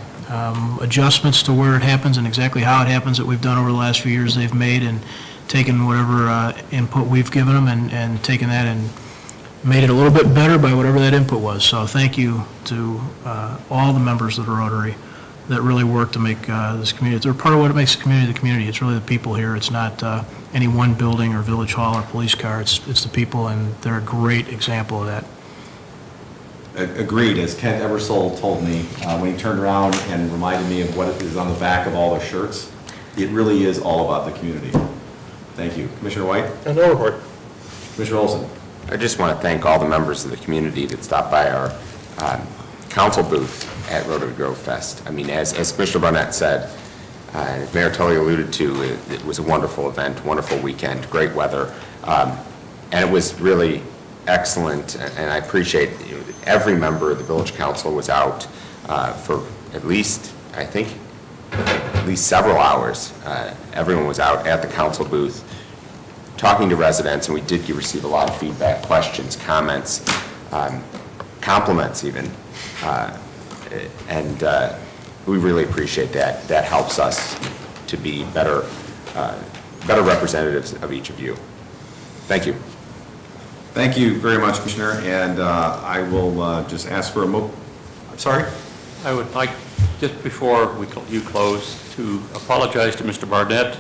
adjustments to where it happens and exactly how it happens that we've done over the last few years they've made, and taken whatever input we've given them and taken that and made it a little bit better by whatever that input was. So thank you to all the members of the Rotary that really work to make this community. They're part of what makes the community. It's really the people here. It's not any one building or village hall or police car. It's the people, and they're a great example of that. Agreed, as Kent Eversole told me when he turned around and reminded me of what is on the back of all their shirts. It really is all about the community. Thank you. Commissioner White? No report. Commissioner Olson? I just want to thank all the members of the community that stopped by our council booth at Rotary Grove Fest. I mean, as Commissioner Barnett said, as Mayor Tully alluded to, it was a wonderful event, wonderful weekend, great weather, and it was really excellent, and I appreciate every member of the village council was out for at least, I think, at least several hours. Everyone was out at the council booth talking to residents, and we did receive a lot of feedback, questions, comments, compliments even, and we really appreciate that. That helps us to be better representatives of each of you. Thank you. Thank you very much, Commissioner, and I will just ask for I'm sorry? I would like, just before you close, to apologize to Mr. Barnett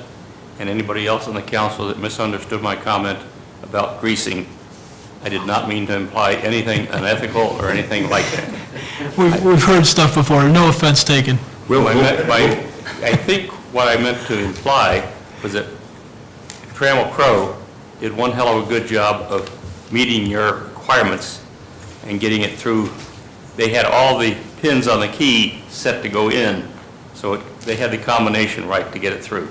and anybody else on the council that misunderstood my comment about greasing. I did not mean to imply anything unethical or anything like that. We've heard stuff before. No offense taken. I think what I meant to imply was that Trammell Crow did one hell of a good job of meeting your requirements and getting it through. They had all the pins on the key set to go in, so they had the combination right to get it through.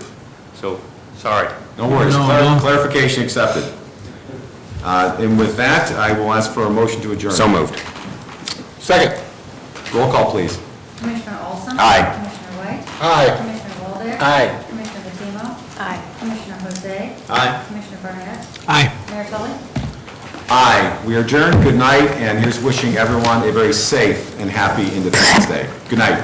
So, sorry. No worries. Clarification accepted. And with that, I will ask for a motion to adjourn. So moved. Second. Roll call, please. Commissioner Olson? Aye. Commissioner White? Aye. Commissioner Waldeck? Aye. Commissioner Patimo? Aye. Commissioner Jose? Aye. Commissioner Barnett? Aye. Mayor Tully? Aye. We are adjourned. Good night, and here's wishing everyone a very safe and happy Independence Day. Good night.